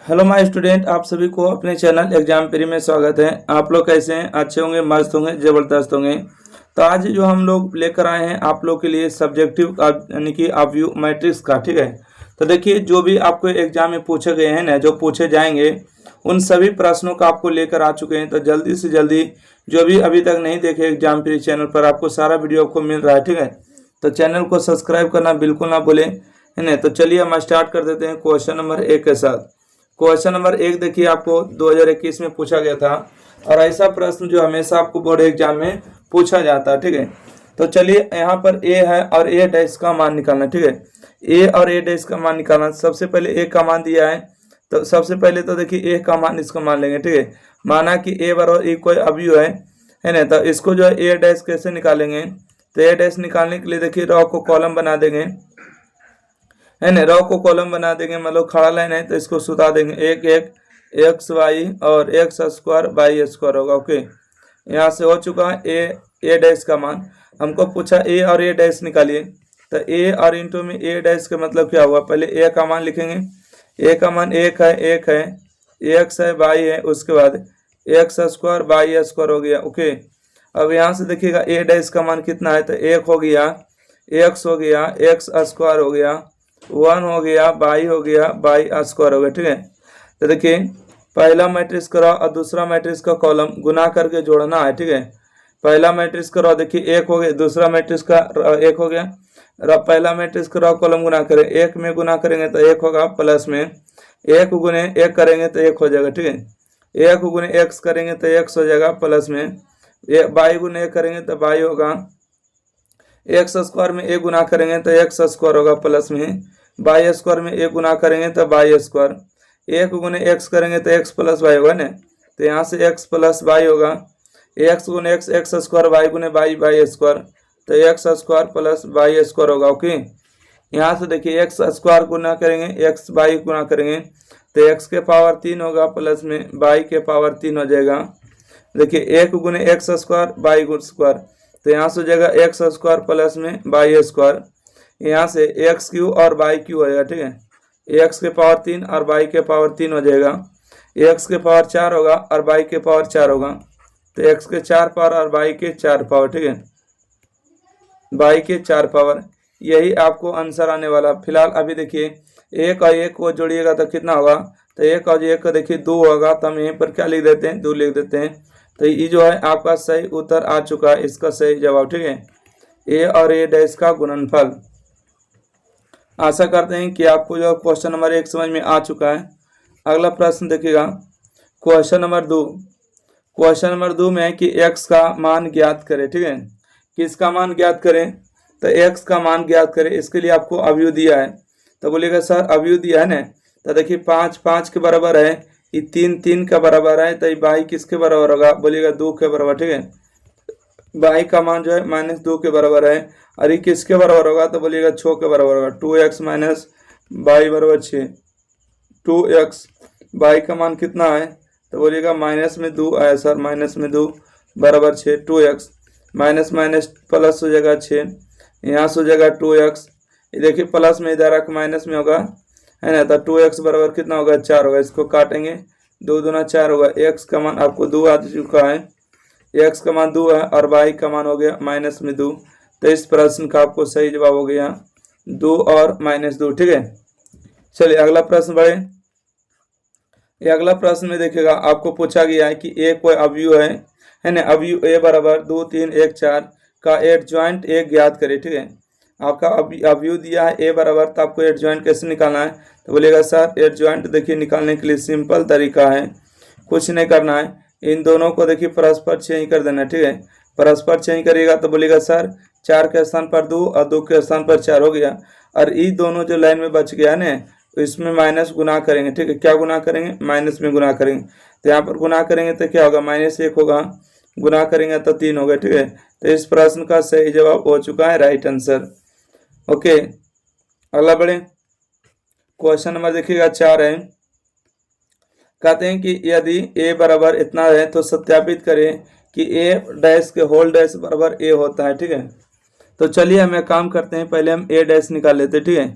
Hello my student, आप सभी को अपने चैनल एग्जाम प्री में स्वागत है। आप लोग कैसे हैं? अच्छे होंगे, मस्त होंगे, ज़बरदस्त होंगे। तो आज जो हम लोग लेकर आए हैं आप लोग के लिए सब्जेक्टिव यानी कि ऑब्व्यू मैट्रिक्स का, ठीक है। तो देखिए, जो भी आपको एग्जाम में पूछे गए हैं ना, जो पूछे जाएंगे उन सभी प्रश्नों का आपको लेकर आ चुके हैं। तो जल्दी से जल्दी जो भी अभी तक नहीं देखे एग्जाम प्री चैनल पर, आपको सारा वीडियो आपको मिल रहा है, ठीक है। तो चैनल को सब्सक्राइब करना बिल्कुल ना भूलें, है ना। तो चलिए हम स्टार्ट कर देते हैं क्वेश्चन नंबर 1 के साथ। क्वेश्चन नंबर 1 देखिए, आपको 2021 में पूछा गया था और ऐसा प्रश्न जो हमेशा आपको बोर्ड एग्जाम में पूछा जाता है, ठीक है। तो चलिए, यहाँ पर ए है और ए डैश का मान निकालना, ठीक है। ए और ए डैश का मान निकालना। सबसे पहले ए का मान दिया है, तो सबसे पहले तो देखिए ए का मान इसको मान लेंगे, ठीक है। माना कि ए बराबर ए कोई अवयव है ना। तो इसको जो है ए डैश कैसे निकालेंगे? तो ए डैश निकालने के लिए देखिए रो को कॉलम बना देंगे, है ना। रो को कॉलम बना देंगे, मतलब खड़ा लाइन है तो इसको सुता देंगे। एक एक एक्स वाई और एक्स स्क्वायर वाई स्क्वायर होगा। ओके, यहाँ से हो चुका है ए डैश का मान। हमको पूछा ए और ए डैश निकालिए। तो ए और इंटू में ए डैश का मतलब क्या हुआ? पहले ए का मान लिखेंगे। ए का मान एक है एक्स है वाई है, उसके बाद एक्स स्क्वायर वाई स्क्वायर हो गया। ओके, अब यहाँ से देखिएगा ए डैश का मान कितना है? तो एक हो गया, एक्स हो गया, एक्स स्क्वायर हो गया, 1 हो गया, बाई हो गया, बाई स्क्वायर हो गया, ठीक है। तो देखिए, पहला मैट्रिक्स करो और दूसरा मैट्रिक्स का कॉलम गुना करके जोड़ना है, ठीक है। पहला मैट्रिक्स करो, देखिए एक हो गया, दूसरा मैट्रिक्स का एक हो गया। पहला मैट्रिक्स करो, कॉलम गुना करें, एक में गुना करेंगे तो एक होगा, प्लस में एक गुने एक करेंगे तो एक हो जाएगा, ठीक है। एक गुने एक्स करेंगे तो एक्स हो जाएगा, प्लस में बाई गुने एक करेंगे तो बाई होगा। एक्स स्क्वायर में एक गुना करेंगे तो एक्स स्क्वायर होगा, प्लस में बाई स्क्वायर में एक गुना करेंगे तो बाई स्क्वायर। एक गुने एक्स करेंगे तो एक्स प्लस वाई होगा ना। तो यहाँ से एक्स प्लस वाई होगा, एक्स गुने एक्स एक्स स्क्वायर, वाई गुने बाई बाई स्क्वायर, तो x square plus by square होगा। ओके, यहाँ से देखिए एक्स स्क्वायर गुना करेंगे, एक्स बाई गुना करेंगे तो एक्स के पावर 3 होगा, प्लस में बाई के पावर 3 हो जाएगा। देखिए एक गुने एक्स स्क्वायर बाई स्क्वायर, तो यहाँ से हो जाएगा एक्स स्क्वायर प्लस में बाई स्क्वायर। यहाँ से एक्स क्यू और बाई क्यू हो जाएगा, ठीक है। एक्स के पावर 3 और बाई के पावर 3 हो जाएगा। एक्स के पावर 4 होगा और बाई के पावर 4 होगा, तो एक्स के 4 पावर और बाई के 4 पावर, ठीक है। बाई के 4 पावर, यही आपको आंसर आने वाला। फिलहाल अभी देखिए एक और एक को जोड़िएगा तो कितना होगा? तो एक और एक का देखिए 2 होगा, तो हम यहीं पर क्या लिख देते हैं? 2 लिख देते हैं। तो ये जो है आपका सही उत्तर आ चुका है, इसका सही जवाब, ठीक है। ए और ए डैश का गुणनफल। आशा करते हैं कि आपको जो क्वेश्चन नंबर 1 समझ में आ चुका है। अगला प्रश्न देखिएगा, क्वेश्चन नंबर 2। क्वेश्चन नंबर 2 में है कि एक्स का मान ज्ञात करें, ठीक है। किसका मान ज्ञात करें? तो एक्स का मान ज्ञात करें। इसके लिए आपको अवयव दिया है, तो बोलिएगा सर अवयव दिया है ना। तो देखिए 5 5 के बराबर है, ये 3 3 का बराबर है, तो ये बाई किसके बराबर होगा? बोलिएगा 2 के बराबर, ठीक है। बाई का मान जो है -2 के बराबर है, और ये किसके बराबर होगा? तो बोलिएगा 6 के बराबर होगा। 2x माइनस बाई बराबर 6। 2x, बाई का मान कितना है? तो बोलिएगा माइनस में 2 आया सर, माइनस में 2 बराबर 6। 2x माइनस माइनस प्लस हो जाएगा 6, यहाँ से हो जाएगा 2x। ये देखिए प्लस में इधर आकर माइनस में होगा, है ना। तो 2x बराबर कितना होगा? 4 होगा। इसको काटेंगे, 2 दूना 4 होगा। x का मान आपको 2 आ चुका है, x का मान 2 है और y का मान हो गया माइनस में 2। तो इस प्रश्न का आपको सही जवाब हो गया 2 और -2, ठीक है। चलिए अगला प्रश्न बढ़े। ये अगला प्रश्न में देखिएगा आपको पूछा गया है कि ए कोई अवयव है ना। अवयव ए बराबर 2 3 1 4 का एडजॉइंट ए ज्ञात करे, ठीक है। आपका अवयव दिया है ए बराबर, तो आपको एडजॉइंट कैसे निकालना है? तो बोलिएगा सर एडजॉइंट देखिए निकालने के लिए सिंपल तरीका है, कुछ नहीं करना है। इन दोनों को देखिए परस्पर चेंज कर देना, ठीक है। परस्पर चेंज करिएगा तो बोलिएगा सर 4 के स्थान पर 2 और 2 के स्थान पर 4 हो गया, और ये दोनों जो लाइन में बच गया ना, तो इसमें माइनस गुना करेंगे, ठीक है। क्या गुना करेंगे? माइनस में गुना करेंगे। तो यहाँ पर गुना करेंगे तो क्या होगा? -1 होगा, गुना करेंगे तो 3 होगा, ठीक है। तो इस प्रश्न का सही जवाब हो चुका है, राइट आंसर। ओके, अगला बढ़े। क्वेश्चन नंबर देखिएगा 4 है। कहते हैं कि यदि ए बराबर इतना है तो सत्यापित करें कि ए डैश के होल डैश बराबर ए होता है, ठीक है। तो चलिए हम एक काम करते हैं, पहले हम ए डैश निकाल लेते हैं, ठीक है।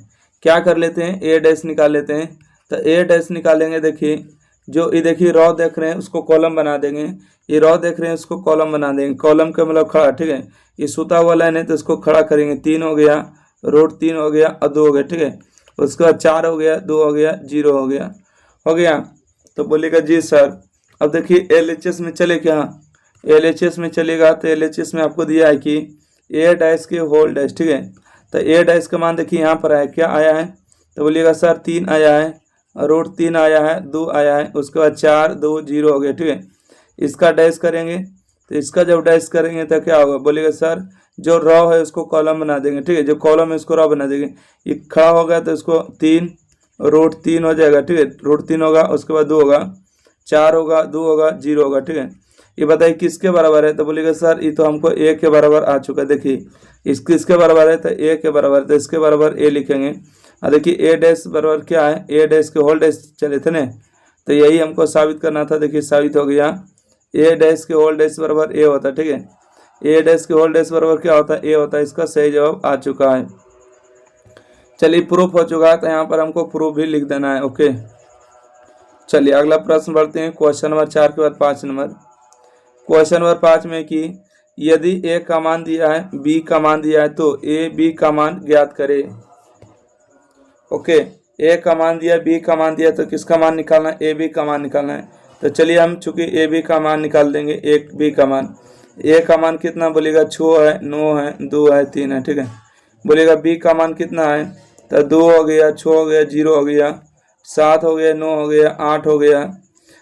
क्या कर लेते हैं? ए डैश निकाल लेते हैं। तो ए डैश निकालेंगे। देखिए जो ये देखिए रॉ देख रहे हैं उसको कॉलम बना देंगे, ये रॉ देख रहे हैं उसको कॉलम बना देंगे। कॉलम का मतलब खड़ा, ठीक है। ये सूता हुआ लाइन है तो इसको खड़ा करेंगे। 3 हो गया, रूट 3 हो गया और 2 हो गया, ठीक है। उसके बाद 4 हो गया, 2 हो गया, 0 हो गया, हो गया। तो बोलेगा जी सर। अब देखिए LHS में चले क्या, LHS में चलेगा तो LHS में आपको दिया है कि ए डैश के होल डैश, ठीक है। तो ए डैश का मान देखिए यहाँ पर आया, क्या आया है, तो बोलिएगा सर 3 आया है, रूट 3 आया है, 2 आया है, उसके बाद 4, 2, 0 हो गया, ठीक है। इसका डैश करेंगे तो इसका जब डैश करेंगे तो क्या होगा, बोलिएगा सर जो रॉ है उसको कॉलम बना देंगे, ठीक है। जो कॉलम है उसको रॉ बना देंगे। ये खड़ा हो गया तो इसको 3 रूट 3 हो जाएगा, ठीक है। रूट 3 होगा, उसके बाद 2 होगा, 4 होगा, 2 होगा, 0 होगा, ठीक है। ये बताइए किसके बराबर है, तो बोलिएगा सर ये तो हमको ए के बराबर आ चुका है। देखिए इस किसके बराबर है, तो ए के बराबर, तो इसके बराबर ए लिखेंगे। और देखिए ए डैश बराबर क्या है, ए डैश के होल डैश चले थे ना, तो यही हमको साबित करना था। देखिए साबित हो गया, ए डैश के होल डैश बराबर ए होता है, ठीक है। ए डैश के होल डैश बराबर क्या होता है, ए होता है। इसका सही जवाब आ चुका है। चलिए प्रूफ हो चुका है, तो यहाँ पर हमको प्रूफ भी लिख देना है। ओके चलिए अगला प्रश्न बढ़ते हैं। क्वेश्चन नंबर 4 के बाद 5 नंबर। क्वेश्चन नंबर 5 में कि यदि ए का मान दिया है, बी का मान दिया है, तो ए बी का मान ज्ञात करे। ओके ए का मान दिया, बी का मान दिया, तो किसका मान निकालना है, ए बी का मान निकालना है। तो चलिए हम चूंकि ए बी का मान निकाल देंगे। एक बी का मान, ए का मान कितना बोलेगा, 6 है, 9 है, 2 है, 3 है, ठीक है। बोलेगा बी का मान कितना है, तो 2 हो गया, 6 हो गया, 0 हो गया, 7 हो गया, 9 हो गया, 8 हो गया।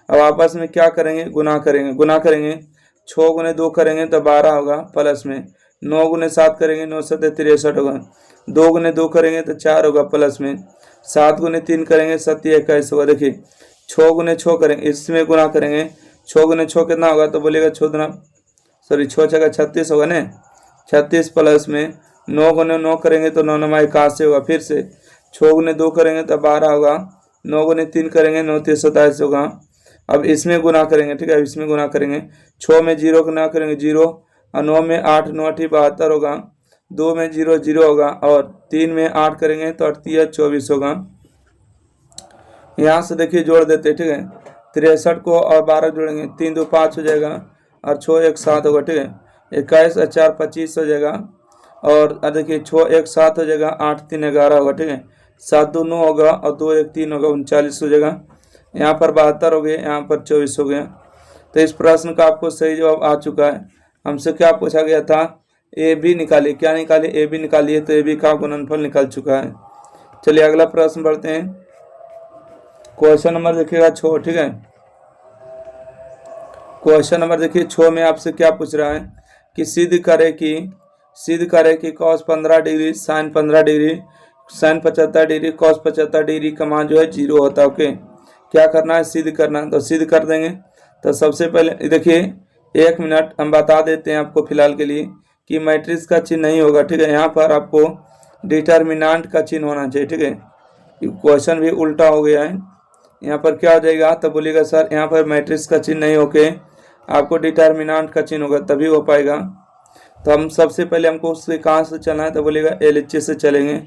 अब आपस में क्या करेंगे, गुना करेंगे। गुना करेंगे 6 गुने 2 करेंगे तो 12 होगा, प्लस में 9 गुने 7 करेंगे, 9 7 63 होगा। 2 गुने 2 करेंगे तो 4 होगा, प्लस में 7 गुने 3 करेंगे 7 21 होगा। देखिए 6 गुने 6 करेंगे, इसमें गुना करेंगे। 6 गुने 6 कितना होगा, तो बोलेगा 6 6 36 होगा ना, 36 प्लस में 9 गुने 9 करेंगे तो 9 9 81 होगा। फिर से 6 गुने 2 करेंगे तो 12 होगा, 9 गुने 3 करेंगे 9 3 27 होगा। अब इसमें गुना करेंगे, ठीक है। अब इसमें गुना करेंगे, 6 में 0 गुना करेंगे 0, और 9 में 8 9 8 72 होगा, 2 में 0 0 होगा, और 3 में 8 करेंगे तो 8 24 होगा। यहाँ से देखिए जोड़ देते, ठीक है। 63 को और 12 जोड़ेंगे, 3 2 5 हो जाएगा, और 6 1 7 होगा, ठीक है। 21 और 4 25 हो जाएगा, और देखिए 6 1 7 हो जाएगा, 8 3 11 होगा, ठीक है। 7 2 9 होगा, और 2 1 3 होगा, 39 हो जाएगा। यहाँ पर 72 हो गए, यहाँ पर 24 हो गया। तो इस प्रश्न का आपको सही जवाब आ चुका है। हमसे क्या पूछा गया था, ए बी निकालिए। क्या निकालिए, ए बी निकालिए, तो ए बी का गुणनफल निकल चुका है। चलिए अगला प्रश्न बढ़ते हैं। क्वेश्चन नंबर देखिएगा 6, ठीक है। क्वेश्चन नंबर देखिए 6 में आपसे क्या पूछ रहा है कि सिद्ध करे कि cos 15 degree sin 15 degree sin 75 degree cos 75 degree का मान जो है 0 होता है। ओके क्या करना है, सिद्ध करना है। तो सिद्ध कर देंगे। तो सबसे पहले देखिए 1 मिनट हम बता देते हैं आपको फिलहाल के लिए कि मैट्रिक्स का चिन्ह नहीं होगा, ठीक है। यहाँ पर आपको डिटर्मिनेंट का चिन्ह होना चाहिए, ठीक है। क्वेश्चन भी उल्टा हो गया है। यहाँ पर क्या हो जाएगा, तो बोलिएगा सर यहाँ पर मैट्रिक्स का चिन्ह नहीं होके आपको डिटर्मिनेंट का चिन्ह होगा, तभी हो पाएगा। तो हम सबसे पहले हमको उससे कहाँ से चलना है, तो बोलिएगा LHS से चलेंगे।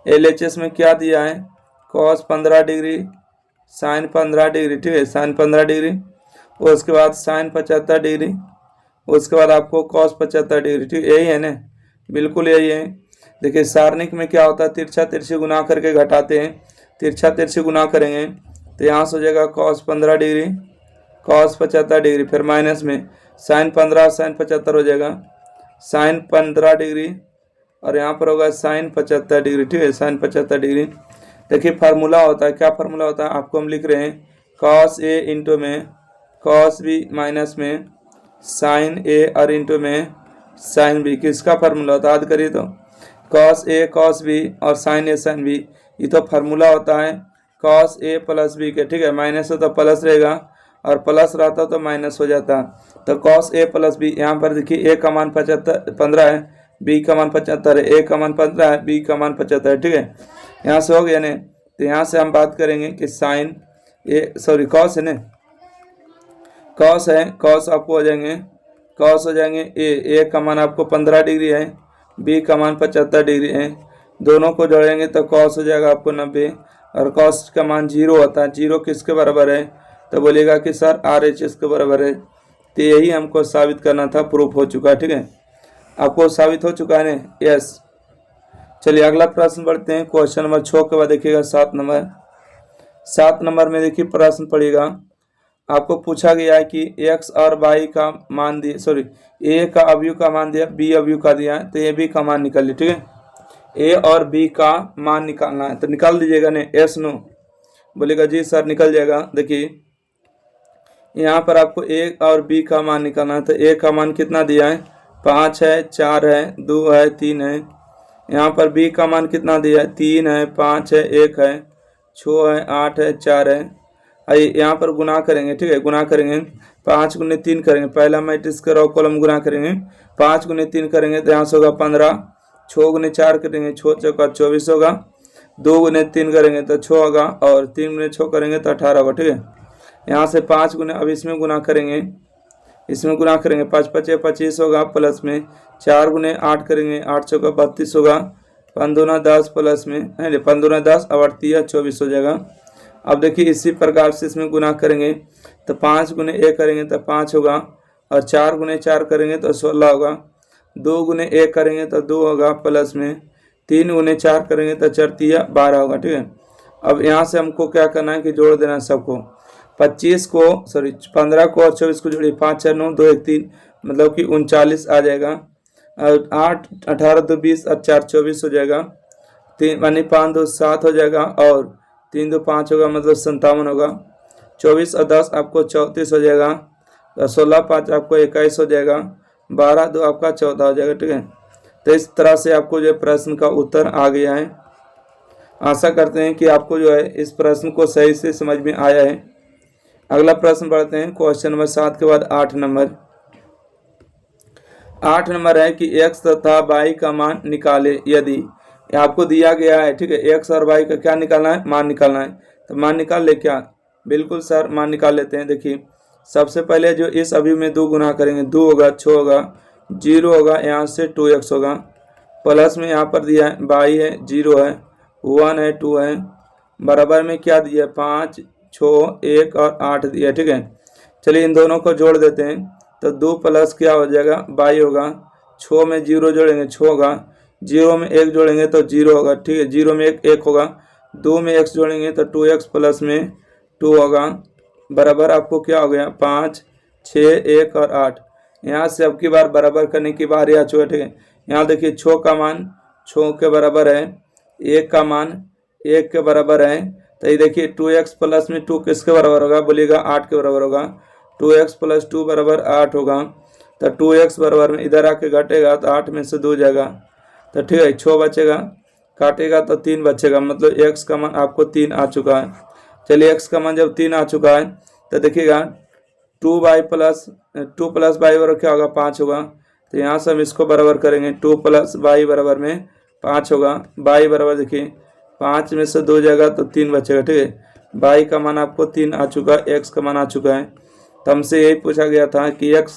LHS में क्या दिया है, cos 15 डिग्री sin 15 डिग्री, ठीक है, sin 15 डिग्री, उसके बाद sin 75 डिग्री, उसके बाद आपको cos 75 डिग्री, ठीक यही है ना, बिल्कुल यही है। देखिए सारणिक में क्या होता है, तिरछा तिरछी गुना करके घटाते हैं। तिरछा तिरछी गुना करेंगे तो यहाँ से हो जाएगा cos 15 डिग्री cos 75 डिग्री, फिर माइनस में sin 15 sin 75 हो जाएगा sin 15 डिग्री, और यहाँ पर होगा sin 75 डिग्री, ठीक है, sin 75 डिग्री। देखिए फार्मूला होता है, क्या फार्मूला होता है, आपको हम लिख रहे हैं cos A इंटू में cos B माइनस में sin A और इंटू में sin B। किसका फार्मूला होता है, याद करिए तो cos A cos B और sin A sin B, ये तो फार्मूला होता है cos A प्लस B के, ठीक है। माइनस हो तो प्लस रहेगा, और प्लस रहता तो माइनस हो जाता। तो cos A प्लस B, यहाँ पर देखिए A का मान 15 है, B का मान 75 है, A का मान 15 है, B का मान 75 है, ठीक है। यहाँ से हो गया ना। तो यहाँ से हम बात करेंगे कि sin A cos है ना, cos है, cos आपको हो जाएंगे, cos हो जाएंगे A का मान आपको 15 डिग्री है, B का मान 75 डिग्री है, दोनों को जोड़ेंगे तो cos हो जाएगा आपको 90, और कॉस्ट का मान 0 होता है, 0 किसके बराबर है, तो बोलेगा कि सर RHS के बराबर है। तो यही हमको साबित करना था, प्रूफ हो चुका है। ठीक है, आपको साबित हो चुका है ना? यस। चलिए अगला प्रश्न बढ़ते हैं, क्वेश्चन नंबर 6 के बाद देखिएगा 7 नंबर। 7 नंबर में देखिए प्रश्न पड़ेगा, आपको पूछा गया है कि x और y का मान दिया, सॉरी a का अवयव का मान दिया, b अवयव का दिया है, तो a b का मान निकाल ली। ठीक है, a और b का मान निकालना है, तो निकाल दीजिएगा ने। एस नो बोलेगा जी सर निकल जाएगा। देखिए यहाँ पर आपको a और b का मान निकालना है, तो a का मान कितना दिया है, 5 है, 4 है, 2 है, 3 है। यहाँ पर b का मान कितना दिया है, 3 है, 5 है, 1 है, 6 है, 8 है, 4 है। आइए यहाँ पर गुना करेंगे। ठीक है, गुना करेंगे, 5 गुने 3 करेंगे, पहला मैट्रिक्स का रो कॉलम गुना करेंगे, 5 गुने 3 करेंगे तो यहाँ से होगा 15, 6 गुने 4 करेंगे, 6 चौका 24 होगा, 2 गुने 3 करेंगे तो 6 होगा, और 3 गुने 6 करेंगे तो 18 होगा। ठीक है, यहाँ से 5 गुने, अब इसमें गुना करेंगे, इसमें गुना करेंगे, 5 5 25 होगा, प्लस में 4 गुने 8 करेंगे, 8 चौका 32 होगा, 5 दूना 10 प्लस में 5 दूना 10 और 38 24 हो जाएगा। अब देखिए इसी प्रकार से इसमें गुना करेंगे, तो 5 गुने 1 करेंगे तो 5 होगा, और 4 गुने 4 करेंगे तो 16 होगा, 2 गुने 1 करेंगे तो 2 होगा, प्लस में 3 गुने 4 करेंगे तो 4 तिया 12 होगा। ठीक है, अब यहाँ से हमको क्या करना है कि जोड़ देना है सबको, 25 को, सॉरी 15 को और 24 को जोड़िए, 5 4 9 2 1 3, मतलब कि 39 आ जाएगा, और 8 18 2 20 और 4 24 हो जाएगा, 3 मानी 5 2 7 हो जाएगा, और 3 2 5 होगा, मतलब 57 होगा, 24 और 10 आपको 34 हो जाएगा, और 16 5 आपको 21 हो जाएगा, 12 2 आपका 14 हो जाएगा। ठीक है, तो इस तरह से आपको जो प्रश्न का उत्तर आ गया है। आशा करते हैं कि आपको जो है इस प्रश्न को सही से समझ में आया है। अगला प्रश्न पढ़ते हैं, क्वेश्चन नंबर 7 के बाद 8 नंबर। 8 नंबर है कि x तथा y का मान निकाले यदि, आपको दिया गया है। ठीक है, x और y का क्या निकालना है, मान निकालना है, तो मान निकाल ले क्या, बिल्कुल सर मान निकाल लेते हैं। देखिए सबसे पहले जो इस अवयव में 2 गुना करेंगे, 2 होगा, 6 होगा, 0 होगा, यहाँ से 2x होगा, प्लस में यहाँ पर दिया है y है, 0 है, 1 है, 2 है, बराबर में क्या दिया है, 5 6 1 और 8 दिया। ठीक है, चलिए इन दोनों को जोड़ देते हैं, तो 2 प्लस क्या हो जाएगा, 22 होगा, 6 में 0 जोड़ेंगे 6 होगा, 0 में 1 जोड़ेंगे तो 0 होगा। ठीक है, 0 में 1 होगा, 2 में x जोड़ेंगे तो 2x प्लस में 2 होगा, बराबर आपको क्या हो गया, 5 6 1 और 8। यहाँ से अब की बार बराबर करने की बारी आ चुका है। ठीक है, यहाँ देखिए 6 का मान 6 के बराबर है, 1 का मान 1 के बराबर है, तो ये देखिए 2x प्लस में 2 किसके बराबर होगा, बोलिएगा 8 के बराबर होगा, 2x प्लस 2 बराबर 8 होगा, तो 2x बराबर में इधर आके घटेगा तो 8 में से 2 जाएगा, तो ठीक है 6 बचेगा, काटेगा तो 3 बचेगा, मतलब x का मान आपको 3 आ चुका है। चलिए x का मान जब 3 आ चुका है तो देखिएगा 2 प्लस y बराबर क्या होगा, 5 होगा, तो यहाँ से हम इसको बराबर करेंगे, 2 प्लस y बराबर में 5 होगा, y बराबर देखिए 5 में से 2 जाएगा तो 3 बचेगा। ठीक है, y का मान आपको 3 आ चुका है, x का मान आ चुका है, तो हमसे यही पूछा गया था कि x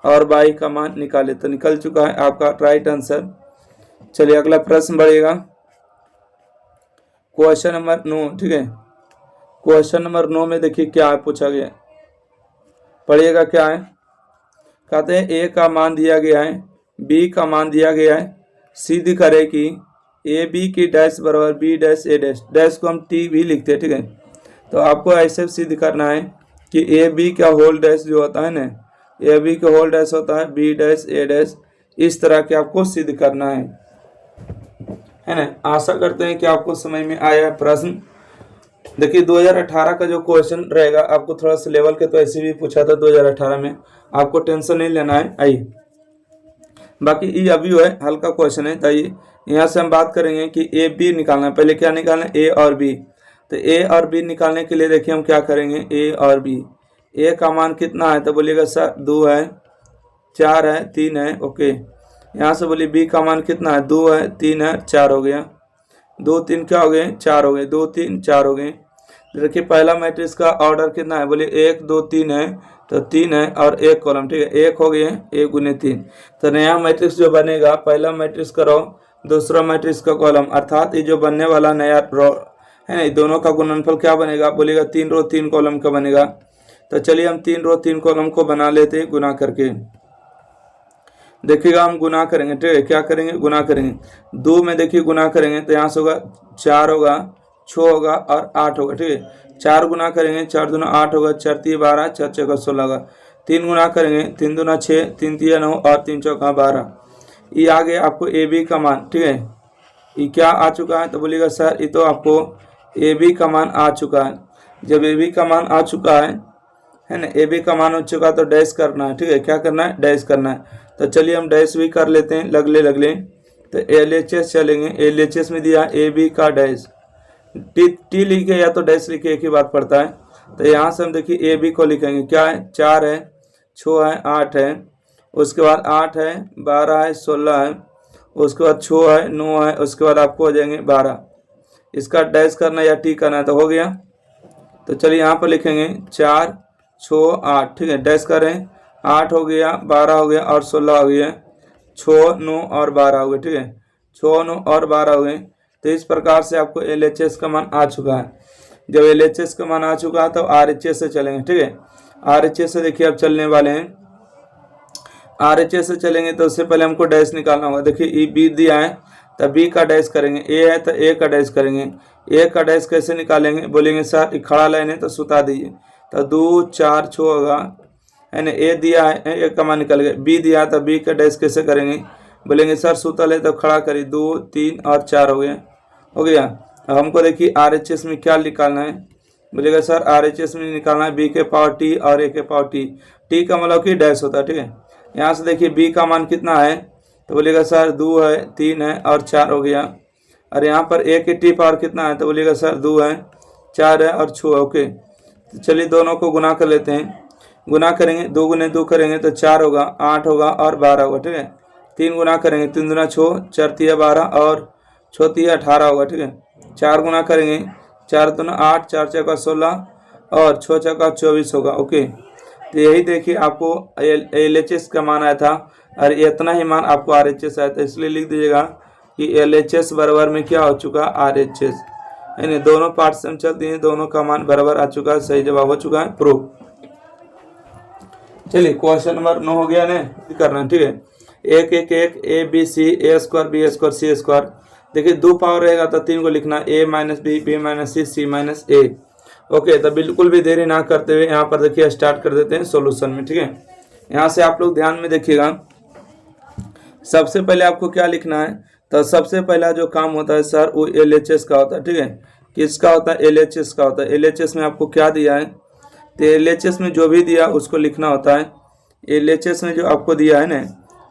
और y का मान निकाले, तो निकल चुका है आपका राइट आंसर। चलिए अगला प्रश्न बढ़ेगा, क्वेश्चन नंबर 9। ठीक है, क्वेश्चन नंबर 9 में देखिए क्या है पूछा गया, पढ़िएगा क्या है, कहते हैं a का मान दिया गया है, b का मान दिया गया है, सिद्ध करे कि ए बी की डैश बराबर बी डैश ए डैश, डैश को हम टी भी लिखते हैं। ठीक है, तो आपको ऐसे सिद्ध करना है कि ए बी का होल डैश जो होता है ना, ए बी का होल डैश होता है बी डैश ए डैश, इस तरह के आपको सिद्ध करना है ना। आशा करते हैं कि आपको समझ में आया है प्रश्न। देखिए 2018 का जो क्वेश्चन रहेगा, आपको थोड़ा सा लेवल के तो ऐसे भी पूछा था 2018 में, आपको टेंशन नहीं लेना है। आइए बाकी ये अभी है हल्का क्वेश्चन है, ताइए यहाँ से हम बात करेंगे कि ए बी निकालना है। पहले क्या निकालना है, ए और बी, तो ए और बी निकालने के लिए देखिए हम क्या करेंगे, ए और बी, ए का मान कितना है, तो बोलिएगा सर 2 है, 4 है, 3 है, ओके। यहाँ से बोलिए बी का मान कितना है, 2 है, 3 है, 4 हो गया, 2 3 क्या हो गए, 4 हो गए, 2 3 4 हो गए। देखिए पहला मैट्रिक्स का ऑर्डर कितना है, बोलिए 1 2 3 है, तो 3 है और 1 कॉलम, ठीक है 1 हो गए, 1 गुने 3, तो नया मैट्रिक्स जो बनेगा, पहला मैट्रिक्स का रो, दूसरा मैट्रिक्स का कॉलम, अर्थात ये जो बनने वाला नया रो है ना, दोनों का गुणनफल क्या बनेगा, बोलेगा 3 रो 3 कॉलम का बनेगा। तो चलिए हम 3 रो 3 कॉलम को बना लेते हैं गुना करके। देखिएगा हम गुना करेंगे, ठीक है, क्या करेंगे, गुना करेंगे। 2 में देखिए गुना करेंगे तो यहाँ से होगा 4 होगा, 6 होगा और 8 होगा, ठीक है। 4 गुना करेंगे, 4 दूना 8 होगा, 4 3 12, 4 चौका 16 होगा। 3 गुना करेंगे, 3 दूना 6, 3 3 9 और 3 चौका 12। ये आ गया आपको ए बी का मान, ठीक है। ये क्या आ चुका है, तो बोलिएगा सर ये तो आपको ए बी का मान आ चुका है। जब ए बी का मान आ चुका है ना, ए बी का मान हो चुका तो डैश करना है, ठीक है। क्या करना है, डैश करना है। तो चलिए हम डैश भी कर लेते हैं, लगले। तो LHS चलेंगे, LHS में दिया ए बी का डैश, टी लिखे या तो डैश लिखे, एक ही बात पड़ता है। तो यहाँ से हम देखिए ए बी को लिखेंगे, क्या है, 4 है, 6 है, 8 है, उसके बाद 8 है, 12 है, 16 है, उसके बाद 6 है, 9 है, उसके बाद आपको हो जाएंगे 12। इसका डैश करना या टी करना है तो हो गया। तो चलिए यहाँ पर लिखेंगे 4 6 8, ठीक है, डैश करें, 8 हो गया, 12 हो गया और 16 हो गया, 6 9 और 12 हो गए, ठीक है, 6 9 और 12 हो गए। तो इस प्रकार से आपको LHS का मान आ चुका है। जब LHS का मान आ चुका है तो RHS से चलेंगे, ठीक है। RHS से देखिए अब चलने वाले हैं, RHS से चलेंगे तो उससे पहले हमको डैश निकालना होगा। देखिए ई बी दिया है तो बी का डैश करेंगे, ए है तो ए का डैश करेंगे। ए का डैश कैसे निकालेंगे, बोलेंगे सर खड़ा लाइन है तो सुता दीजिए, तो 2 4 6 होगा, है ना। ए दिया है, ए का मान निकल गया। बी दिया तो बी का डैश कैसे करेंगे, बोलेंगे सर सुतल है तो खड़ा करिए, 2 3 और 4 हो गया। अब हमको देखिए RHS में क्या निकालना है, बोलेगा सर RHS में निकालना है बी के पावर टी और ए के पावर टी। टी का मतलब कि डैश होता है, ठीक है। यहाँ से देखिए बी का मान कितना है, तो बोलेगा सर 2 है, 3 है और 4 हो गया। और यहाँ पर ए के टी पावर कितना है, तो बोलेगा सर 2 है, 4 है और 6 है, ओके। तो चलिए दोनों को गुना कर लेते हैं। गुना करेंगे, 2 गुने 2 करेंगे तो 4 होगा, 8 होगा और 12 होगा, ठीक है। 3 गुना करेंगे, 3 दूना 6, 4 3 12 और 6 3 18 होगा, ठीक है। 4 गुना करेंगे, 4 दूना 8, 4 चौका 16 और 6 चौका 24 होगा, ओके। तो यही देखिए आपको LHS का मान आया था और इतना ही मान आपको RHS आया था, इसलिए लिख दीजिएगा कि LHS बराबर में क्या हो चुका, RHS, यानी दोनों पार्ट से हम चलते हैं, दोनों का मान बराबर आ चुका है, सही जवाब हो चुका है, प्रूफ। चलिए क्वेश्चन नंबर 9 हो गया ना, करना है, ठीक है। 1 1 1 A B C A square B square C square. देखिए 2 पावर रहेगा तो 3 को लिखना, A minus B, B minus C, C minus A, okay. तो बिल्कुल भी देरी ना करते हुए यहाँ पर देखिए स्टार्ट कर देते हैं सॉल्यूशन में, ठीक है। यहाँ से आप लोग ध्यान में देखिएगा, सबसे पहले आपको क्या लिखना है, तो सबसे पहला जो काम होता है सर वो LHS का होता है, ठीक है। किसका होता है, LHS का होता है। LHS में आपको क्या दिया है, तो LHS में जो भी दिया उसको लिखना होता है। LHS में जो आपको दिया है ना,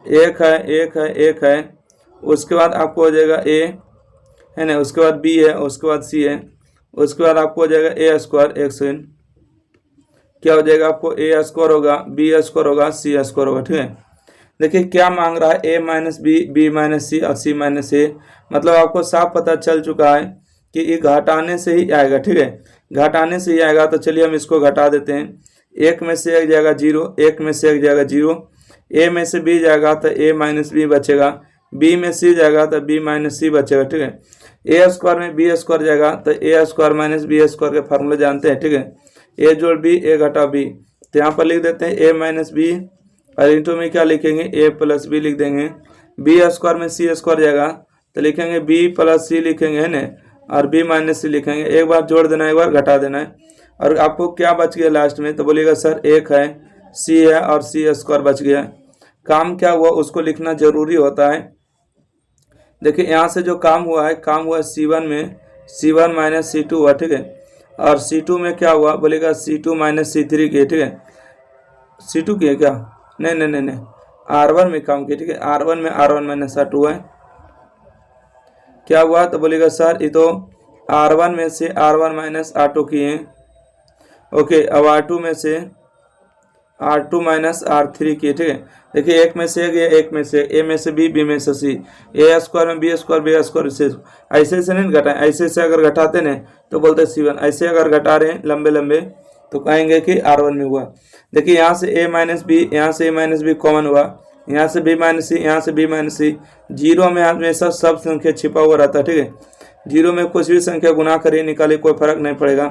1 है 1 है 1 है, उसके बाद आपको हो जाएगा A, है ना, उसके बाद B है, उसके बाद C है, उसके बाद आपको हो जाएगा A स्क्वायर, एक सेकेंड, क्या हो जाएगा आपको, A स्क्वायर होगा, B स्क्वायर होगा, C स्क्वायर होगा, ठीक है। देखिए क्या मांग रहा है, A minus B, B minus C और C माइनस A, मतलब आपको साफ पता चल चुका है कि ये घटाने से ही आएगा, ठीक है, घटाने से ही आएगा। तो चलिए हम इसको घटा देते हैं, 1 में से 1 जाएगा 0, 1 में से 1 जाएगा 0, A में से B जाएगा तो A माइनस बी बचेगा, B में C जाएगा तो B माइनस C बचेगा, ठीक है। A स्क्वायर में B स्क्वायर जाएगा तो A square minus B square के फार्मूले जानते हैं, ठीक है। A जोड़ B, A घटा B, तो यहाँ पर लिख देते हैं A माइनस बी और इंटू में क्या लिखेंगे, A प्लस B लिख देंगे। B स्क्वायर में C स्क्वायर जाएगा तो लिखेंगे B प्लस C लिखेंगे, है ना, और B माइनस C लिखेंगे। एक बार जोड़ देना, एक बार घटा देना है, और आपको क्या बच गया लास्ट में, तो बोलिएगा सर 1 है, C है और C स्क्वायर बच गया। काम क्या हुआ उसको लिखना जरूरी होता है। देखिए यहाँ से जो काम हुआ है, काम हुआ C1 में C1 माइनस C2 हुआ, ठीक है, और C2 में क्या हुआ, बोलेगा C2 माइनस C3 की, ठीक है। C2 की है क्या, नहीं, R1 में काम किया, ठीक है, R1 में R1 माइनस R2 है। क्या हुआ, तो बोलेगा सर ये तो R1 में से R1 माइनस R2 की है, ओके। अब R2 में से R2 माइनस R3 की, ठीक है। देखिए 1 में से 1 या 1 में से A में से B, B में से C, A स्क्वायर में B स्क्वायर, B स्क्वायर से, ऐसे नहीं घटाएं, ऐसे से अगर घटाते ना तो बोलते C1, ऐसे अगर घटा रहे हैं लंबे लंबे तो कहेंगे कि R1 में हुआ। देखिए यहाँ से A माइनस बी, यहाँ से A माइनस बी कॉमन हुआ, यहाँ से B माइनस C, यहाँ से B माइनस C, 0 में हमेशा सब संख्या छिपा हुआ रहता है, ठीक है। जीरो में कुछ भी संख्या गुना करिए निकालिए, कोई फर्क नहीं पड़ेगा।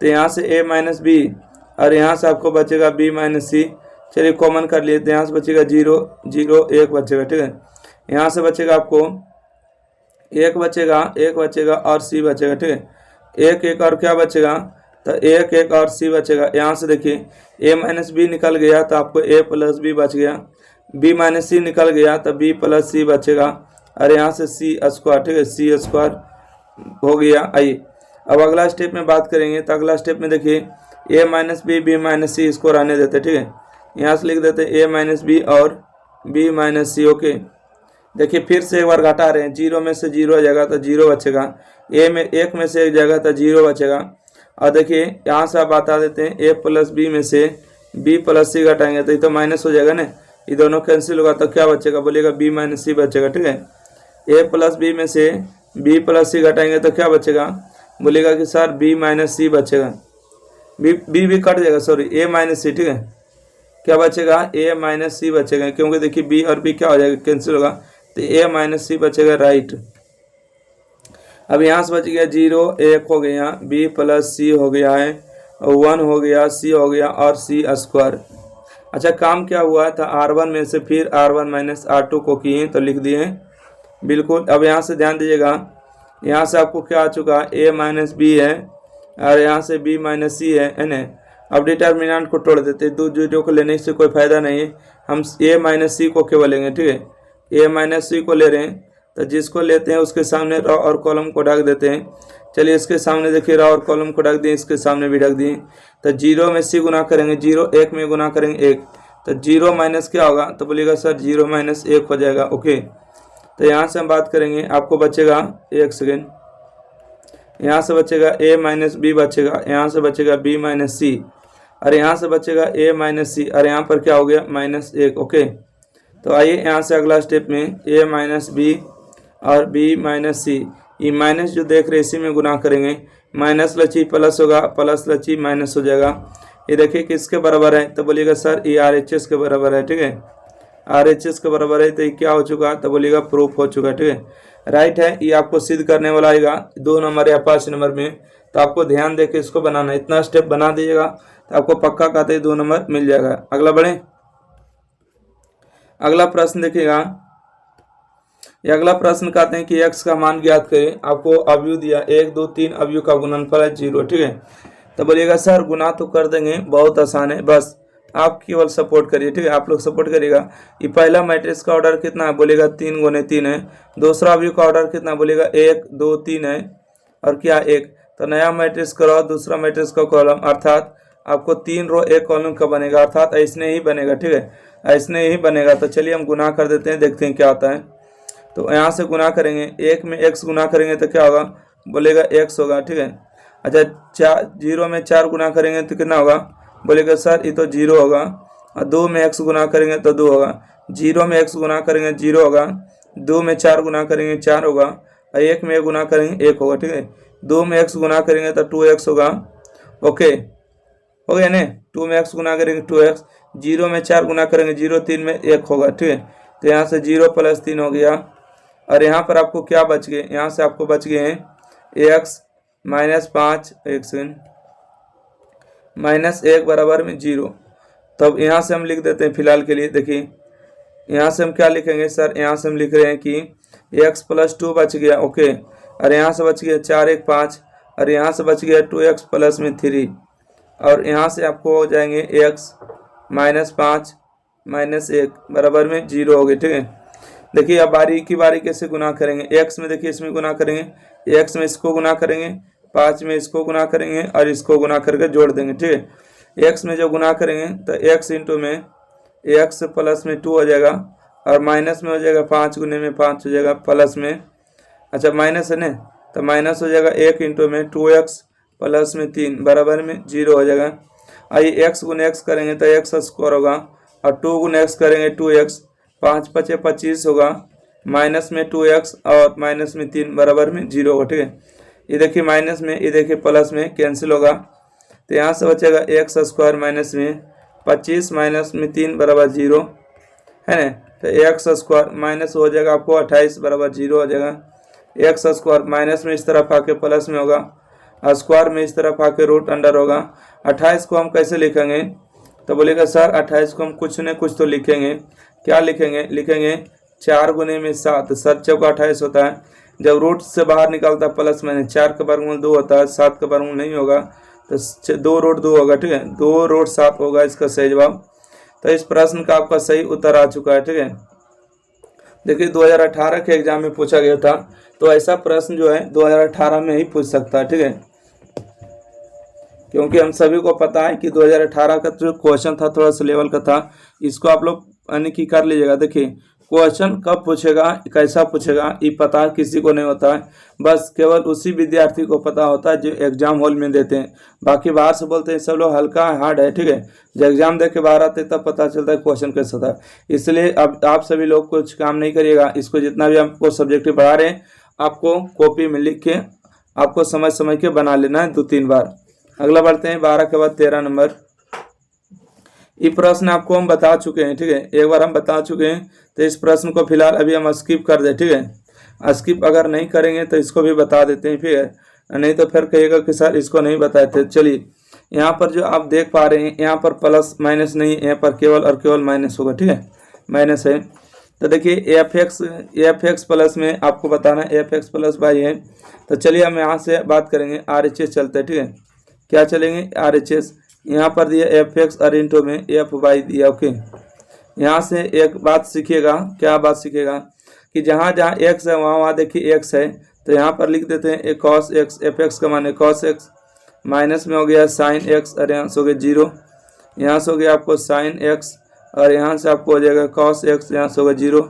तो यहाँ से a माइनस बी और यहाँ से आपको बचेगा b माइनस सी। चलिए कॉमन कर लिए, तो यहाँ से बचेगा 0 0 1 बचेगा, ठीक है। यहाँ से बचेगा आपको 1 बचेगा और c बचेगा, ठीक है। 1 1 और क्या बचेगा, तो 1 1 और c बचेगा। यहाँ से देखिए a माइनस बी निकल गया तो आपको a प्लस बी बच गया, b माइनस सी निकल गया तो b प्लस सी बचेगा, और यहाँ से सी स्क्वायर, ठीक है, सी स्क्वायर हो गया। आइए अब अगला स्टेप में बात करेंगे। तो अगला स्टेप में देखिए a minus B B minus C इसको रहने देते, ठीक है। यहाँ से लिख देते a माइनस बी और b माइनस सी। ओके, देखिए फिर से एक बार घटा रहे हैं, 0 में से 0 हो जाएगा तो 0 बचेगा, a में 1 में से 1 जाएगा तो 0 बचेगा। और देखिए यहाँ से आप बता देते हैं a प्लस बी में से b प्लस सी घटाएंगे तो ये तो माइनस हो जाएगा ना, ये दोनों कैंसिल होगा तो क्या बचेगा, बोलिएगा b माइनस सी बचेगा, ठीक है। a प्लस बी में से b प्लस सी घटाएंगे तो क्या बचेगा, बोलेगा कि सर b माइनस सी बचेगा, b भी कट जाएगा, सॉरी a माइनस सी, ठीक है। क्या बचेगा, a माइनस सी बचेगा, क्योंकि देखिए b और b क्या हो जाएगा, कैंसिल होगा, तो a माइनस सी बचेगा, राइट। अब यहाँ से बच गया 0 1 हो गया, b प्लस सी हो गया है, 1 हो गया, c हो गया और c स्क्वायर। अच्छा काम क्या हुआ था, r1 में से फिर r1 माइनस r2 को किए तो लिख दिए बिल्कुल। अब यहाँ से ध्यान दीजिएगा, यहाँ से आपको क्या आ चुका, a माइनस बी है और यहाँ से b माइनस सी है ना। अब डिटर्मिनेंट को तोड़ देते, दो जीरो को लेने से कोई फायदा नहीं है, हम a माइनस सी को केवल लेंगे, ठीक है। a माइनस सी को ले रहे हैं तो जिसको लेते हैं उसके सामने रो और कॉलम को ढक देते हैं। चलिए इसके सामने देखिए रो और कॉलम को ढक दिए, इसके सामने भी ढक दिए। तो 0 में c गुना करेंगे, 0 1 में गुना करेंगे 1, तो 0 माइनस क्या होगा, तो बोलिएगा सर 0 माइनस 1 हो जाएगा। ओके, तो यहाँ से हम बात करेंगे, आपको बचेगा 1 सेकेंड, यहाँ से बचेगा a माइनस बी बचेगा, यहाँ से बचेगा b माइनस सी और यहाँ से बचेगा a माइनस सी और यहाँ पर क्या हो गया माइनस 1। ओके, तो आइए यहाँ से अगला स्टेप में a माइनस बी और b माइनस सी, ये माइनस जो देख रहे इसी में गुना करेंगे, माइनस लची प्लस होगा, प्लस लची माइनस हो जाएगा। ये देखिए किसके बराबर है, तो बोलिएगा सर ये RHS के बराबर है, ठीक है। RHS के बराबर है तो ये क्या हो चुका, तो बोलिएगा प्रूफ हो चुका, ठीक है, राइट है। ये आपको सिद्ध करने वाला आएगा 2 नंबर या 5 नंबर में, तो आपको ध्यान देके इसको बनाना, इतना स्टेप बना दीजिएगा तो आपको पक्का कहते 2 नंबर मिल जाएगा। अगला बढ़े, अगला प्रश्न देखिएगा। ये अगला प्रश्न कहते हैं कि x का मान ज्ञात करें। आपको अवयव दिया 1 2 3, अवयव का गुणनफल है 0, ठीक है। तो बोलिएगा सर गुना तो कर देंगे, बहुत आसान है, बस आप केवल सपोर्ट करिए, ठीक है। आप लोग सपोर्ट करिएगा। ये पहला मैट्रिक्स का ऑर्डर कितना है, बोलेगा 3 गुने 3 है। दूसरा अवयव का ऑर्डर कितना, बोलेगा 1 2 3 है और क्या 1। तो नया मैट्रिक्स करो, दूसरा मैट्रिक्स का कॉलम, अर्थात आपको 3 रो 1 कॉलम का बनेगा, अर्थात ऐसने ही बनेगा, ठीक है, ऐसने ही बनेगा। तो चलिए हम गुना कर देते हैं, देखते हैं क्या होता है। तो यहाँ से गुना करेंगे, 1 में x गुना करेंगे तो क्या होगा, बोलेगा x होगा, ठीक है। अच्छा 0 में 4 गुना करेंगे तो कितना होगा, बोलेगा सर ये तो 0 होगा। और 2 में x गुना करेंगे तो 2 होगा, 0 में x गुना करेंगे 0 होगा, 2 में 4 गुना करेंगे 4 होगा, और 1 में गुना करेंगे 1 होगा, ठीक है। 2 में x गुना करेंगे तो 2x होगा। ओके हो गया ना, 2 में x गुना करेंगे 2x, 0 में 4 गुना करेंगे 0, 3 में 1 होगा, ठीक है। तो यहाँ से 0 प्लस 3 हो गया और यहाँ पर आपको क्या बच गए, यहाँ से आपको बच गए हैं x माइनस 5, 1 सेकेंड, माइनस 1 बराबर में 0। तब यहाँ से हम लिख देते हैं फिलहाल के लिए। देखिए यहाँ से हम क्या लिखेंगे सर, यहाँ से हम लिख रहे हैं कि x प्लस 2 बच गया, ओके, और यहाँ से बच गया 4 1 5 और यहाँ से बच गया 2x प्लस में 3 और यहाँ से आपको हो जाएंगे x माइनस 5 माइनस 1 बराबर में 0 हो गए, ठीक है। देखिए अब बारी की बारी कैसे गुना करेंगे, x में देखिए इसमें गुना करेंगे, x में इसको गुना करेंगे, 5 में इसको गुना करेंगे और इसको गुना करके जोड़ देंगे, ठीक है। x में जो गुना करेंगे तो x इंटू में x प्लस में 2 हो जाएगा और माइनस में हो जाएगा 5 गुने में 5 हो जाएगा प्लस में, अच्छा माइनस है ना, तो माइनस हो जाएगा 1 इंटू में 2x प्लस में 3 बराबर में 0 हो जाएगा। आइए x गुने x करेंगे तो x स्क्वायर होगा और 2 गुने x करेंगे 2x, 5 5 25 होगा, माइनस में 2x और माइनस में 3 बराबर में 0 होगा, ठीक है। ये देखिए माइनस में, ये देखिए प्लस में कैंसिल होगा, तो यहाँ से बचेगा x स्क्वायर माइनस में 25 माइनस में 3 बराबर 0 है ना। तो x स्क्वायर माइनस हो जाएगा आपको 28 बराबर 0 हो जाएगा। एक्स स्क्वायर माइनस में इस तरफ आके प्लस में होगा, स्क्वायर में इस तरफ आके रूट अंडर होगा। 28 को हम कैसे लिखेंगे, तो बोलेगा सर 28 को हम कुछ न कुछ तो लिखेंगे। क्या लिखेंगे, लिखेंगे 4 गुने में 7, 7 चौका 28 होता है। जब रूट से बाहर निकलता है प्लस में 4 का वर्गमूल 2 होता है, 7 का वर्गमूल नहीं होगा, तो 2 रूट 2 होगा, ठीक है, 2 रूट 7 होगा इसका सही जवाब। तो इस प्रश्न का आपका सही उत्तर आ चुका है, ठीक है। देखिए 2018 के एग्जाम में पूछा गया था, तो ऐसा प्रश्न जो है 2018 में ही पूछ सकता है, ठीक है, क्योंकि हम सभी को पता है कि 2018 का जो क्वेश्चन था थोड़ा सा लेवल का था। इसको आप लोग यानी कि कर लीजिएगा। देखिए क्वेश्चन कब पूछेगा, कैसा पूछेगा, ये पता किसी को नहीं होता है, बस केवल उसी विद्यार्थी को पता होता है जो एग्जाम हॉल में देते हैं। बाकी बाहर से बोलते हैं सब लोग हल्का हार्ड है, ठीक है, जब एग्जाम दे के बाहर आते तब पता चलता है क्वेश्चन कैसा था। इसलिए अब आप सभी लोग कुछ काम नहीं करिएगा, इसको जितना भी आपको सब्जेक्टिव पढ़ा रहे हैं आपको कॉपी में लिख के आपको समझ समझ के बना लेना है 2-3 बार। अगला बढ़ते हैं 12 के बाद 13 नंबर। ये प्रश्न आपको हम बता चुके हैं, ठीक है, एक बार हम बता चुके हैं, तो इस प्रश्न को फिलहाल अभी हम स्किप कर दें, ठीक है। स्किप अगर नहीं करेंगे तो इसको भी बता देते हैं, फिर नहीं तो फिर कहिएगा कि सर इसको नहीं बताए थे। चलिए यहाँ पर जो आप देख पा रहे हैं यहाँ पर प्लस माइनस नहीं, यहाँ पर केवल और केवल माइनस होगा, ठीक है, माइनस है। तो देखिए एफ एक्स प्लस में आपको बताना एफ एक्स प्लस वाई है। तो चलिए हम यहाँ से बात करेंगे RHS चलते हैं, ठीक है, क्या चलेंगे RHS। यहाँ पर दिया एफ एक्स और इंटू में एफ वाई दिया, ओके। यहाँ से एक बात सीखिएगा, क्या बात सीखिएगा कि जहाँ जहाँ एक्स है वहाँ वहाँ देखिए एक्स है, तो यहाँ पर लिख देते हैं एक कॉस एक्स, एफ एक्स का माने कॉस एक्स, माइनस में हो गया साइन एक्स और यहाँ से हो गया 0, यहाँ से हो गया आपको साइन एक्स और यहाँ से आपको हो जाएगा कॉस एक्स, यहाँ से होगा 0,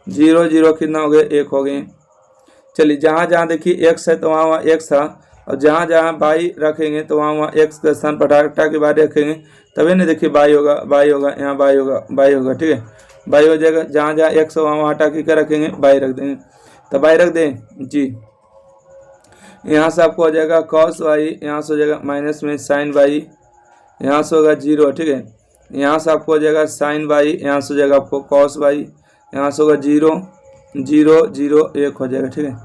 0 0 कितना हो गया 1 हो गए। चलिए जहाँ जहाँ देखिए एक्स है तो वहाँ वहाँ एक्स था, और जहाँ जहाँ बाई रखेंगे तो वहाँ वहाँ एक्स का स्थान पर हटा के बाई रखेंगे, तभी नहीं देखिए बाई होगा, बाई होगा, यहाँ बाई होगा, बाई होगा, ठीक है, बाई हो जाएगा। जहाँ जहाँ एक्स हो वहाँ वहाँ हटा के क्या रखेंगे, बाई रख देंगे, तो बाई रख दें जी। यहाँ से आपको हो जाएगा कॉस वाई, यहाँ से हो जाएगा माइनस में साइन वाई, यहाँ से होगा 0, ठीक है, यहाँ से आपको हो जाएगा साइन वाई, यहाँ से हो जाएगा आपको कॉस वाई, यहाँ से होगा 0 0 0 1 हो जाएगा, ठीक है।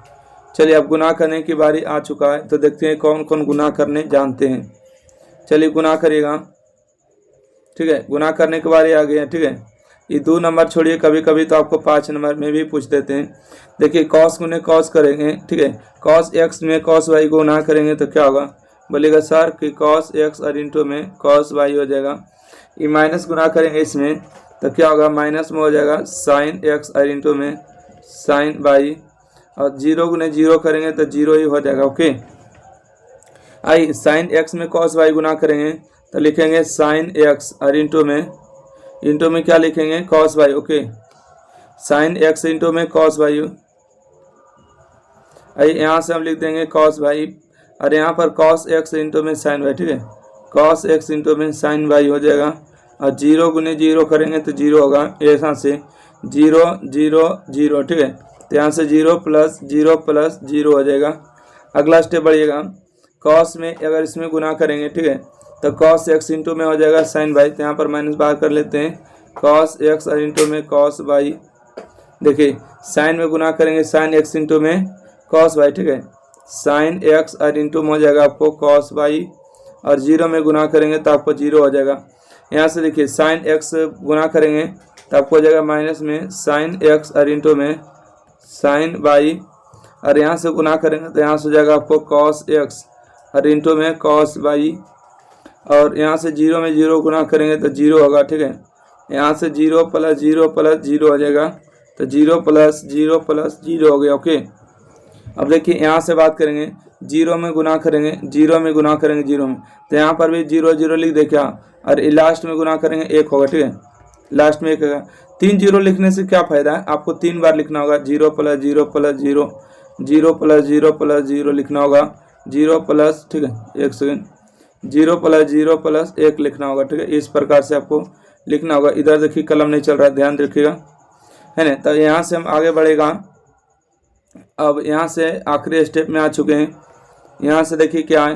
चलिए अब गुना करने की बारी आ चुका है, तो देखते हैं कौन कौन गुना करने जानते हैं। चलिए गुना करिएगा, ठीक है, गुना करने की बारी आ गई है, ठीक है। ये 2 नंबर छोड़िए, कभी कभी तो आपको 5 नंबर में भी पूछ देते हैं। देखिए कॉस गुने कॉस करेंगे, ठीक है, कॉस एक्स में कॉस वाई को गुना करेंगे तो क्या होगा, बोलेगा सर कि कॉस एक्स और इंटू में कॉस वाई हो जाएगा। ये माइनस गुना करेंगे इसमें तो क्या होगा, माइनस में हो जाएगा साइन एक्स और इंटू में साइन वाई, और 0 गुने 0 करेंगे तो 0 ही हो जाएगा, ओके। आई साइन एक्स में कॉस वाई गुना करेंगे तो लिखेंगे साइन एक्स और इंटू में क्या लिखेंगे, cos Y, okay, sine X into में कॉस वाई। आई यहाँ से हम लिख देंगे कॉस वाई, और यहाँ पर कॉस एक्स इंटू में साइन वाई, ठीक है, कॉस एक्स इंटू में साइन वाई हो जाएगा, और 0 गुने 0 करेंगे तो 0 होगा, ऐसा से 0 0 0, ठीक है, तो यहाँ से 0 प्लस 0 हो जाएगा। अगला स्टेप बढ़िएगा, कॉस में अगर इसमें गुना करेंगे, ठीक है, तो कॉस एक्स इंटू में हो जाएगा साइन वाई, तो यहाँ पर माइनस बाहर कर लेते हैं, कॉस एक्स और इंटू में कॉस वाई। देखिए साइन में गुना करेंगे साइन एक्स इंटू में कॉस वाई, ठीक है, साइन एक्स और इंटू में हो जाएगा आपको कॉस वाई, और 0 में गुना करेंगे तो आपको 0 हो जाएगा। यहाँ से देखिए साइन एक्स गुना करेंगे तो आपको हो जाएगा माइनस में साइन एक्स और इंटू में साइन वाई, और यहाँ से गुना करेंगे तो यहाँ से हो जाएगा आपको कॉस एक्स और इंटू में कॉस वाई, और यहाँ से 0 में 0 गुना करेंगे तो 0 होगा, ठीक है, यहाँ से 0 प्लस 0 प्लस 0 हो जाएगा, तो 0 प्लस 0 प्लस 0 हो गया, ओके। अब देखिए यहाँ से बात करेंगे 0 में गुना करेंगे 0 में, तो यहाँ पर भी 0 0 लिख दे क्या, और लास्ट में गुना करेंगे 1 होगा, ठीक है, लास्ट में 1 होगा। 3 0 लिखने से क्या फ़ायदा है, आपको 3 बार लिखना होगा, 0 प्लस 0 प्लस 0, 0 प्लस 0 प्लस 0 लिखना होगा, 0 प्लस, ठीक है, 1 सेकेंड, 0 प्लस 0 प्लस 1 लिखना होगा, ठीक है, इस प्रकार से आपको लिखना होगा। इधर देखिए कलम नहीं चल रहा है, ध्यान रखिएगा, है ना। तो यहाँ से हम आगे बढ़ेगा, अब यहाँ से आखिरी स्टेप में आ चुके हैं। यहाँ से देखिए क्या है,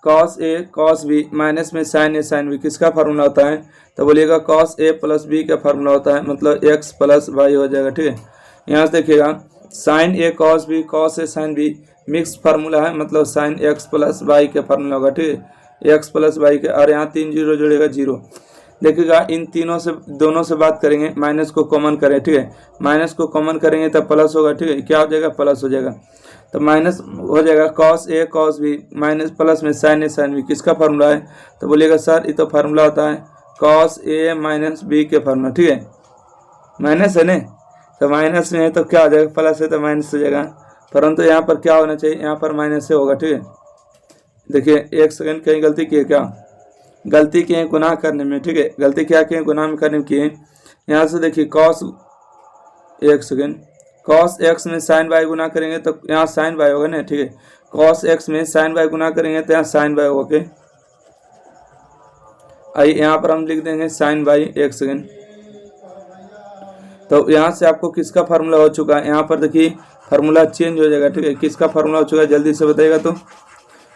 cos A cos B minus में साइन ए साइन बी, किसका फार्मूला होता है, तो बोलिएगा कॉस ए प्लस बी का फार्मूला होता है, मतलब एक्स प्लस वाई हो जाएगा, ठीक है। यहाँ से देखिएगा sign A cos B, cos A sine B mix formula है, मतलब साइन एक्स प्लस वाई के फार्मूला होगा, ठीक है, एक्स प्लस वाई के, और यहाँ 3 जीरो जुड़ेगा 0। देखिएगा इन तीनों से दोनों से बात करेंगे, माइनस को कॉमन करें, ठीक है, माइनस को कॉमन करेंगे तब प्लस होगा, ठीक है, क्या हो जाएगा प्लस हो जाएगा, तो माइनस हो जाएगा cos A cos B minus plus में साइन ए साइन बी, किसका फार्मूला है, तो बोलिएगा सर ये तो फार्मूला होता है कॉस ए माइनस बी के फार्मूला, ठीक है, माइनस है ना, तो माइनस में है तो क्या हो जाएगा, प्लस है तो माइनस हो जाएगा, परंतु यहाँ पर क्या होना चाहिए, यहाँ पर माइनस से होगा, ठीक है। देखिए एक सेकंड, कहीं गलती की है क्या, गलती किए गुनाह करने में, ठीक है, गलती क्या किए गुनाह में करने में किए। यहाँ से देखिए कॉस, एक सेकंड, कॉस एक्स में साइन वाई गुना करेंगे तो यहाँ साइन वाई होगा ना, ठीक है, कॉस एक्स में साइन वाई गुना करेंगे तो यहाँ साइन वाई होगा, ओके। आइए यहाँ पर हम लिख देंगे साइन वाई, एक सेकंड, तो यहाँ से आपको किसका फार्मूला हो चुका है, यहाँ पर देखिए फार्मूला चेंज हो जाएगा, ठीक है, किसका फार्मूला हो चुका है जल्दी से बताइएगा, तो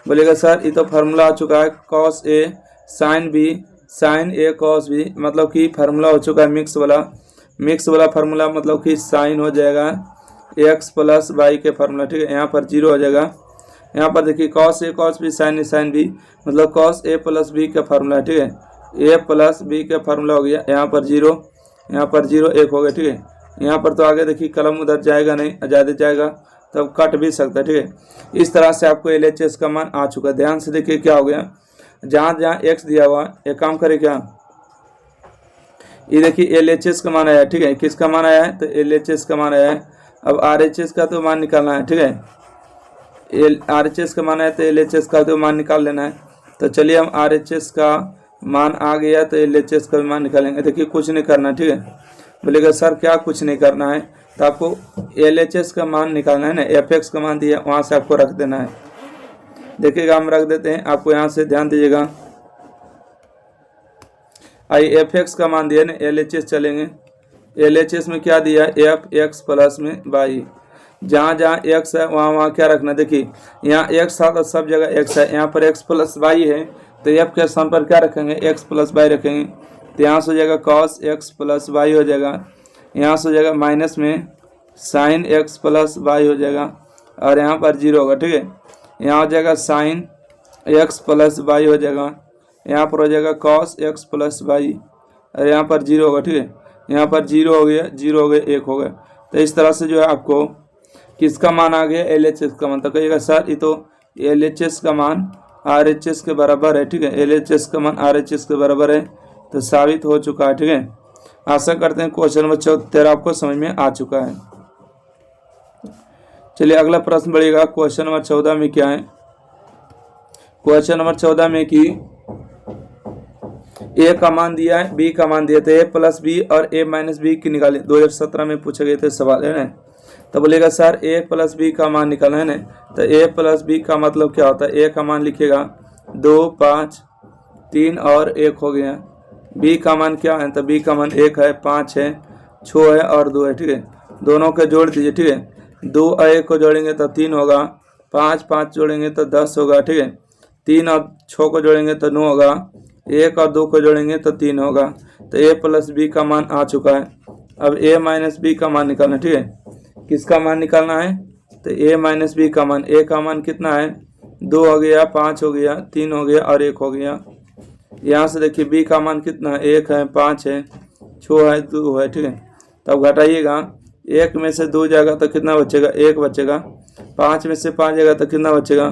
बोलेगा सर ये तो फार्मूला आ चुका है cos A sine B sign A cos B, मतलब कि फार्मूला हो चुका है मिक्स वाला फार्मूला, मतलब कि साइन हो जाएगा एक्स प्लस वाई के फार्मूला, ठीक है, यहाँ पर 0 हो जाएगा। यहाँ पर देखिए cos A cos B sine B, मतलब कॉस ए प्लस बी का फार्मूला, ठीक है, ए प्लस बी का फार्मूला हो गया, यहाँ पर 0, यहाँ पर 0 1 हो गया, ठीक है। यहाँ पर तो आगे देखिए कलम उधर जाएगा नहीं, ज़्यादा जाएगा तब कट भी सकता है, ठीक है। इस तरह से आपको LHS का मान आ चुका है। ध्यान से देखिए क्या हो गया, जहाँ जहाँ x दिया हुआ, एक काम करे क्या, ये देखिए LHS का मान आया, ठीक है, किसका मान आया है, तो LHS का मान आया है। अब RHS का तो मान निकालना है, ठीक है, RHS का मान आया तो LHS का तो मान निकाल लेना है। तो चलिए हम RHS का मान आ गया तो LHS का भी मान निकालेंगे। देखिए कुछ नहीं करना, ठीक है, बोलेगा सर क्या कुछ नहीं करना है, तो आपको LHS का मान निकालना है ना, FX का मान दिया वहाँ से आपको रख देना है। देखिएगा हम रख देते हैं, आपको यहाँ से ध्यान दीजिएगा, आइए FX का मान दिया ना, LHS चलेंगे, LHS में क्या दिया है FX प्लस में वाई, जहाँ जहाँ x है वहाँ वहाँ क्या रखना, देखिए यहाँ x था तो सब जगह x है, यहाँ पर x प्लस वाई है तो f के स्थान पर क्या रखेंगे x प्लस वाई रखेंगे, तो यहाँ से हो जाएगा cos x प्लस वाई हो जाएगा, यहाँ से हो जाएगा माइनस में साइन x प्लस वाई हो जाएगा, और यहाँ पर 0 होगा, ठीक है, यहाँ हो जाएगा साइन x प्लस वाई हो जाएगा, यहाँ पर हो जाएगा cos x प्लस वाई, और यहाँ पर 0 होगा, ठीक है, यहाँ पर 0 हो गया 0 हो गया 1 हो गया। तो इस तरह से जो है आपको किसका मान आ गया LHS का मान, तो कहिएगा सर ये तो LHS का मान RHS के बराबर है, ठीक है, LHS का मान RHS के बराबर है, तो साबित हो चुका है, ठीक है। आशा करते हैं क्वेश्चन नंबर 13 आपको समझ में आ चुका है। चलिए अगला प्रश्न बढ़ेगा, क्वेश्चन नंबर 14 में क्या है, क्वेश्चन नंबर 14 में कि ए का मान दिया है बी का मान दिया, तो ए प्लस बी और ए माइनस बी की निकाले, 2017 में पूछे गए थे सवाल, है ना। तो बोलेगा सर ए प्लस बी का मान निकालना है ना, तो ए प्लस बी का मतलब क्या होता है, ए का मान लिखिएगा 2 5 3 और 1 हो गया, बी का मान क्या है, तो बी का मान 1 है 5 है 6 है और 2 है, ठीक है, दोनों के जोड़ दीजिए, ठीक है, 2 और 1 को जोड़ेंगे तो 3 होगा, 5 5 जोड़ेंगे तो 10 होगा, ठीक है, 3 और 6 को जोड़ेंगे तो 9 होगा, 1 और 2 को जोड़ेंगे तो 3 होगा। तो ए प्लस बी का मान आ चुका है। अब ए माइनस बी का मान निकालना, ठीक है, किसका मान निकालना है, तो ए माइनस बी का मान, ए का मान कितना है 2 हो गया 5 हो गया 3 हो गया और 1 हो गया। यहाँ से देखिए बी का मान कितना है 1 है 5 है 6 है 2 है, ठीक है, तब घटाइएगा, 1 में से 2 जाएगा तो कितना बचेगा 1 बचेगा, 5 में से 5 जाएगा तो कितना बचेगा,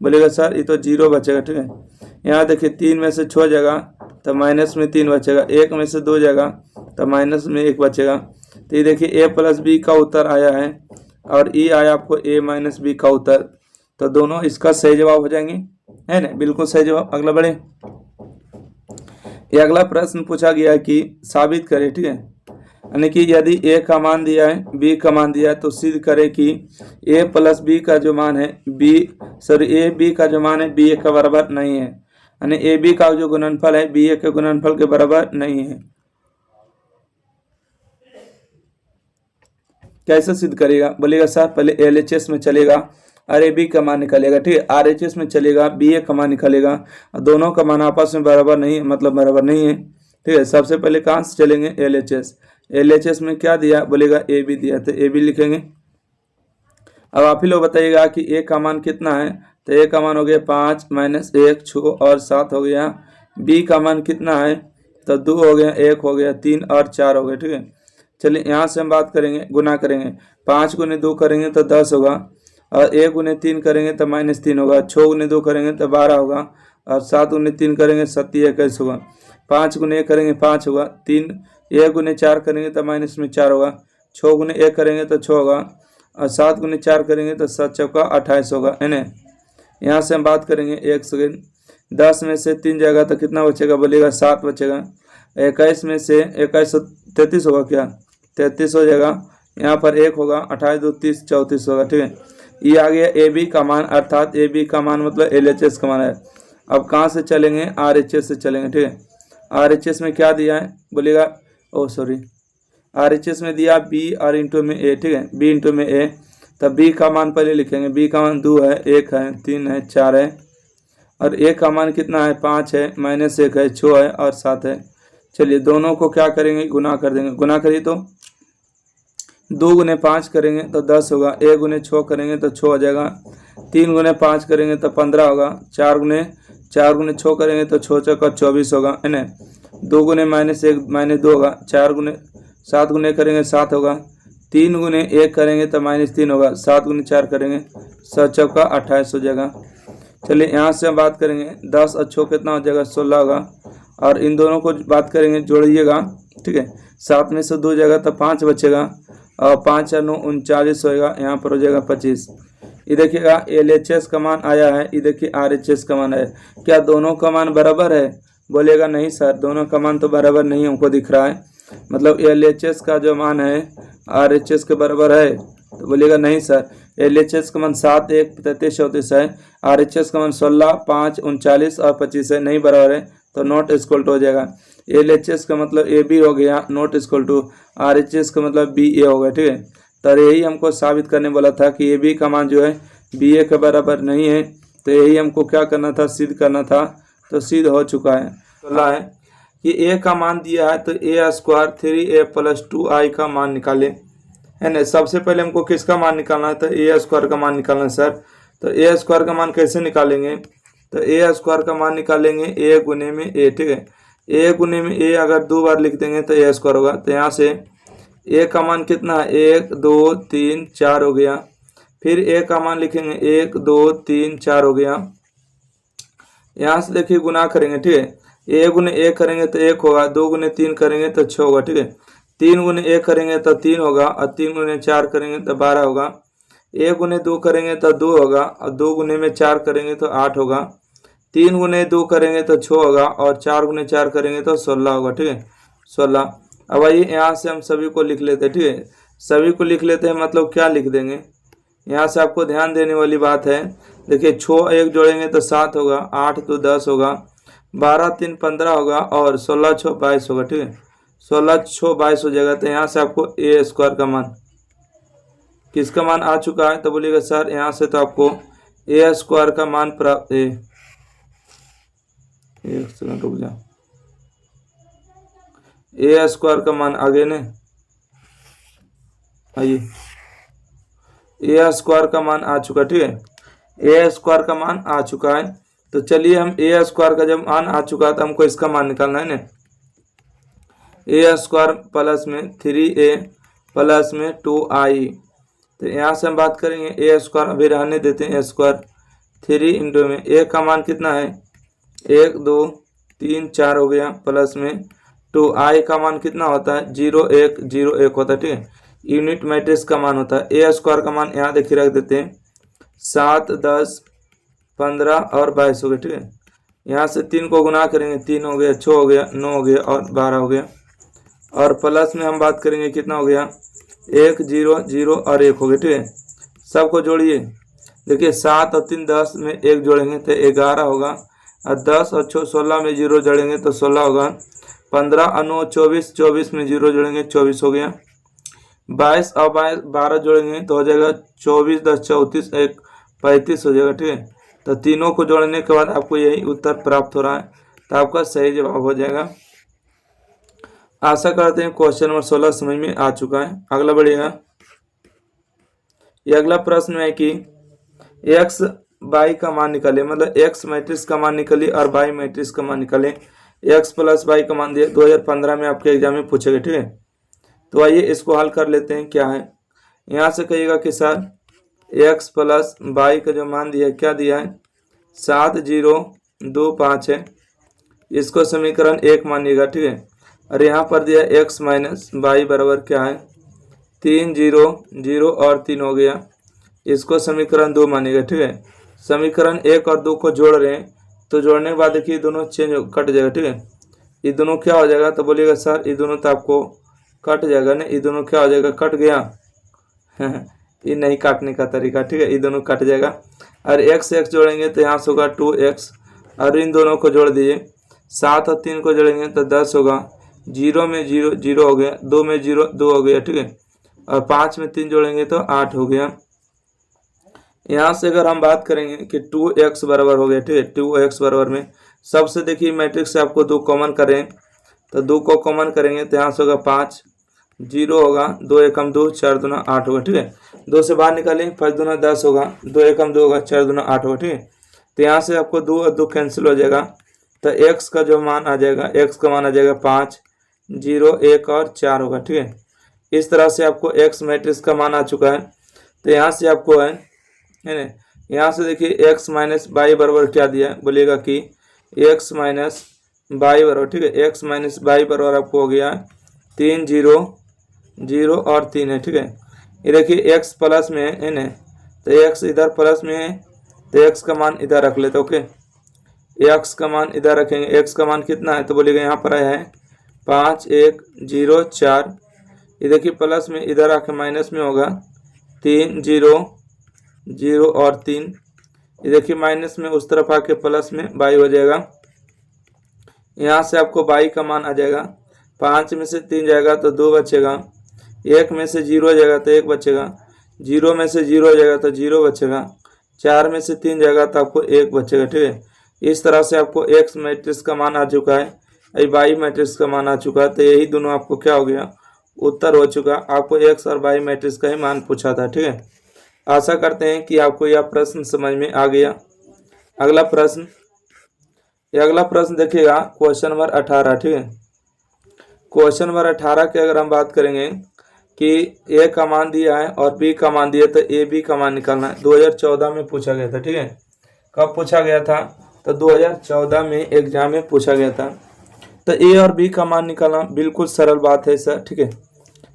बोलेगा सर ये तो 0 बचेगा, ठीक है। यहाँ देखिए 3 में से 6 जाएगा तो माइनस में 3 बचेगा, 1 में से 2 जाएगा तो माइनस में 1 बचेगा। तो ये देखिए ए प्लस बी का उत्तर आया है और ई आया आपको ए माइनस बी का उत्तर, तो दोनों इसका सही जवाब हो जाएंगे, है ना, बिल्कुल सही जवाब। अगला बढ़े, ये अगला प्रश्न पूछा गया है कि साबित करें, ठीक है, यानी कि यदि ए का मान दिया है बी का मान दिया है तो सिद्ध करें कि ए प्लस बी का जो मान है ए बी का जो मान है बी ए का बराबर नहीं है, यानी ए बी का जो गुणनफल है बी ए के गुणनफल के बराबर नहीं है। कैसे सिद्ध करेगा, बोलेगा सर पहले LHS में चलेगा और ए बी का मान निकालेगा, ठीक है, RHS में चलेगा बी ए का मान निकालेगा, दोनों का मान आपस में बराबर नहीं है, मतलब बराबर नहीं है, ठीक है। सबसे पहले कहाँ से चलेंगे LHS में क्या दिया, बोलेगा ए बी दिया तो ए बी लिखेंगे, अब आप ही लोग बताइएगा कि ए का मान कितना है। तो ए का मान हो गया 5 माइनस 1 6 और 7 हो गया। बी का मान कितना है, तो 2 हो गया, 1 हो गया, 3 और 4 हो गया। ठीक है, चलिए यहाँ से हम बात करेंगे, गुना करेंगे। 5 गुने 2 करेंगे तो 10 होगा, और 1 गुने 3 करेंगे तो -3 होगा। 6 गुने 2 करेंगे तो 12 होगा, और 7 गुने 3 करेंगे 21 होगा। 5 गुने 1 करेंगे 5 होगा। 1 गुने 4 करेंगे तो माइनस में 4 होगा। 6 गुने 1 करेंगे तो 6 होगा, और 7 गुने 4 करेंगे तो 7 चौका 28 होगा, है ना। यहाँ से हम बात करेंगे 1 सेकेंड। 10 में से 3 जाएगा तो कितना बचेगा, बोलिएगा 7 बचेगा। 21 में से 21 33 होगा, क्या 33 हो जाएगा। यहाँ पर 1 होगा, 28 2 30 34 होगा। ठीक है, ये आ गया ए बी का मान, अर्थात ए बी का मान मतलब LHS का मान है। अब कहाँ से चलेंगे, RHS से चलेंगे। ठीक है, RHS में क्या दिया है, बोलिएगा, RHS में दिया बी और इंटू में ए। ठीक है, बी इंटू में ए, तब बी का मान पहले लिखेंगे। बी का मान 2 है, 1 है, 3 है, 4 है, और ए का मान कितना है, 5 है, -1 है, 6 है और 7 है। चलिए दोनों को क्या करेंगे, गुना कर देंगे। गुना करिए तो 2 गुने 5 करेंगे तो 10 होगा। 1 गुने 6 करेंगे तो 6 हो जाएगा। 3 गुने 5 करेंगे तो 15 होगा। 4 गुने 6 करेंगे तो 6 चौका 24 होगा, है ना। 2 गुने -1 -2 होगा। 7 गुने करेंगे 7 होगा। 3 गुने 1 करेंगे तो -3 होगा। 7 गुने 4 करेंगे 7 चौका 28 हो जाएगा। चलिए यहाँ से हम बात करेंगे 10 और 6 कितना हो जाएगा, 16 होगा। और इन दोनों को बात करेंगे, जोड़िएगा। ठीक है, 7 में से 2 जाएगा तो 5 बचेगा, और 5 और 9 39 होएगा। यहाँ पर हो जाएगा 25। ये देखिएगा LHS का मान आया है, ये देखिए RHS का मान है। क्या दोनों का मान बराबर है, बोलेगा नहीं सर, दोनों का मान तो बराबर नहीं हमको दिख रहा है। मतलब LHS का जो मान है RHS के बराबर है, तो बोलिएगा नहीं सर। LHS का मान 7 1 33 34 है, RHS का मान 16 5 39 और 25 है, नहीं बराबर है, तो नॉट इक्वल टू हो जाएगा। LHS का मतलब AB हो गया, नॉट इक्वल टू RHS का मतलब BA होगा। ठीक है, तो यही हमको साबित करने वाला था कि AB का मान जो है BA के बराबर नहीं है। तो यही हमको क्या करना था, सिद्ध करना था, तो सिद्ध हो चुका है। बोला है कि A का मान दिया है, तो A² 3A + 2I का मान निकाले, है ना। सबसे पहले हमको किसका मान निकालना है, तो A² का मान निकालना है सर। तो A² का मान कैसे निकालेंगे, तो A² का मान निकालेंगे A गुने में A। ठीक है, A गुने में A अगर 2 बार लिख देंगे तो A² होगा। तो यहाँ से A का मान कितना है, 1 2 3 4 हो गया। फिर A का मान लिखेंगे 1 2 3 4 हो गया। यहाँ से देखिए गुना करेंगे। ठीक है, A गुने 1 करेंगे तो 1 होगा। 2 गुने 3 करेंगे तो 6 होगा। ठीक है, 3 गुने 1 करेंगे तो 3 होगा, और 3 गुने 4 करेंगे तो 12 होगा। 1 गुने 2 करेंगे तो 2 होगा, और 2 गुने में 4 करेंगे तो 8 होगा। 3 गुने 2 करेंगे तो 6 होगा, और 4 गुने 4 करेंगे तो 16 होगा। ठीक है, 16। अब आइए यहाँ से हम सभी को लिख लेते हैं। ठीक है, सभी को लिख लेते हैं, मतलब क्या लिख देंगे, यहाँ से आपको ध्यान देने वाली बात है। देखिए 6 1 जोड़ेंगे तो 7 होगा, 8 2 10 होगा, 12 3 15 होगा, और 16 6 22 होगा। ठीक है, 16 6 22 हो जाएगा। तो यहाँ से आपको A² का मान, किसका मान आ चुका है, तो बोलिएगा सर यहाँ से तो आपको A² का मान प्राप्त है। एक सेकंड रुक जाओ, A² का मान आगे ने आइए, A² का मान आ चुका। ठीक है, A² का मान आ चुका है। तो चलिए हम A² का जब मान आ चुका है तो हमको इसका मान निकालना है ना। A² प्लस में 3A प्लस में 2I। तो यहाँ से हम बात करेंगे A² अभी रहने देते हैं। A² 3 इंटू में A का मान कितना है, 1 2 3 4 हो गया, प्लस में 2I का मान कितना होता है, 0 1 0 1 होता है। ठीक है, यूनिट मैट्रिक्स का मान होता है। A² का मान यहाँ देखिए रख देते हैं, 7 10 15 और 22 हो गया। ठीक है, यहाँ से 3 को गुना करेंगे, 3 हो गया, 6 हो गया, 9 हो गया और 12 हो गया। और प्लस में हम बात करेंगे कितना हो गया, 1 0 0 और 1 हो गया। ठीक है, सबको जोड़िए। देखिए 7 और 3 10 में 1 जोड़ेंगे तो 11 होगा, और 10 और 6 16 में 0 जोड़ेंगे तो 16 होगा। 15 और 9 24, 24 में 0 जोड़ेंगे 24 हो गया। 22 और 12 जोड़ेंगे तो हो जाएगा 24 10 34 1 35 हो जाएगा। ठीक है, तो तीनों को जोड़ने के बाद आपको यही उत्तर प्राप्त हो रहा है, तो आपका सही जवाब हो जाएगा। आशा करते हैं क्वेश्चन नंबर 16 समझ में आ चुका है। अगला बढ़िएगा, ये अगला प्रश्न है कि एक्स वाई का मान निकाले, मतलब एक्स मैट्रिक्स का मान निकाले और वाई मैट्रिक्स का मान निकाले। एक्स प्लस वाई का मान दिया 2015 में आपके एग्जाम में पूछे गए, ठीक है। तो आइए इसको हल कर लेते हैं। क्या है, यहाँ से कहिएगा कि सर एक्स प्लस वाई का जो मान दिया है, क्या दिया है, 7025 है। इसको समीकरण 1 मानिएगा, ठीक है। और यहाँ पर दिया एक्स माइनस वाई बराबर क्या है, 3 0 0 और 3 हो गया। इसको समीकरण 2 मानिएगा, ठीक है। समीकरण 1 और 2 को जोड़ रहे हैं, तो जोड़ने के बाद देखिए दोनों कट जाएगा, ठीक है। ये दोनों क्या हो जाएगा, तो बोलिएगा सर ये दोनों तो आपको कट जाएगा ना, ये दोनों क्या हो जाएगा, कट गया। ये नहीं काटने का तरीका, ठीक है, ये दोनों कट जाएगा। और एक्स एक्स जोड़ेंगे तो यहाँ से होगा 2x, और इन दोनों को जोड़ दीजिए, 7 और 3 को जोड़ेंगे तो 10 होगा। 0 में 0 0 हो गया, 2 में 0 2 हो गया, ठीक है। और 5 में 3 जोड़ेंगे तो 8 हो गया। यहाँ से अगर हम बात करेंगे कि 2x बराबर हो गया, ठीक है। 2x बराबर में सबसे देखिए मैट्रिक्स से आपको 2 कॉमन करें, तो 2 को कॉमन करेंगे तो यहाँ से होगा 5, 0 होगा, 2 एकम 2, 4 दूना 8 होगा, ठीक है। 2 से बाहर निकालें, 5 दूना 10 होगा, 2 एकम 2 होगा, 4 दूना 8 होगा, ठीक है। तो यहाँ से आपको 2 और 2 कैंसिल हो जाएगा, तो x का जो मान आ जाएगा, x का मान आ जाएगा 5, 0 1 और 4 होगा, ठीक है। इस तरह से आपको x मैट्रिक्स का मान आ चुका है। तो यहाँ से आपको है ना, यहाँ से देखिए x माइनस वाई बराबर क्या दिया है, बोलिएगा कि x माइनस वाई बराबर, ठीक है, x माइनस वाई बराबर आपको हो गया 3 0 0 और 3 है, ठीक है। ये देखिए x प्लस में है ना, तो x इधर प्लस में है, तो x का मान इधर रख लेते, ओके। x का मान इधर रखेंगे, x का मान कितना है, तो बोलिएगा यहाँ पर आया है 5 1 0 4। ये देखिए प्लस में इधर आके माइनस में होगा 3 0 0 और 3। ये देखिए माइनस में उस तरफ आके प्लस में बाई हो जाएगा। यहाँ से आपको बाई का मान आ जाएगा, 5 में से 3 जाएगा तो 2 बचेगा, 1 में से 0 जाएगा तो 1 बचेगा, 0 में से 0 जाएगा तो 0 बचेगा, 4 में से 3 जाएगा तो आपको 1 बचेगा, ठीक है। इस तरह से आपको एक्स मैट्रिक्स का मान आ चुका है, वाई मैट्रिक्स का मान आ चुका है। तो यही दोनों आपको क्या हो गया, उत्तर हो चुका। आपको एक्स और वाई मैट्रिक्स का ही मान पूछा था, ठीक है। आशा करते हैं कि आपको यह प्रश्न समझ में आ गया। अगला प्रश्न, ये अगला प्रश्न देखिएगा, क्वेश्चन नंबर 18, ठीक है। क्वेश्चन नंबर 18 की अगर हम बात करेंगे कि ए का मान दिया है और बी का मान दिया, तो ए बी का मान निकालना है। 2014 में पूछा गया था, ठीक है। कब पूछा गया था, तो 2014 में एग्जाम में पूछा गया था। तो ए और बी का मान निकालना बिल्कुल सरल बात है सर, ठीक है।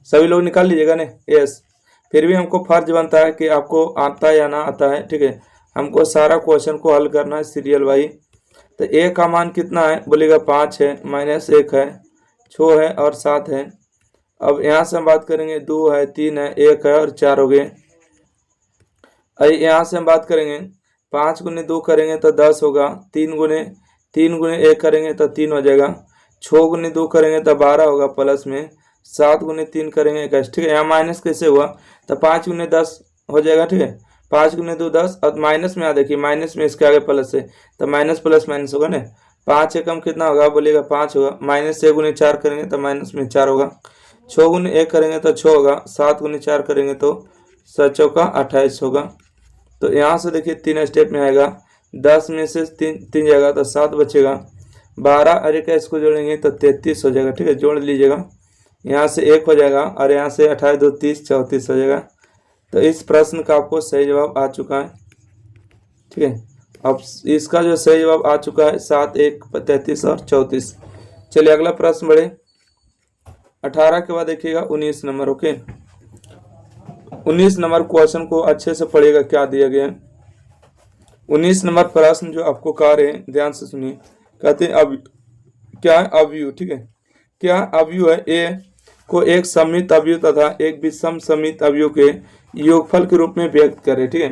सभी लोग निकाल लीजिएगा ना, यस। फिर भी हमको फर्ज बनता है कि आपको आता है या ना आता है, ठीक है। हमको सारा क्वेश्चन को हल करना है सीरियल वाइज। तो ए का मान कितना है, बोलेगा 5 है, माइनस 1 है, 6 है और 7 है। अब यहाँ से हम बात करेंगे 2 है, 3 है, 1 है और 4 हो गए। यहाँ से हम बात करेंगे 5 गुने 2 करेंगे तो 10 होगा, 3 गुने 1 करेंगे तो 3 हो जाएगा, 6 गुने 2 करेंगे तो 12 होगा प्लस में, 7 गुने 3 करेंगे 21, ठीक है। यहाँ माइनस कैसे हुआ, तो 5 गुने 10 हो जाएगा, ठीक है। 5 गुने 2 10 और माइनस में आ देखिए, माइनस में इसके आगे प्लस है तो माइनस प्लस माइनस होगा ना। 5 एकम कितना होगा, बोलिएगा 5 होगा। माइनस 6 गुने 4 करेंगे तो माइनस में 4 होगा, 6 गुने 1 करेंगे तो 6 होगा, 7 गुने 4 करेंगे तो 7 चौका 28 होगा। तो यहाँ से देखिए 3 स्टेप में आएगा, 10 में से 3 जाएगा तो 7 बचेगा, 12 और 21 को जोड़ेंगे तो 33 हो जाएगा, ठीक है। जोड़ लीजिएगा, यहाँ से 1 हो जाएगा और यहाँ से 28 2 30 34 हो जाएगा। तो इस प्रश्न का आपको सही जवाब आ चुका है, ठीक है। अब इसका जो सही जवाब आ चुका है 7 1 33 और 34। चलिए अगला प्रश्न बढ़े। 18 के बाद देखिएगा 19 नंबर, ओके। 19 नंबर क्वेश्चन को अच्छे से पढ़िएगा, क्या दिया गया है। 19 नंबर प्रश्न जो आपको कार्य है, ध्यान से सुनिए। कहते हैं अब क्या है, अवयव, ठीक है। क्या अवयव है, ए को एक सममित अवयव तथा एक विषम सममित अवयव के योगफल के रूप में व्यक्त करे, ठीक है।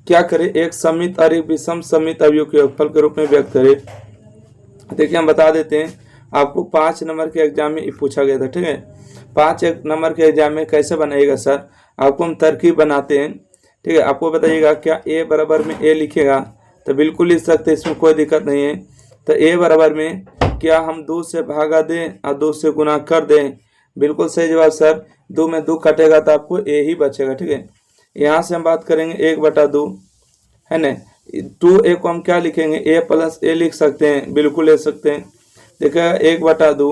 क्या करे, एक सममित और एक विषम सममित अवयव के योगफल के रूप में व्यक्त करे। देखिए हम बता देते हैं, आपको 5 नंबर के एग्जाम में पूछा गया था, ठीक है। 5 नंबर के एग्जाम में कैसे बनाइएगा सर, आपको हम तरकीब बनाते हैं, ठीक है। आपको बताइएगा क्या ए बराबर में ए लिखेगा, तो बिल्कुल लिख सकते, इसमें कोई दिक्कत नहीं है। तो ए बराबर में क्या हम 2 से भागा दें और 2 से गुना कर दें, बिल्कुल सही जवाब सर। 2 में 2 कटेगा तो आपको ए ही बचेगा, ठीक है। यहाँ से हम बात करेंगे 1/2 है ना। 2a को हम क्या लिखेंगे, a प्लस a लिख सकते हैं, बिल्कुल ले सकते हैं। देखिएगा 1/2,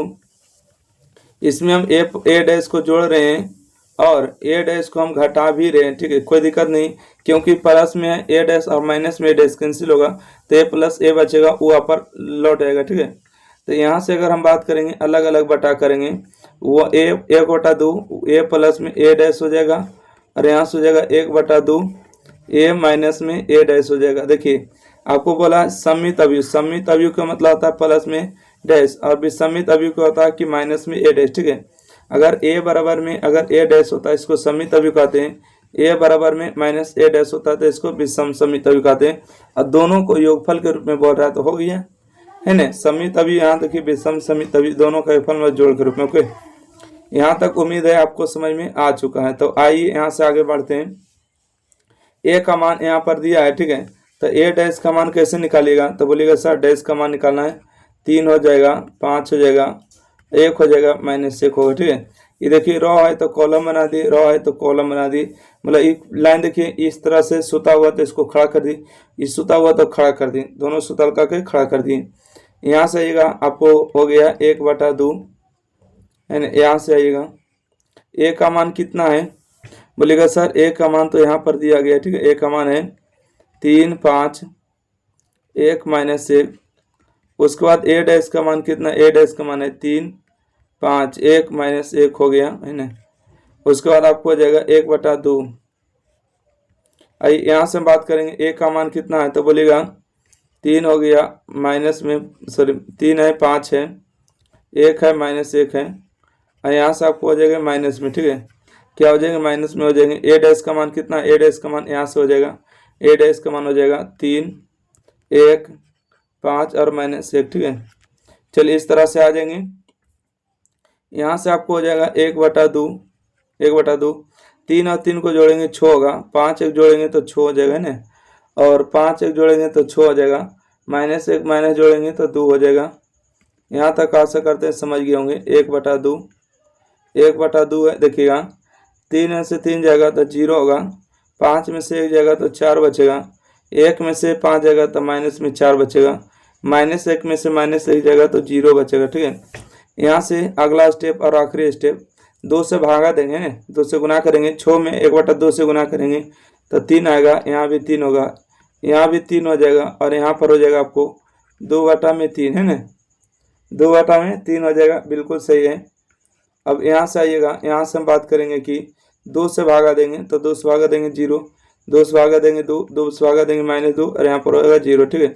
इसमें हम a डैश को जोड़ रहे हैं और a डैश को हम घटा भी रहे हैं, ठीक है, कोई दिक्कत नहीं, क्योंकि प्लस में है a डैश और माइनस में a डैश कैंसिल होगा तो a प्लस a बचेगा, वो ऊपर लौट आएगा, ठीक है। तो यहाँ से अगर हम बात करेंगे अलग अलग बटा करेंगे, वो a 1/2 a प्लस में a डैश हो जाएगा और यहाँ से हो जाएगा 1/2 a माइनस में a डैश हो जाएगा। देखिए आपको बोला सममित अवयव, सममित अवयव का मतलब होता है प्लस में डैश और विसम्मित अवयव का होता है कि माइनस में a डैश, ठीक है। अगर a बराबर में अगर a डैश होता है इसको सममित अवयव कहते हैं, a बराबर में माइनस a डैश होता है तो इसको विषम सममित अवयव कहते हैं। और दोनों को योगफल के रूप में बोल रहा है तो हो गया है ना। सममित अवयव यहाँ देखिए विषम सममित अवयव दोनों का योगफल में जोड़ के रूप में। ओके, यहाँ तक उम्मीद है आपको समझ में आ चुका है। तो आइए यहाँ से आगे बढ़ते हैं। a का मान यहाँ पर दिया है, ठीक है, तो a डैश का मान कैसे निकालिएगा, तो बोलिएगा सर डैश का मान निकालना है, 3 हो जाएगा, 5 हो जाएगा, 1 हो जाएगा, -1 होगा, ठीक है। ये देखिए रो है तो कॉलम बना दी, रो है तो कॉलम बना दी, मतलब एक लाइन देखिए इस तरह से सुता हुआ तो इसको खड़ा कर दी, इस सुता हुआ तो खड़ा कर दी, दोनों सुतल करके खड़ा कर दिए। यहाँ से आइएगा आपको हो गया 1/2 है ना। यहाँ से आइएगा a का मान कितना है, बोलेगा सर a का मान तो यहाँ पर दिया गया, ठीक है, a का मान है 3, 5, 1 - 1। उसके बाद a डैश का मान कितना, a डैश का मान है 3, 5, 1 - 1 हो गया है ना। उसके बाद आपको हो जाएगा 1/2। आइए यहाँ से हम बात करेंगे a का मान कितना है, तो बोलेगा 3 हो गया, माइनस में सॉरी 3 है, 5 है, 1 है, -1 है, और यहाँ से आपको हो जाएगा माइनस में, ठीक है, क्या हो जाएगा माइनस में हो जाएंगे। a डैश का मान कितना, a डैश का मान यहाँ से हो जाएगा, a डैश का मान हो जाएगा 3, 1, 5 और -1, ठीक है। चलिए इस तरह से आ जाएंगे। यहाँ से आपको हो जाएगा 1/2, 1/2, 3 और 3 को जोड़ेंगे 6 होगा, 5 1 जोड़ेंगे तो 6 हो जाएगा ना, और 5 1 जोड़ेंगे तो 6 हो जाएगा, -1 माइनस जोड़ेंगे तो 2 हो जाएगा। यहाँ तक आशा करते हैं समझ गए होंगे। 1/2, 1/2 है, देखिएगा 3 में से 3 जाएगा तो 0 होगा, 5 में से 1 जाएगा तो 4 बचेगा, 1 में से 5 जाएगा तो माइनस में 4 बचेगा, -1 में से -1 जाएगा तो 0 बचेगा, ठीक है। यहाँ से अगला स्टेप और आखिरी स्टेप 2 से भागा देंगे, 2 से गुना करेंगे, 6 में 1/2 से गुना करेंगे तो 3 आएगा, यहाँ भी 3 होगा, यहाँ भी 3 हो जाएगा, और यहाँ पर हो जाएगा आपको 2/3 है ना, 2/3 हो जाएगा, बिल्कुल सही है। अब यहाँ से आइएगा, यहाँ से हम बात करेंगे कि 2 से भागा देंगे तो 2 से भागा देंगे 0, 2 से भागा देंगे 2, 2 से भागा देंगे -2, और यहाँ पर होगा 0, ठीक है।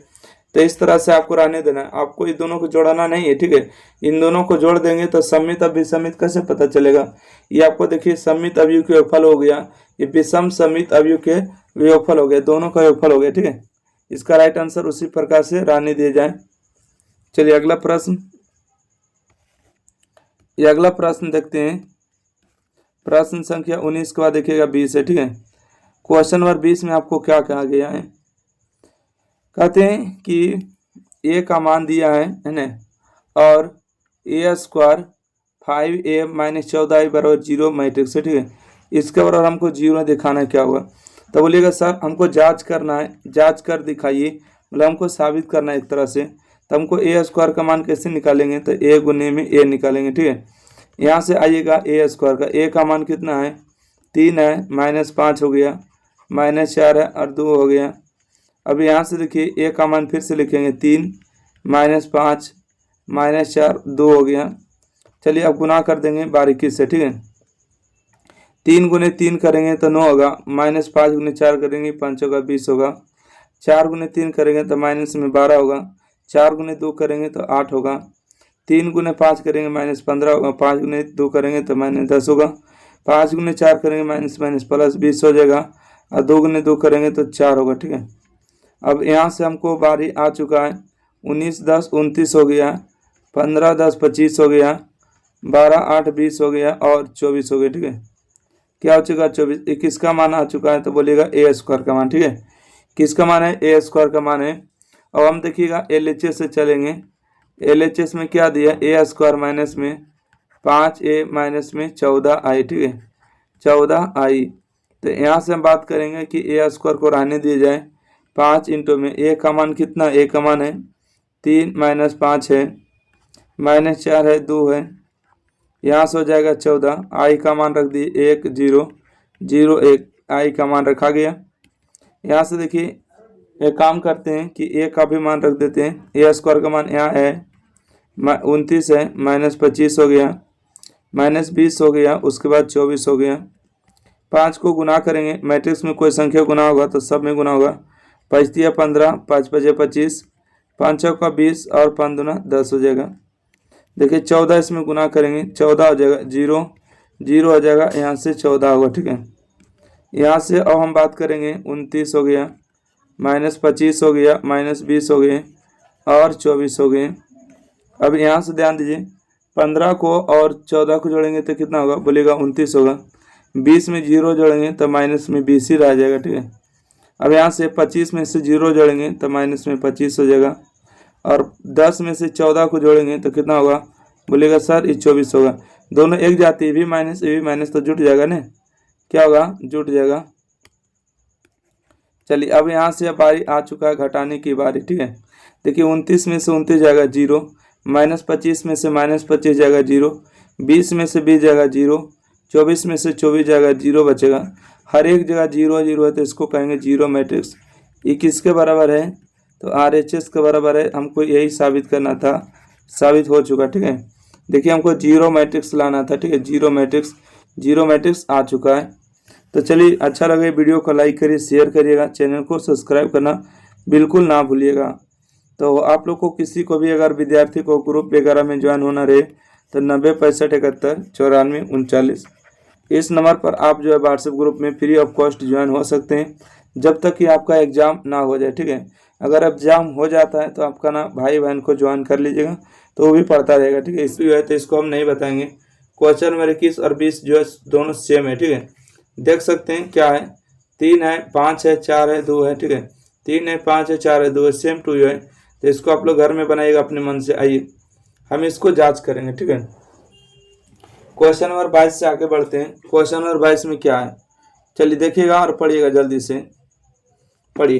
तो इस तरह से आपको रहने देना है, आपको इन दोनों को जोड़ना नहीं है, ठीक है। इन दोनों को जोड़ देंगे तो सम्मित और विसम्मित कैसे पता चलेगा, ये आपको देखिए सम्मित अवयव के योगफल हो गया, ये विषम सम्मित अवयव के योगफल हो गया, दोनों का योगफल हो गया, ठीक है। इसका राइट आंसर उसी प्रकार से रहने दिए जाए। चलिए अगला प्रश्न, ये अगला प्रश्न देखते हैं। प्रश्न संख्या 19 के बाद देखिएगा 20 है, ठीक है। क्वेश्चन नंबर 20 में आपको क्या कहा गया है, कहते हैं कि a का मान दिया है ना, और a² 5a - 14 बराबर 0 मैट्रिक्स है, ठीक है। इसके बराबर हमको 0 दिखाना है, क्या होगा, तो बोलिएगा सर हमको जांच करना है, जांच कर दिखाइए, मतलब हमको साबित करना है एक तरह से। तो हमको a² का मान कैसे निकालेंगे, तो a गुने में a निकालेंगे, ठीक है। यहाँ से आइएगा a² का, a का मान कितना है 3 है, -5 हो गया, -4 है और 2 हो गया। अब यहाँ से देखिए a का मान फिर से लिखेंगे 3, -5, -4, 2 हो गया। चलिए अब गुना कर देंगे बारीकी से, ठीक है। 3 गुने 3 करेंगे तो 9 होगा, -5 गुने 4 करेंगे 5 होगा, 20 होगा, 4 गुने 3 करेंगे तो माइनस में 12 होगा, 4 गुने 2 करेंगे तो 8 होगा, 3 गुने 5 करेंगे -15 होगा, 5 गुने 2 करेंगे तो -10 होगा, 5 गुने 4 करेंगे माइनस प्लस 20 हो जाएगा, और 2 गुने 2 करेंगे तो 4 होगा, ठीक है। अब यहाँ से हमको बारी आ चुका है, 19 10 29 हो गया, 15 10 25 हो गया, 12 8 20 हो गया, और 24 हो गया, ठीक है। क्या हो चुका 24, किसका मान आ चुका है, तो बोलिएगा a² का मान, ठीक है। किसका मान है, a² का मान है। अब हम देखिएगा LHS से चलेंगे, LHS में क्या दिया, a² माइनस में 5a माइनस में 14i, ठीक है, 14i। तो यहाँ से हम बात करेंगे कि ए स्क्वायर को रहने दिया जाए 5 इंटू में ए का मान कितना, ए का मान है 3 माइनस 5 है माइनस 4 है 2 है, यहाँ से हो जाएगा 14। आई का मान रख दिए 1 0 0 1, आई का मान रखा गया। यहाँ से देखिए एक काम करते हैं कि ए का भी मान रख देते हैं। ए स्क्वायर का मान यहाँ है 29 है, माइनस 25 हो गया, माइनस 20 हो गया, उसके बाद 24 हो गया। 5 को गुना करेंगे, मैट्रिक्स में कोई संख्या गुना होगा तो सब में गुना होगा। 5 दिया 15, 5 5 25, 5 चौका 20 और 5 दूना 10 हो जाएगा। देखिए 14 इसमें गुना करेंगे, 14 हो जाएगा, 0 0 हो जाएगा, यहाँ से 14 होगा। ठीक है, यहाँ से अब हम बात करेंगे 29 हो गया, माइनस 25 हो गया, माइनस 20 हो गए और 24 हो गए। अब यहाँ से ध्यान दीजिए 15 को और 14 को जोड़ेंगे तो कितना होगा, बोलेगा 29 होगा। 20 में 0 जोड़ेंगे तो माइनस में 20 ही रह जाएगा। ठीक है, अब यहाँ से 25 में से 0 जोड़ेंगे तो माइनस में 25 हो जाएगा, और 10 में से 14 को जोड़ेंगे तो कितना होगा, बोलेगा सर ये 24 होगा। दोनों एक जाती है, ये भी माइनस तो जुट जाएगा ना, क्या होगा, जुट जाएगा। चलिए अब यहाँ से बारी आ चुका है घटाने की बारी। ठीक है, देखिए 29 में से 29 जाएगा 0, माइनस 25 में से माइनस 25 जाएगा 0, 20 में से 20 जाएगा 0, 24 में से 24 जाएगा 0 बचेगा। हर एक जगह 0 0 है तो इसको कहेंगे जीरो मैट्रिक्स। ये किसके बराबर है, तो RHS के बराबर है। हमको यही साबित करना था, साबित हो चुका। ठीक है, देखिए हमको जीरो मैट्रिक्स लाना था। ठीक है, जीरो मैट्रिक्स आ चुका है। तो चलिए, अच्छा लगे वीडियो को लाइक करिए, शेयर करिएगा, चैनल को सब्सक्राइब करना बिल्कुल ना भूलिएगा। तो आप लोग को किसी को भी अगर विद्यार्थी को ग्रुप वगैरह में ज्वाइन होना रहे तो 90 65 71 94 39 इस नंबर पर आप जो है व्हाट्सएप ग्रुप में फ्री ऑफ कॉस्ट ज्वाइन हो सकते हैं, जब तक कि आपका एग्ज़ाम ना हो जाए। ठीक है, अगर एग्ज़ाम हो जाता है तो आपका ना भाई बहन को ज्वाइन कर लीजिएगा, तो वो भी पढ़ता रहेगा। ठीक है, इसलिए है तो इसको हम नहीं बताएंगे। क्वेश्चन नंबर 21 और 20 जो है दोनों सेम है। ठीक है, देख सकते हैं क्या है, 3 है 5 है 4 है 2 है। ठीक है, 3 है 5 है 4 है 2 है, सेम टू यू है। तो इसको आप लोग घर में बनाइएगा अपने मन से। आइए हम इसको जांच करेंगे। ठीक है, क्वेश्चन नंबर 22 से आगे बढ़ते हैं। क्वेश्चन नंबर 22 में क्या है, चलिए देखिएगा और पढ़िएगा, जल्दी से पढ़िए।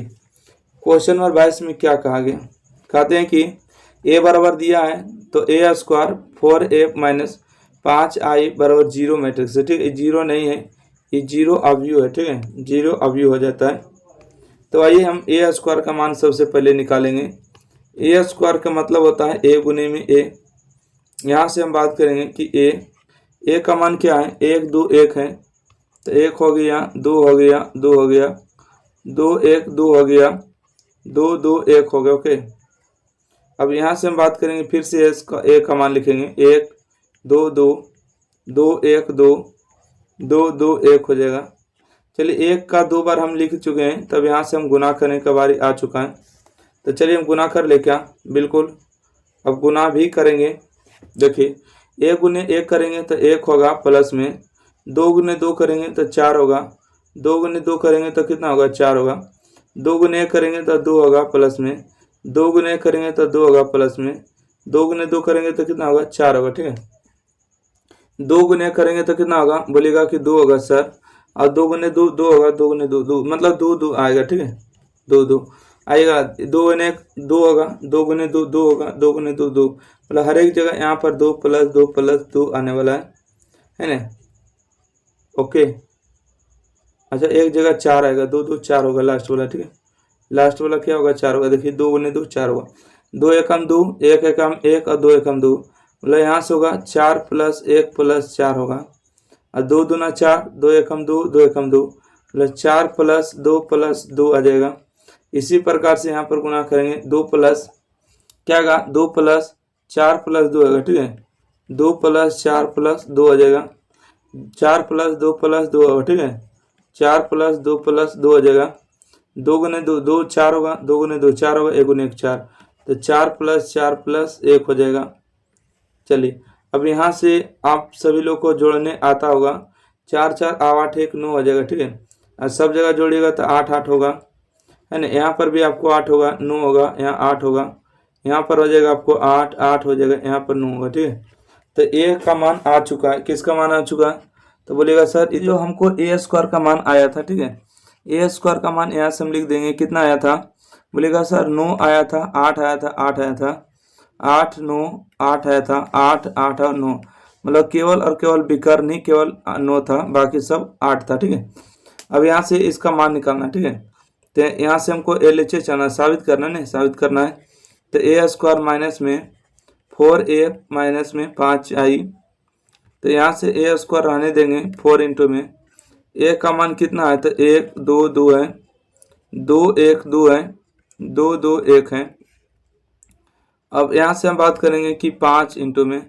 क्वेश्चन नंबर 22 में क्या कहा गया, कहते हैं कि a बराबर दिया है तो a square 4a minus 5i बराबर 0 मैट्रिक्स है। ठीक है, जीरो नहीं है, ये जीरो अवयव है। ठीक है, जीरो अवयव हो जाता है। तो आइए हम a स्क्वायर का मान सबसे पहले निकालेंगे। a स्क्वायर का मतलब होता है a गुने में a। यहाँ से हम बात करेंगे कि a का मान क्या है, 1 2 1 है, तो 1 हो गया, 2 हो गया, 2 हो गया, 2 1 2 हो गया, 2 2 1 हो गया। ओके, अब यहाँ से हम बात करेंगे, फिर से a का मान लिखेंगे, 1 2 2 2 1 2 2 2 1 हो जाएगा। चलिए 1 का 2 बार हम लिख चुके हैं, तब यहाँ से हम गुना करने का बारी आ चुका है। तो चलिए हम गुना कर ले क्या, बिल्कुल अब गुना भी करेंगे। देखिए 1 गुने 1 करेंगे तो 1 होगा प्लस में, 2 गुने 2 करेंगे तो 4 होगा, 2 गुने 2 करेंगे तो कितना होगा, 4 होगा, 2 गुने 1 करेंगे तो 2 होगा प्लस में, 2 गुने 1 करेंगे तो 2 होगा प्लस में, 2 गुने 2 करेंगे तो कितना होगा, 4 होगा। ठीक है, 2 गुने 1 करेंगे तो कितना होगा, बोलेगा कि 2 होगा सर, और 2 गुने 2 2 होगा, 2 गुने 2 2 मतलब 2 2 आएगा। ठीक है, 2 2 आएगा, 2 गुने 1 2 होगा, 2 गुने 2 2 होगा, 2 गुने 2 2, मतलब हर एक जगह यहाँ पर 2 प्लस 2 आने वाला है ना। ओके, अच्छा एक जगह 4 आएगा, 2 2 4 होगा लास्ट वाला। ठीक है, लास्ट वाला क्या होगा, 4 होगा। देखिए 2 गुने 2 4 होगा, 2 एकम 2, 1 एकम 1 और 2 एकम 2, मतलब यहाँ से होगा 4 प्लस 1 प्लस 4 होगा, और 2 दूना 4, 2 एकम 2 2 एकम 2, मतलब 4 प्लस 2 आ जाएगा। इसी प्रकार से यहाँ पर गुना करेंगे, 2 प्लस क्या आएगा, 2 प्लस 4 प्लस 2 आएगा। ठीक है, 2 प्लस 4 प्लस 2 आ जाएगा, 4 प्लस 2 प्लस 2 होगा। ठीक है, 4 प्लस 2 प्लस 2 आ जाएगा, 2 गुने 2 2 4 होगा, 2 गुने 2 4 होगा, 1 गुने 1 4, तो 4 प्लस 4 प्लस 1 हो जाएगा। चलिए अब यहाँ से आप सभी लोग को जोड़ने आता होगा, 4 4 8 1 9 हो जाएगा। ठीक है, और सब जगह जोड़िएगा तो 8 8 होगा, है ना। यहाँ पर भी आपको 8 होगा, 9 होगा, यहाँ 8 होगा, यहाँ पर हो जाएगा आपको 8 8 हो जाएगा, यहाँ पर 9 होगा। ठीक है, तो ए का मान आ चुका है, किसका मान आ चुका है, तो बोलेगा सर ये जो हमको ए स्क्वायर का मान आया था, ठीक है, ए स्क्वायर का मान यहाँ से हम लिख देंगे, कितना आया था, बोलेगा सर 9 आया था, 8 आया था, 8 आया था, 8 9 8 आया था, 8 8 और 9, मतलब केवल और केवल विकर्ण नहीं केवल 9 था, बाकी सब 8 था, ठीक है। अब यहाँ से इसका मान निकालना, ठीक है, तो यहाँ से हमको LHS आना, साबित करना नहीं, साबित करना है। तो ए स्क्वायर माइनस में 4a माइनस में 5i, तो यहाँ से ए स्क्वायर रहने देंगे 4 इंटू में ए का मान कितना है, तो 1 2 2 है, 2 1 2 है, 2 2 1 है। अब यहाँ से हम बात करेंगे कि 5 इंटू में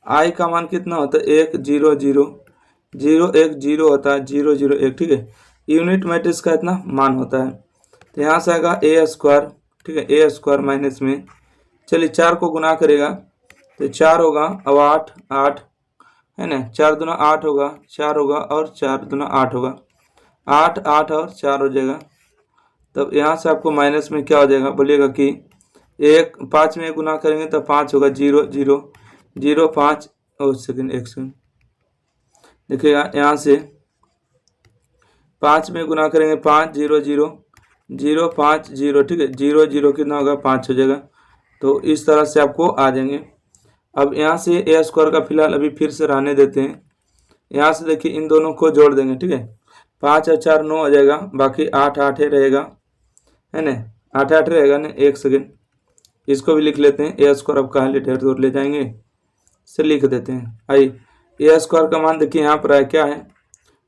आई का मान कितना होता है, 1 0 0 0 1 0 होता है, 0 0 1, ठीक है, यूनिट मैट्रिक्स का इतना मान होता है। तो यहाँ से आएगा ए स्क्वायर, ठीक है, ए स्क्वायर माइनस में, चलिए 4 को गुना करेगा तो 4 होगा, अब 8 8 है ना, 4 दूना 8 होगा, 4 होगा और 4 दूना 8 होगा, 8 8 और 4 हो जाएगा। तब यहाँ से आपको माइनस में क्या हो जाएगा, बोलिएगा कि 5 में गुना करेंगे तो 5 होगा, 0 0 0 5 और सेकेंड 1 सेकेंड, देखिएगा यहाँ से 5 में गुना करेंगे 5 0 0 0 5 0, ठीक है, 0 0 कितना होगा, 5 हो जाएगा। तो इस तरह से आपको आ जाएंगे। अब यहाँ से ए स्क्वायर का फिलहाल अभी फिर से रहने देते हैं। यहाँ से देखिए इन दोनों को जोड़ देंगे, ठीक है, 5 और 4 9 हो जाएगा, बाकी 8 8 रहेगा, है ना, 8 8 रहेगा ना। 1 सेकेंड, इसको भी लिख लेते हैं, ए स्क्वायर अब कहाँ ले ढेर दूर ले जाएंगे, से लिख देते हैं। आइए ए स्क्वायर का मान देखिए यहाँ पर है, क्या है,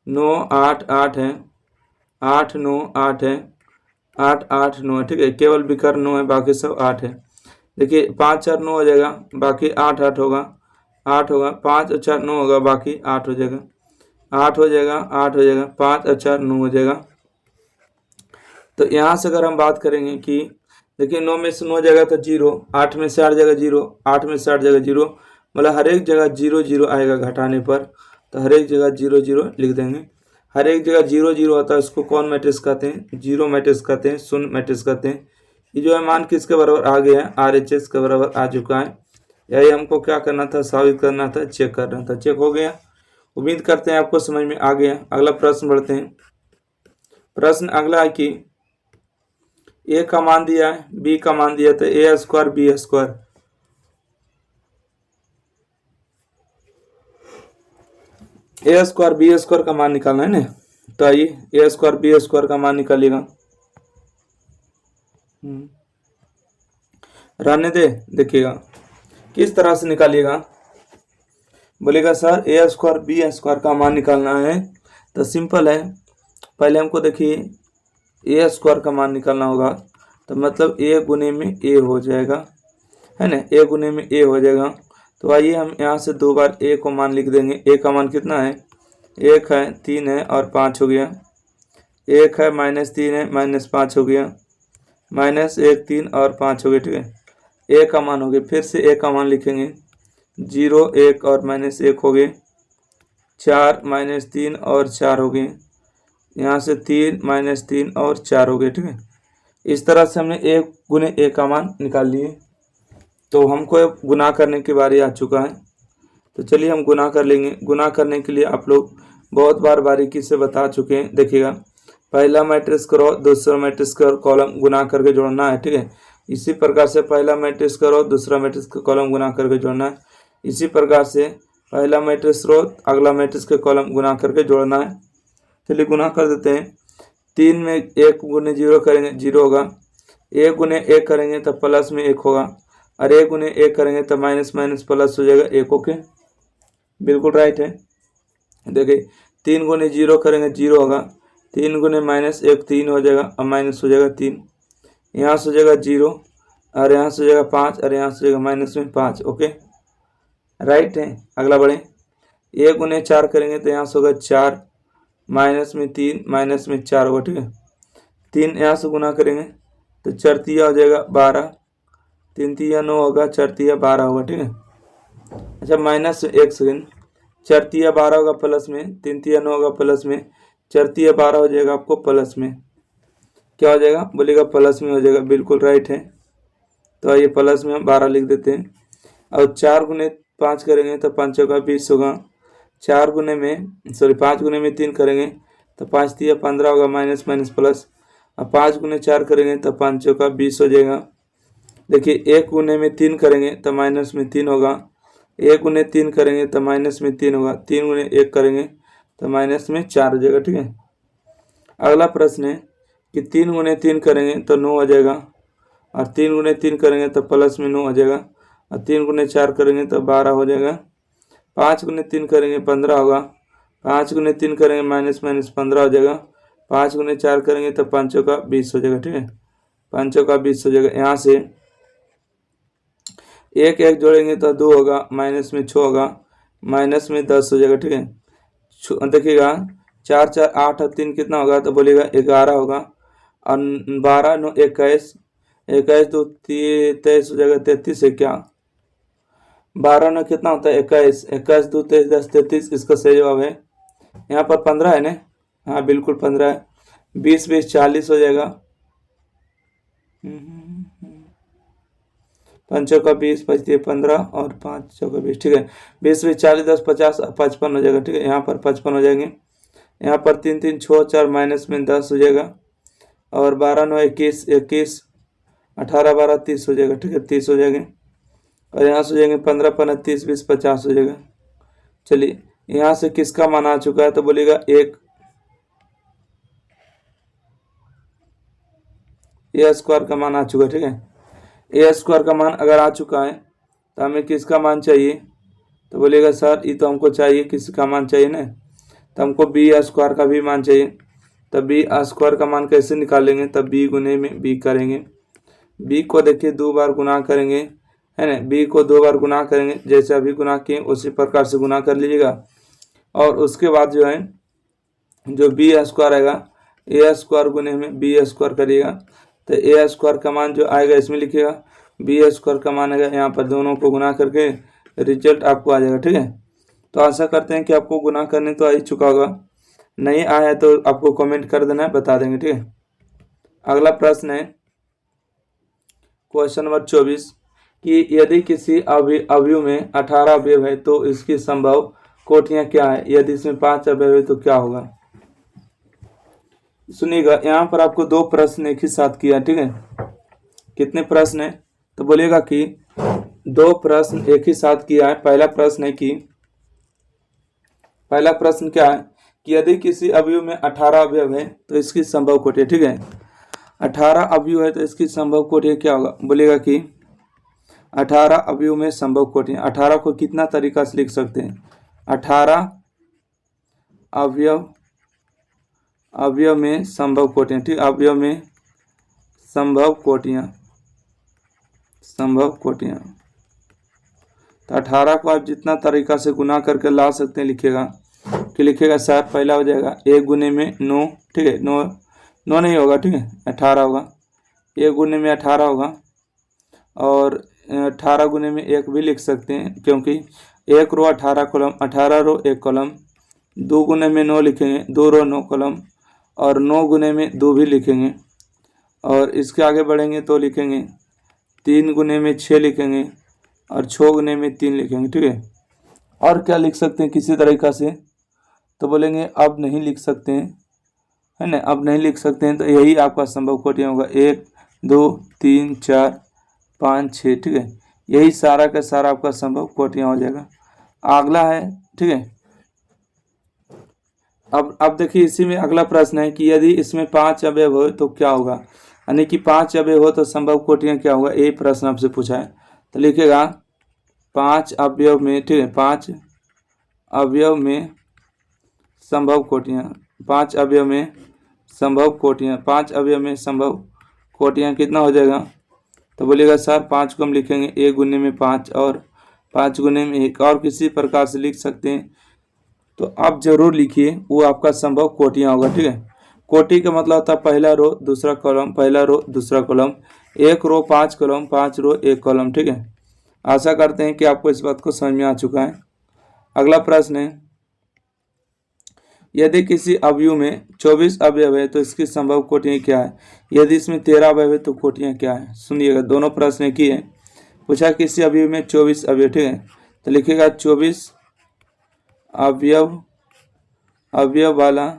9 8 8 है, 8 9 8 है, 8 8 9 है, ठीक है, केवल विकर्ण 9 है, बाकी सब 8 है। देखिए 5 4 9 हो जाएगा, बाकी 8 8 होगा, 8 होगा, 5 और 4 9 होगा, बाकी 8 हो जाएगा, 8 हो जाएगा, 8 हो जाएगा, 5 और 4 9 हो जाएगा। तो यहाँ से अगर हम बात करेंगे कि देखिए 9 में से 9 जाएगा तो 0, 8 में से 8 जाएगा 0, 8 में से 8 जाएगा 0, मतलब हर एक जगह 0 0 आएगा घटाने पर, तो हर एक जगह 0 0 लिख देंगे। हर एक जगह 0 0 होता है, उसको कौन मैट्रिक्स कहते हैं, जीरो मैट्रिक्स कहते हैं, शून्य मैट्रिक्स कहते हैं। ये जो है मान किसके बराबर आ गया है, RHS के बराबर आ चुका है। यही हमको क्या करना था, साबित करना था, चेक करना था, चेक हो गया। उम्मीद करते हैं आपको समझ में आ गया। अगला प्रश्न बढ़ते हैं। प्रश्न अगला है कि ए का मान दिया है, बी का मान दिया, तो ए स्क्वायर बी स्क्वायर, ए स्क्वायर बी स्क्वायर का मान निकालना है ना। तो आइए ए स्क्वायर बी स्क्वायर का मान निकालिएगा, रहने दे, देखिएगा किस तरह से निकालिएगा। बोलेगा सर ए स्क्वायर बी स्क्वायर का मान निकालना है, तो सिंपल है, पहले हमको देखिए ए स्क्वायर का मान निकालना होगा, तो मतलब ए गुने में ए हो जाएगा, है ना, ए गुने में ए हो जाएगा। तो आइए हम यहाँ से 2 बार ए को मान लिख देंगे। ए का मान कितना है, 1 है, 3 है और 5 हो गया, 1 है -3 है -5 हो गया, -1 3 और 5 हो गया, ठीक है, ए का मान हो गया। फिर से ए का मान लिखेंगे, 0 1 और -1 हो गए, 4 -3 और 4 हो गए, यहाँ से 3 -3 और 4 हो गए, ठीक है। इस तरह से हमने ए गुने ए का मान निकाल लिए। तो हमको गुना करने की बारी आ चुका है, तो चलिए हम गुना कर लेंगे। गुना करने के लिए आप लोग बहुत बार बारीकी से बता चुके हैं। देखिएगा पहला मैट्रिक्स करो, दूसरा मैट्रिक्स का कॉलम गुना करके जोड़ना है, ठीक है। इसी प्रकार से पहला मैट्रिक्स करो, दूसरा मैट्रिक्स का कॉलम गुना करके जोड़ना है। इसी प्रकार से पहला मैट्रिक्स रो, अगला मैट्रिक्स के कॉलम गुना करके जोड़ना है। चलिए गुना कर देते हैं। 3 में 1 गुने 0 करेंगे 0 होगा, 1 गुने 1 करेंगे तो प्लस में 1 होगा, और 1 गुने 1 करेंगे तो माइनस माइनस प्लस हो जाएगा 1। ओके, बिल्कुल राइट है। देखिए 3 गुने 0 करेंगे 0 होगा, 3 गुने -1 3 हो जाएगा, और माइनस हो जाएगा 3, यहाँ से हो जाएगा 0 और यहाँ से हो जाएगा 5 और यहाँ से हो जाएगा -5। ओके राइट है। अगला बढ़े। 1 गुने 4 करेंगे तो यहाँ से होगा 4, -3 -4 होगा, ठीक है। 3 यहाँ से गुना करेंगे तो 4 तिया हो जाएगा 12, 3 तिया 9 होगा, 4 तिया 12 होगा, ठीक है। अच्छा -1 सेकेंड, 4 तिया 12 होगा प्लस में, 3 तिया 9 होगा प्लस में, 4 तिया 12 हो जाएगा आपको प्लस में, क्या हो जाएगा, बोलेगा प्लस में हो जाएगा। बिल्कुल राइट है। तो ये प्लस में हम 12 लिख देते हैं। और 4 गुने 5 करेंगे तो 5 होगा 20 होगा, 4 गुने में 5 गुने में 3 करेंगे तो 5 तिया 15 होगा, माइनस माइनस प्लस। अब 5 गुने 4 करेंगे तो 5 चौका 20 हो जाएगा। देखिए 1 गुने में 3 करेंगे तो माइनस में 3 होगा, 1 गुने 3 करेंगे तो माइनस में 3 होगा, 3 गुने 1 करेंगे तो माइनस में 4 हो जाएगा। ठीक है, अगला प्रश्न है कि 3 गुने 3 करेंगे तो 9 हो जाएगा, और 3 गुने 3 करेंगे तो प्लस में 9 हो जाएगा, और 3 गुने 4 करेंगे तो 12 हो जाएगा। 5 गुने 3 करेंगे 15 होगा, 5 गुने 3 करेंगे माइनस माइनस 15 हो जाएगा, 5 गुने 4 करेंगे तो 5 चौका 20 हो जाएगा। ठीक है, 5 चौका 20 हो जाएगा। यहाँ से 1 1 जोड़ेंगे तो 2 होगा, माइनस में 6 होगा, माइनस में 10 हो जाएगा। ठीक है, देखिएगा 4 4 8 और 3 कितना होगा तो बोलिएगा 11 होगा, और 12 9 21, 21 2 23 हो जाएगा, 33 है क्या, 12 9 कितना होता है 21, 21 2 23 10 33, इसका सही जवाब है यहाँ पर 15 है ना। हाँ बिल्कुल 15 है। 20 20 40 हो जाएगा, 5 चौका 20 25 15 और 5 चौका 20। ठीक है, 20 20 40 10 50 55 हो जाएगा। ठीक है, यहाँ पर 55 हो जाएंगे। यहाँ पर 3 3 6 4 माइनस में 10 हो जाएगा, और 12 9 21 21, 18 12 30 हो जाएगा। ठीक है, 30 हो जाएंगे, और यहाँ से हो जाएंगे 15 15 30 20 50 हो जाएगा। चलिए यहाँ से किसका मान आ चुका है तो बोलिएगा एक ए स्क्वायर का मान आ चुका है। ठीक है, ए स्क्वायर का मान अगर आ चुका है तो हमें किसका मान चाहिए तो बोलिएगा सर ये तो हमको चाहिए, किसका मान चाहिए ना, तो हमको बी स्क्वायर का भी मान चाहिए। तो बी स्क्वायर का मान कैसे निकालेंगे, तब बी गुने में बी करेंगे। बी को देखिए 2 बार गुना करेंगे, है ना, बी को 2 बार गुना करेंगे, जैसे अभी गुना किए उसी प्रकार से गुना कर लीजिएगा। और उसके बाद जो है जो बी स्क्वायर आएगा, ए स्क्वायर गुने में बी स्क्वायर करिएगा, तो ए स्क्वायर का मान जो आएगा इसमें लिखिएगा, बी स्क्वायर का मान आएगा, यहाँ पर दोनों को गुना करके रिजल्ट आपको आ जाएगा। ठीक है, तो आशा करते हैं कि आपको गुना करने तो आ ही चुका होगा, नहीं आया है तो आपको कमेंट कर देना है, बता देंगे। ठीक है, अगला प्रश्न है क्वेश्चन नंबर 24 कि यदि किसी अवयव में 18 अवयव है तो इसकी संभव कोटियां क्या है, यदि इसमें 5 अवयव है तो क्या होगा। सुनिएगा, यहाँ पर आपको 2 प्रश्न एक ही साथ किया। ठीक है, कितने प्रश्न है तो बोलिएगा कि 2 प्रश्न एक ही साथ किया है। पहला प्रश्न है कि पहला प्रश्न क्या है कि यदि किसी अवयव में 18 अवयव है तो इसकी संभव कोटियां। ठीक है, 18 अवयव है तो इसकी संभव कोटियां क्या होगा, बोलेगा कि 18 अवयव में संभव कोटियां। 18 को कितना तरीका से लिख सकते हैं, 18 अवयव में संभव कोटियां। ठीक, अवयव में संभव कोटियां तो 18 को आप जितना तरीका से गुना करके ला सकते हैं लिखिएगा कि लिखिएगा सर पहला हो जाएगा 1 गुने में 9। ठीक है, 9 नहीं होगा, ठीक है 18 होगा, 1 गुने में 18 होगा, और 18 गुने में 1 भी लिख सकते हैं क्योंकि 1 रो 18 कॉलम, 18 रो 1 कॉलम। 2 गुने में 9 लिखेंगे, 2 रो 9 कॉलम, और 9 गुने में 2 भी लिखेंगे, और इसके आगे बढ़ेंगे तो लिखेंगे 3 गुने में 6 लिखेंगे, और 6 गुने में 3 लिखेंगे। ठीक है, और क्या लिख सकते हैं किसी तरीका से तो बोलेंगे अब नहीं लिख सकते हैं, है ना, अब नहीं लिख सकते हैं, तो यही आपका संभव कोटियां होगा 1 2 3 4 5 6। ठीक है, यही सारा का सारा आपका संभव कोटियां हो जाएगा। अगला है, ठीक है, अब देखिए इसी में अगला प्रश्न है कि यदि इसमें 5 अवयव हो तो क्या होगा, यानी कि 5 अवयव हो तो संभव कोटियां क्या होगा, यही प्रश्न आपसे पूछा है। तो लिखिएगा 5 अवयव में, ठीक है, 5 अवयव में संभव कोटियां, 5 अवयव में संभव कोटियां, 5 अवयव में संभव कोटियां कितना हो जाएगा तो बोलिएगा सर 5 को हम लिखेंगे 1 गुने में 5 और 5 गुने में 1, और किसी प्रकार से लिख सकते हैं तो आप जरूर लिखिए, वो आपका संभव कोटियां होगा। ठीक है, कोटि का मतलब होता है पहला रो दूसरा कॉलम, पहला रो दूसरा कॉलम, 1 रो 5 कॉलम, 5 रो 1 कॉलम। ठीक है, आशा करते हैं कि आपको इस बात को समझ में आ चुका है। अगला प्रश्न है यदि किसी अवयव में 24 अवयव है तो इसकी संभव कोटियां क्या है, यदि इसमें 13 अवयव है तो कोटियां क्या है। सुनिएगा, दोनों प्रश्न एक ही है, पूछा किसी अवयव में 24 अवयव। ठीक है, तो लिखिएगा 24 अवयव अवयव वाला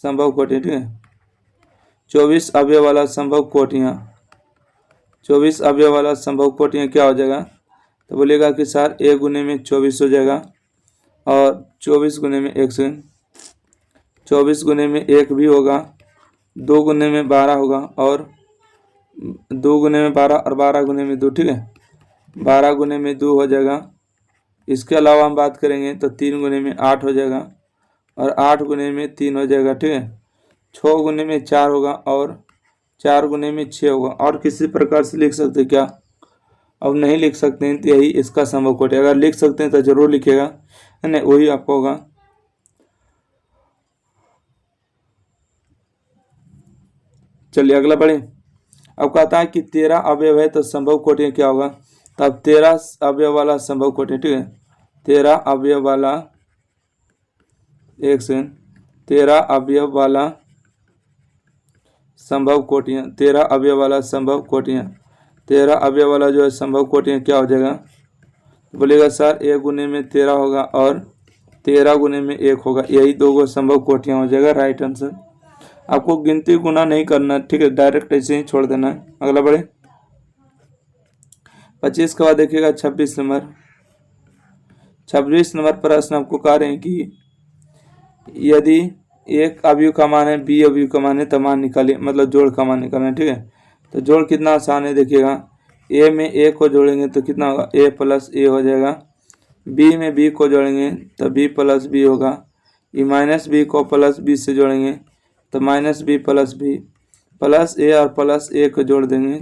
संभव कोटि, ठीक है। 24 अवयव वाला संभव कोटियाँ, 24 अवयव वाला संभव कोटियाँ क्या हो जाएगा, तो बोलेगा कि सर a गुने में 24 हो जाएगा और 24 गुने में 1 सेकेंड, 24 गुने में 1 भी होगा, 2 गुने में 12 होगा और 2 गुने में 12 और 12 गुने में 2, ठीक है। 12 गुने में 2 हो जाएगा। इसके अलावा हम बात करेंगे तो 3 गुने में 8 हो जाएगा और 8 गुने में 3 हो जाएगा, ठीक है। 6 गुने में 4 होगा और 4 गुने में 6 होगा। और किसी प्रकार से लिख सकते क्या, अब नहीं लिख सकते हैं तो यही इसका संभव कोटि। अगर लिख सकते हैं तो जरूर लिखेगा, है ना, वही आपको होगा। चलिए अगला पढ़े। अब कहता है कि 13 अवयव है तो संभव कोटि क्या होगा, तो अब 13 अवयव वाला संभव कोटि, ठीक है। 13 अवयव वाला, एक सेकंड, 13 अवयव वाला संभव कोटियाँ, 13 अवयव वाला संभव कोटियाँ, 13 अवयव वाला जो है संभव कोटियाँ क्या हो जाएगा, तो बोलेगा सर 1 गुने में 13 होगा और 13 गुने में 1 होगा, यही दो गो संभव कोटियाँ हो जाएगा। Right answer. आपको गिनती गुना नहीं करना, ठीक है, डायरेक्ट ऐसे ही छोड़ देना है। अगला बढ़े। 25 के बाद देखिएगा 26 नंबर। 26 नंबर प्रश्न आपको कह रहे हैं कि यदि एक अवयव का मान है, बी अवयव का मान है, तो मान निकालिए, मतलब जोड़ का मान निकालना है, ठीक है। तो जोड़ कितना आसान है, देखिएगा ए में ए को जोड़ेंगे तो कितना होगा, ए प्लस ए हो जाएगा। बी में बी को जोड़ेंगे तो बी प्लस बी होगा। ई माइनस बी को प्लस बी से जोड़ेंगे तो minus B plus B, plus A और प्लस ए को जोड़ देंगे।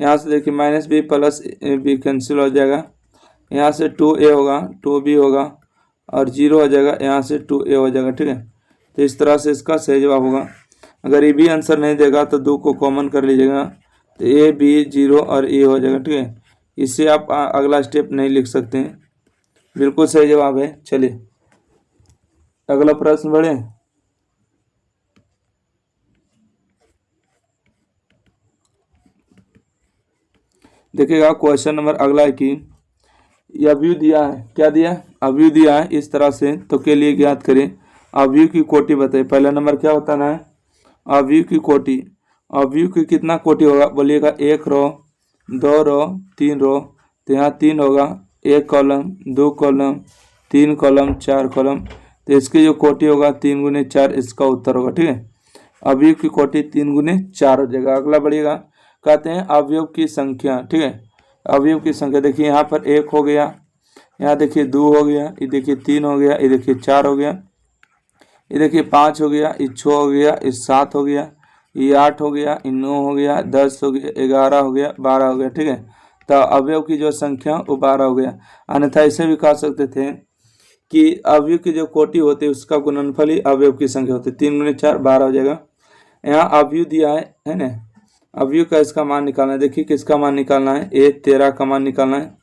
यहाँ से देखिए minus B plus B cancel हो जाएगा। यहाँ से 2a होगा, 2b होगा और 0 हो जाएगा, यहाँ से 2a हो जाएगा, ठीक है। तो इस तरह से इसका सही जवाब होगा। अगर ये भी आंसर नहीं देगा तो 2 को कॉमन कर लीजिएगा तो a b 0 और a हो जाएगा, ठीक है। इससे आप अगला स्टेप नहीं लिख सकते हैं, बिल्कुल सही जवाब है। चलिए अगला प्रश्न बढ़े। देखिएगा क्वेश्चन नंबर अगला है कि अवयव दिया है, क्या दिया है, अवयव दिया है इस तरह से, तो के लिए ज्ञात करें अवयव की कोटि बताइए। पहला नंबर क्या बताना है, अवयव की कोटि। अवयव की कितना कोटि होगा, बोलिएगा 1 रो, 2 रो, 3 रो, तो यहाँ 3 होगा, 1 कॉलम, 2 कॉलम, 3 कॉलम, 4 कॉलम, तो इसकी जो कोटि होगा 3 गुने 4 इसका उत्तर होगा, ठीक है। अवयव की कोटि 3 गुने 4 हो जाएगा। अगला बढ़िएगा, कहते हैं अवयव की संख्या, ठीक है। अवयव की संख्या देखिए यहाँ पर 1 हो गया, यहाँ देखिए 2 हो गया, ये देखिए 3 हो गया, ये देखिए 4 हो गया, ये देखिए 5 हो गया, ये 6 हो गया, ये 7 हो गया, ये 8 हो गया, ये 9 हो गया, 10 हो गया, 11 हो गया, 12 हो गया, ठीक है। तो अवयव की जो संख्या वो 12 हो गया। अन्यथा ऐसे भी कह सकते थे कि अवयव की जो कोटि होती है उसका गुणनफल ही अवयव की संख्या होती है। 3 गुने 4 12 हो जाएगा। यहाँ अवयव दिया है ना, अवयव का इसका मान निकालना है। देखिए किसका मान निकालना है, ए 13 का मान निकालना है,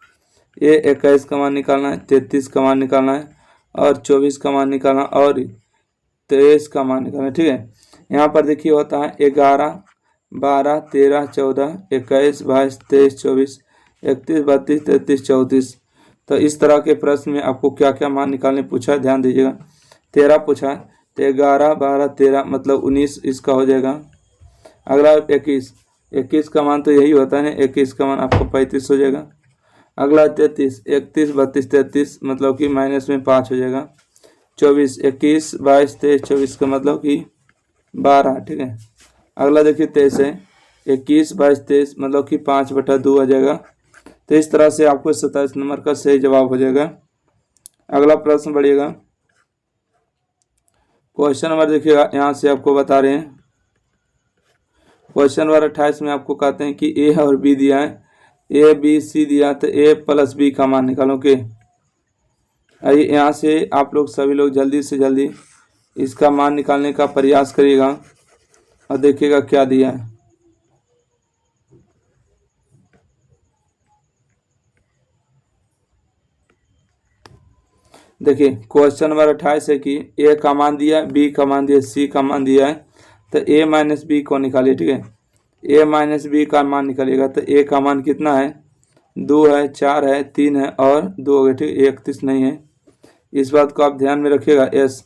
ए 21 का मान निकालना है, 33 का मान निकालना है और 24 का मान निकालना और 23 का मान निकालना है, ठीक है। यहाँ पर देखिए होता है 11 12 13 14 21 22 23 24 31 32 33 34। तो इस तरह के प्रश्न में आपको क्या क्या मान निकालने पूछा है, ध्यान दीजिएगा। 13 पूछा है तो 11 12 13 मतलब 19 इसका हो जाएगा। अगला 21 का मान तो यही होता है ना, 21 का मान आपको 35 हो जाएगा। अगला 33 31 32 33 मतलब कि माइनस में 5 हो जाएगा। 24 21 22 23 24 का मतलब कि 12, ठीक है। अगला देखिए 23 है, 21 22 23 मतलब कि 5/2 हो जाएगा। तो इस तरह से आपको 27 नंबर का सही जवाब हो जाएगा। अगला प्रश्न बढ़िएगा, क्वेश्चन नंबर देखिएगा, यहाँ से आपको बता रहे हैं क्वेश्चन नंबर 28 में आपको कहते हैं कि ए और बी दिया है, ए बी सी दिया, तो ए प्लस बी का मान निकालो के। आइए यहाँ से आप लोग सभी लोग जल्दी से जल्दी इसका मान निकालने का प्रयास करिएगा और देखिएगा क्या दिया है। देखिए क्वेश्चन नंबर 28 है कि ए का मान दिया है, बी का मान दिया है, सी का मान दिया है, तो ए माइनस बी को निकालिए, ठीक है। ए माइनस बी का मान निकालिएगा तो ए का मान कितना है, 2 है, 4 है, 3 है और 2 हो गया, ठीक है। 31 नहीं है, इस बात को आप ध्यान में रखिएगा एस।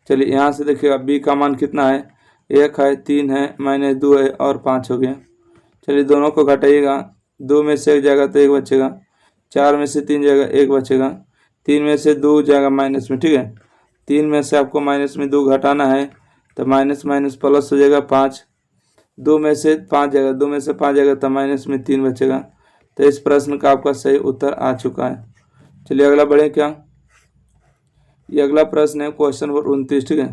चलिए यहाँ से देखिएगा बी का मान कितना है, 1 है, 3 है, -2 है और 5 हो गया। चलिए दोनों को घटाइएगा, 2 में से 1 जाएगा तो 1 बचेगा, 4 में से 3 जाएगा 1 बचेगा, 3 में से 2 जाएगा माइनस में, ठीक है। 3 में से आपको माइनस में 2 घटाना है तो माइनस माइनस प्लस हो जाएगा 5, 2 में से 5 जाएगा, 2 में से 5 जाएगा तो माइनस में 3 बचेगा। तो इस प्रश्न का आपका सही उत्तर आ चुका है। चलिए अगला बढ़े क्या, ये अगला प्रश्न है क्वेश्चन नंबर 29, ठीक है।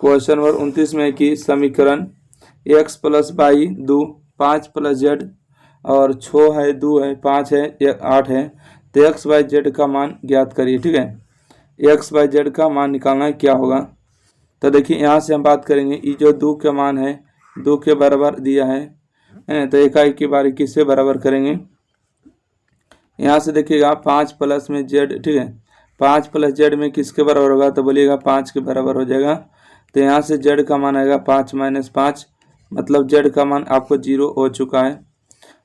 क्वेश्चन नंबर 29 में कि समीकरण x + y 2 5 + z और 6 है, 2 है, 5 है, 8 है, तो x y z का मान ज्ञात करिए, ठीक है। x y z का मान निकालना है, क्या होगा। तो देखिए यहाँ से हम बात करेंगे, ये जो 2 का मान है 2 के बराबर दिया है, तो इकाई की बारीकी से बराबर करेंगे। यहाँ से देखिएगा 5 प्लस में z, ठीक है, 5 + z में किसके बराबर होगा, तो बोलिएगा 5 के बराबर हो जाएगा। तो यहाँ से z का मान आएगा 5 - 5, मतलब z का मान आपको 0 हो चुका है।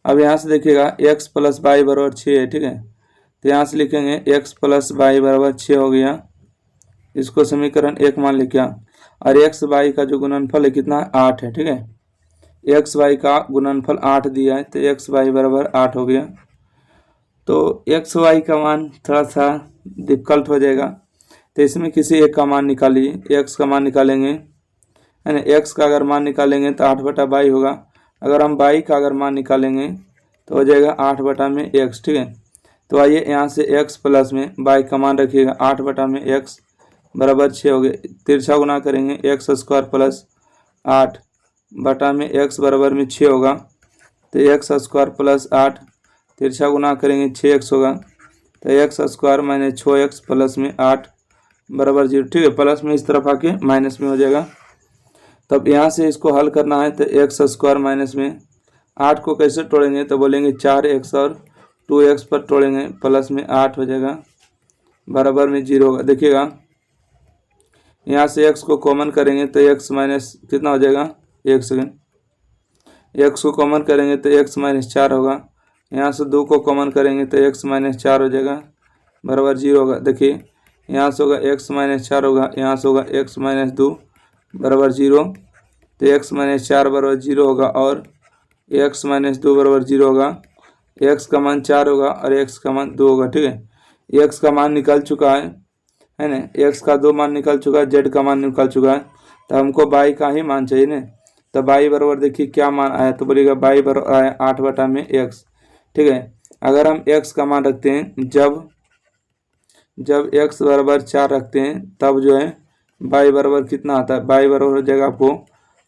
अब यहाँ से देखिएगा x + y = 6 है, ठीक है। तो यहाँ से लिखेंगे x + y = 6 हो गया, इसको समीकरण 1 मान लिखा। और x y का जो गुणनफल है कितना है, 8 है, ठीक है। x y का गुणनफल 8 दिया है तो x y = 8 हो गया। तो x y का मान थोड़ा सा डिफिकल्ट हो जाएगा, तो इसमें किसी एक का मान निकालिए। x का मान निकालेंगे, है ना, x का अगर मान निकालेंगे तो 8/22 होगा। अगर हम y का अगर मान निकालेंगे तो हो जाएगा 8/x, ठीक है। तो आइए यहाँ से x प्लस में y का मान रखिएगा, 8/x = 6 हो गए। तिरछा गुना करेंगे x² + 8/x = 6 होगा, तो x² + 8 तिरछा गुना करेंगे 6x होगा, तो x² - 6x प्लस में 8 = 0, ठीक है। प्लस में इस तरफ आके माइनस में हो जाएगा। तब यहाँ से इसको हल करना है तो x² माइनस में 8 को कैसे तोड़ेंगे, तो बोलेंगे 4x और 2x पर तोड़ेंगे, प्लस में 8 हो जाएगा, बराबर में 0 होगा। देखिएगा यहाँ से x को कॉमन करेंगे तो x माइनस कितना हो जाएगा, 1 सेकेंड, x को कॉमन करेंगे तो x - 4 होगा। यहाँ से 2 को कॉमन करेंगे तो x - 4 हो जाएगा, बराबर 0 होगा। देखिए यहाँ से होगा x - 4 होगा, यहाँ से होगा x - 2 बराबर 0, तो x - 4 बराबर 0 होगा और x - 2 बराबर 0 होगा। x का मान 4 होगा और x का मान 2 होगा, ठीक है। x का मान निकल चुका है ना, x का 2 मान निकल चुका है, z का मान निकल चुका है, तो हमको y का ही मान चाहिए ना। तो y बराबर देखिए क्या मान आया, तो बोलिएगा y बराबर आया 8/x, ठीक है। अगर हम x का मान रखते हैं, जब x = 4 रखते हैं तब जो है y बराबर कितना आता है, y बराबर हो जाएगा आपको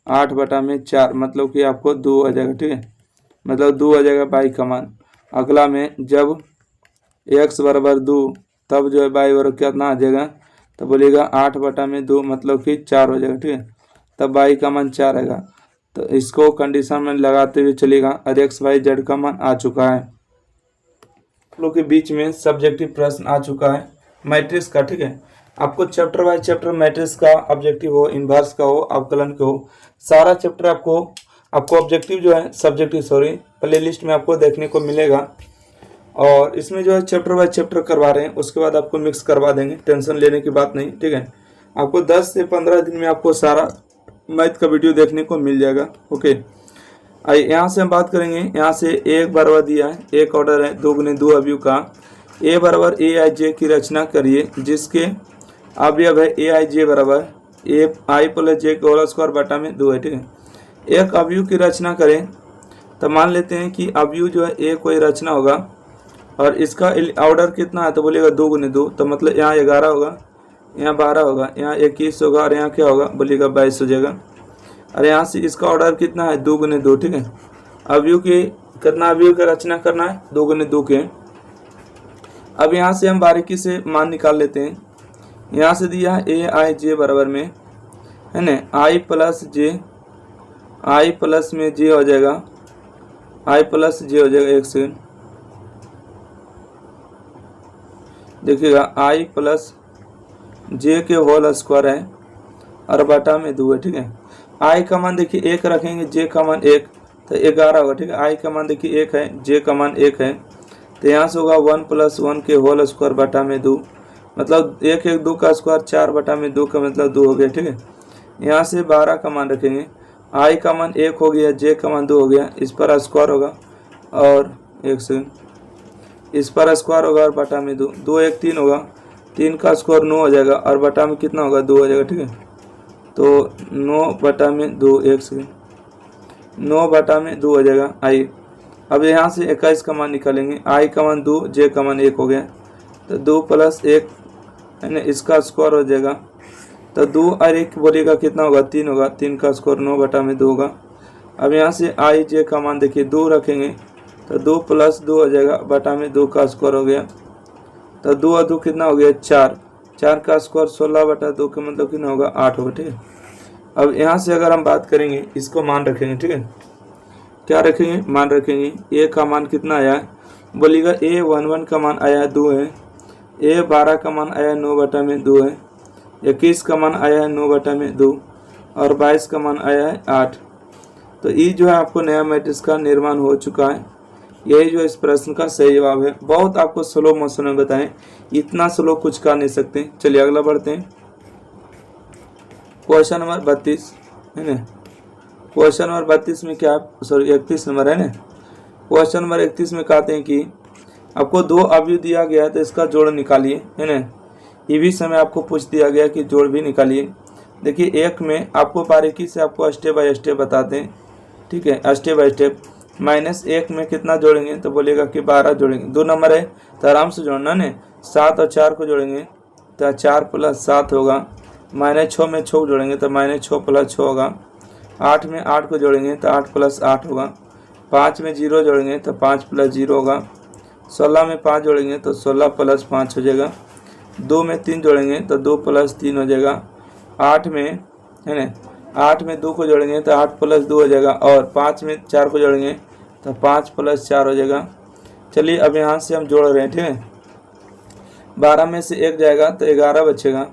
8/4, मतलब कि आपको 2 आ जाएगा, ठीक है, मतलब 2 आ जाएगा y का मान। अगला में जब x = 2 तब जो है y बराबर कितना आ जाएगा, तो बोलिएगा 8/2 मतलब कि 4 हो जाएगा, ठीक है। तब y का मान 4 आएगा। तो इसको कंडीशन में लगाते हुए चलेगा और x y z का मान आ चुका है। आप लोग के बीच में सब्जेक्टिव प्रश्न आ चुका है मैट्रिक्स का, ठीक है। आपको चैप्टर बाय चैप्टर मैट्रिक्स का ऑब्जेक्टिव हो, इन्वर्स का हो, अवकलन का हो, सारा चैप्टर आपको ऑब्जेक्टिव जो है सब्जेक्टिव प्ले लिस्ट में आपको देखने को मिलेगा। और इसमें जो है चैप्टर बाय चैप्टर करवा रहे हैं, उसके बाद आपको मिक्स करवा देंगे, टेंशन लेने की बात नहीं, ठीक है। आपको 10 से 15 दिन में आपको सारा मैथ का वीडियो देखने को मिल जाएगा, ओके। आइए यहाँ से हम बात करेंगे। यहाँ से एक बराबर दिया है, एक ऑर्डर है 2 × 2 अवयव का, a बराबर aij की रचना करिए जिसके अवयव है aij बराबर ai + j के होल स्क्वायर बटा में 2 है, ठीक है। एक अवयव की रचना करें तो मान लेते हैं कि अवयव जो है a कोई रचना होगा और इसका ऑर्डर कितना है, तो बोलिएगा 2 × 2, तो मतलब यहाँ 11 होगा, यहाँ 12 होगा, यहाँ 21 होगा और यहाँ क्या होगा, बोलिएगा 22 हो जाएगा। और यहाँ से इसका ऑर्डर कितना है, 2 × 2, ठीक है। अवयव की कितना अवयव की रचना करना है, 2 × 2 के। अब यहाँ से हम बारीकी से मान निकाल लेते हैं। यहाँ से दिया है aij बराबर में, है ना, i प्लस में j हो जाएगा, i प्लस j हो जाएगा। एक सेकेंड देखिएगा, i प्लस j के होल स्क्वायर है और बटा में 2 है, ठीक है। i का मान देखिए 1 रखेंगे, j का मान 1, तो 11 होगा, ठीक है। i का मान देखिए 1 है, j का मान 1 है, तो यहाँ से होगा 1 + 1 के होल स्क्वायर बटा में 2, मतलब 1 1 2 का स्क्वायर 4 बटा में 2 का मतलब 2 हो गया। ठीक है, यहाँ से 12 का मान रखेंगे, आई का मान 1 हो गया, जे का मान 2 हो गया, इस पर स्क्वायर होगा और 1 सेकंड, इस पर स्क्वायर होगा और बटा में 2, 2 1 3 होगा, 3 का स्क्वायर 9 हो जाएगा और बटा में कितना होगा 2 हो जाएगा। ठीक है, तो 9 बटा में 2, 1 सेकंड, 9 बटा में 2 हो जाएगा आई। अब यहाँ से 21 का मान निकालेंगे, आई का मान 2, जे का मान 1 हो गया, तो 2 + 1 है ना, इसका स्क्वायर हो जाएगा, तो 2 और 1 बोलिएगा कितना होगा 3 होगा, 3 का स्क्वायर 9 बटा में 2 होगा। अब यहाँ से आई जे का मान देखिए 2 रखेंगे, तो 2 + 2 हो जाएगा, बटा में 2 का स्क्वायर हो गया, तो 2 और 2 कितना हो गया 4, 4 का स्क्वायर 16 बटा 2 का मतलब कितना होगा 8 होगा। ठीक है, अब यहाँ से अगर हम बात करेंगे, इसको मान रखेंगे। ठीक है, क्या रखेंगे, मान रखेंगे। ए का मान कितना आया है बोलिएगा, ए 11 का मान आया है 2 है, ए 12 का मान आया है 9 बटा में 2 है, 21 का मान आया है 9 बटा में 2 और 22 का मान आया है 8। तो ये जो है आपको नया मैट्रिक्स का निर्माण हो चुका है। यही जो इस प्रश्न का सही जवाब है। बहुत आपको स्लो मोशन में बताएं, इतना स्लो कुछ कर नहीं सकते। चलिए अगला बढ़ते हैं। क्वेश्चन नंबर 32 है ना, क्वेश्चन नंबर 32 में क्या, सॉरी 31 नंबर है ना, क्वेश्चन नंबर 31 में कहते हैं कि आपको 2 अवयव दिया गया है तो इसका जोड़ निकालिए, है ना। ये भी समय आपको पूछ दिया गया कि जोड़ भी निकालिए। देखिए, एक में आपको बारीकी से आपको स्टेप बाय स्टेप बताते हैं। ठीक है, स्टेप बाय स्टेप। -1 में कितना जोड़ेंगे तो बोलेगा कि 12 जोड़ेंगे, 2 नंबर है तो आराम से जोड़ना ने। 7 और 4 को जोड़ेंगे तो 4 + 7 होगा। -6 में 6 जोड़ेंगे तो -6 + 6 होगा। 8 में 8 को जोड़ेंगे तो 8 + 8 होगा। 5 में 0 जोड़ेंगे तो 5 + 0 होगा। 16 में 5 जोड़ेंगे तो 16 + 5 हो जाएगा। 2 में 3 जोड़ेंगे तो 2 + 3 हो जाएगा। 8 में है ना, 8 में 2 को जोड़ेंगे तो 8 + 2 हो जाएगा और 5 में 4 को जोड़ेंगे तो 5 + 4 हो जाएगा। चलिए अब यहाँ से हम जोड़ रहे हैं। ठीक है, 12 में से 1 जाएगा तो 11 बचेगा।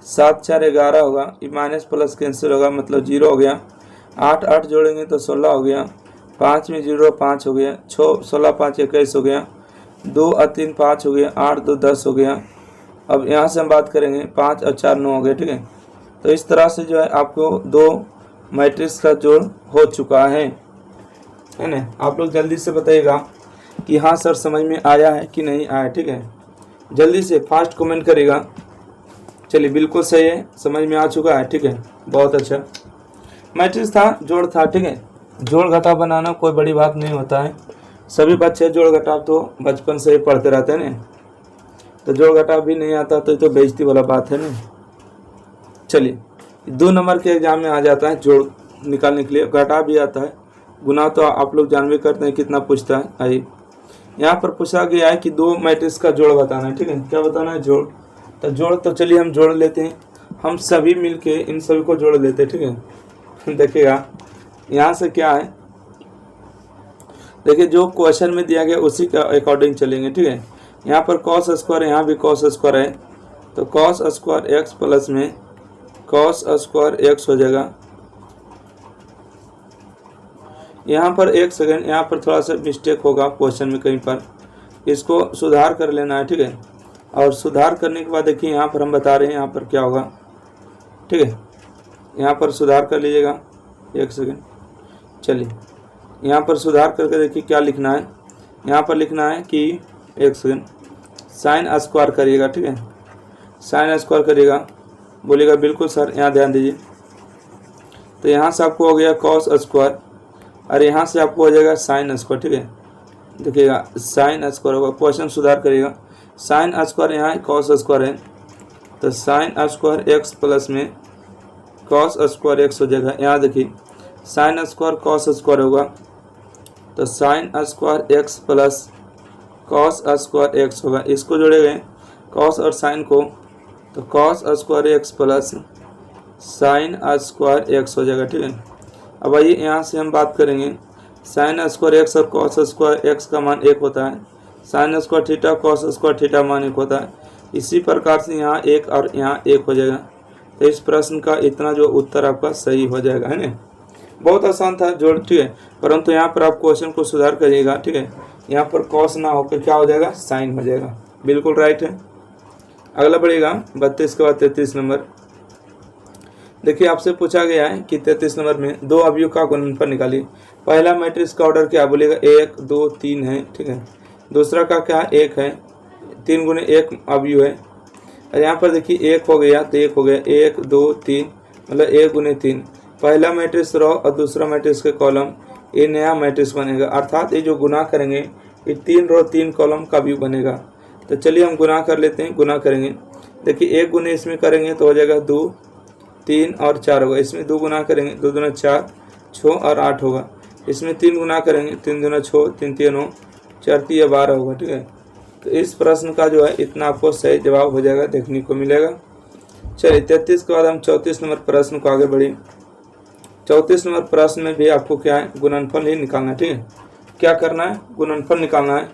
7 4 11 होगा, ये माइनस प्लस कैंसिल होगा मतलब 0 हो गया। 8 8 जोड़ेंगे तो 16 हो गया। 5 में 0 5 हो गया। 16 5 21 हो गया। 2 और 3 5 हो गया। 8 2 10 हो गया। अब यहाँ से हम बात करेंगे 5 और 4 9 हो गए। ठीक है, तो इस तरह से जो है आपको 2 मैट्रिक्स का जोड़ हो चुका है ना। आप लोग जल्दी से बताइएगा कि हाँ सर समझ में आया है कि नहीं आया। ठीक है, जल्दी से फास्ट कमेंट करिएगा। चलिए बिल्कुल सही है, समझ में आ चुका है। ठीक है, बहुत अच्छा। मैट्रिक्स था, जोड़ था। ठीक है, जोड़ घटाव बनाना कोई बड़ी बात नहीं होता है। सभी बच्चे जोड़ घटाव तो बचपन से ही पढ़ते रहते हैं ना, तो जोड़ घटाव भी नहीं आता तो बेइज्जती वाला बात है ना। चलिए 2 नंबर के एग्जाम में आ जाता है जोड़ निकालने के लिए, घटाव भी आता है, गुना तो आप लोग जान भी करते हैं कितना पूछता है। आइए यहाँ पर पूछा गया है कि 2 मैट्रिक्स का जोड़ बताना है। ठीक है, क्या बताना है? जोड़। तो जोड़ तो चलिए हम जोड़ लेते हैं, हम सभी मिलके इन सभी को जोड़ लेते हैं। ठीक है, देखिएगा यहाँ से क्या है, देखिए जो क्वेश्चन में दिया गया उसी के अकॉर्डिंग चलेंगे। ठीक है, यहाँ पर कॉस स्क्वायर, यहाँ भी कॉस स्क्वायर है, तो कॉस स्क्वायर एक्स प्लस में कॉस स्क्वायर एक्स हो जाएगा। यहाँ पर एक सेकेंड, यहाँ पर थोड़ा सा मिस्टेक होगा क्वेश्चन में कहीं पर, इसको सुधार कर लेना है। ठीक है, और सुधार करने के बाद देखिए यहाँ पर हम बता रहे हैं यहाँ पर क्या होगा। ठीक है, यहाँ पर सुधार कर लीजिएगा, एक सेकेंड। चलिए यहाँ पर सुधार करके देखिए क्या लिखना है। यहाँ पर लिखना है कि एक सेकेंड, साइन स्क्वायर करिएगा। ठीक है, साइन स्क्वायर करिएगा, बोलिएगा बिल्कुल सर, यहाँ ध्यान दीजिए। तो यहाँ से आपको हो गया कॉस स्क्वायर और यहाँ से आपको हो जाएगा साइन स्क्वायर। ठीक है, देखिएगा साइन स्क्वायर होगा, क्वेश्चन सुधार करिएगा। साइन स्क्वायर यहाँ कॉस स्क्वायर है, तो साइन स्क्वायर एक्स प्लस में कॉस स्क्वायर एक्स हो जाएगा। यहाँ देखिए साइन स्क्वायर कॉस स्क्वायर होगा, तो sine square x plus cos square x होगा। इसको जोड़ेंगे कॉस और साइन को, तो cos square x plus sine square x हो जाएगा। ठीक है, अब आइए यहाँ से हम बात करेंगे साइन स्क्वायर एक्स और कॉस स्क्वायर एक्स का मान 1 होता है। Sine square theta cos square theta मान 1 होता है। इसी प्रकार से यहाँ 1 और यहाँ 1 हो जाएगा। तो इस प्रश्न का इतना जो उत्तर आपका सही हो जाएगा, है ना। बहुत आसान था जोड़। ठीक है, परंतु यहाँ पर आप क्वेश्चन को सुधार करिएगा। ठीक है, यहाँ पर कॉस ना होकर क्या हो जाएगा, साइन हो जाएगा। बिल्कुल राइट है। अगला बढ़ेगा 32 के बाद 33 नंबर। देखिए आपसे पूछा गया है कि 33 नंबर में दो अवयव का गुणनफल निकालिए। पहला मैट्रिक्स का ऑर्डर क्या बोलेगा, 1 2 3 है, ठीक है। दूसरा का क्या 1 है, 3 गुने 1 अवयव है। और यहाँ पर देखिए 1 हो गया तो 1 हो गया, 1 2 3 मतलब 1 गुने 3। पहला मैट्रिक्स रो और दूसरा मैट्रिक्स के कॉलम, ये नया मैट्रिक्स बनेगा। अर्थात ये जो गुना करेंगे ये 3 रो 3 कॉलम का व्यू बनेगा। तो चलिए हम गुना कर लेते हैं, गुना करेंगे। देखिए 1 गुने इसमें करेंगे तो हो जाएगा 2 3 और 4 होगा। इसमें 2 गुना करेंगे, 2 दूना 4 6 और 8 होगा। इसमें 3 गुना करेंगे, 3 दूना 6 3 3 9 4 3 12 होगा, ठीक है। तो इस प्रश्न का जो है इतना आपको सही जवाब हो जाएगा, देखने को मिलेगा। चलिए 33 के बाद हम 34 नंबर प्रश्न को आगे बढ़े। 34 नंबर प्रश्न में भी आपको क्या है, गुणनफल ही निकालना है, ठीक है। क्या करना है, गुणनफल निकालना है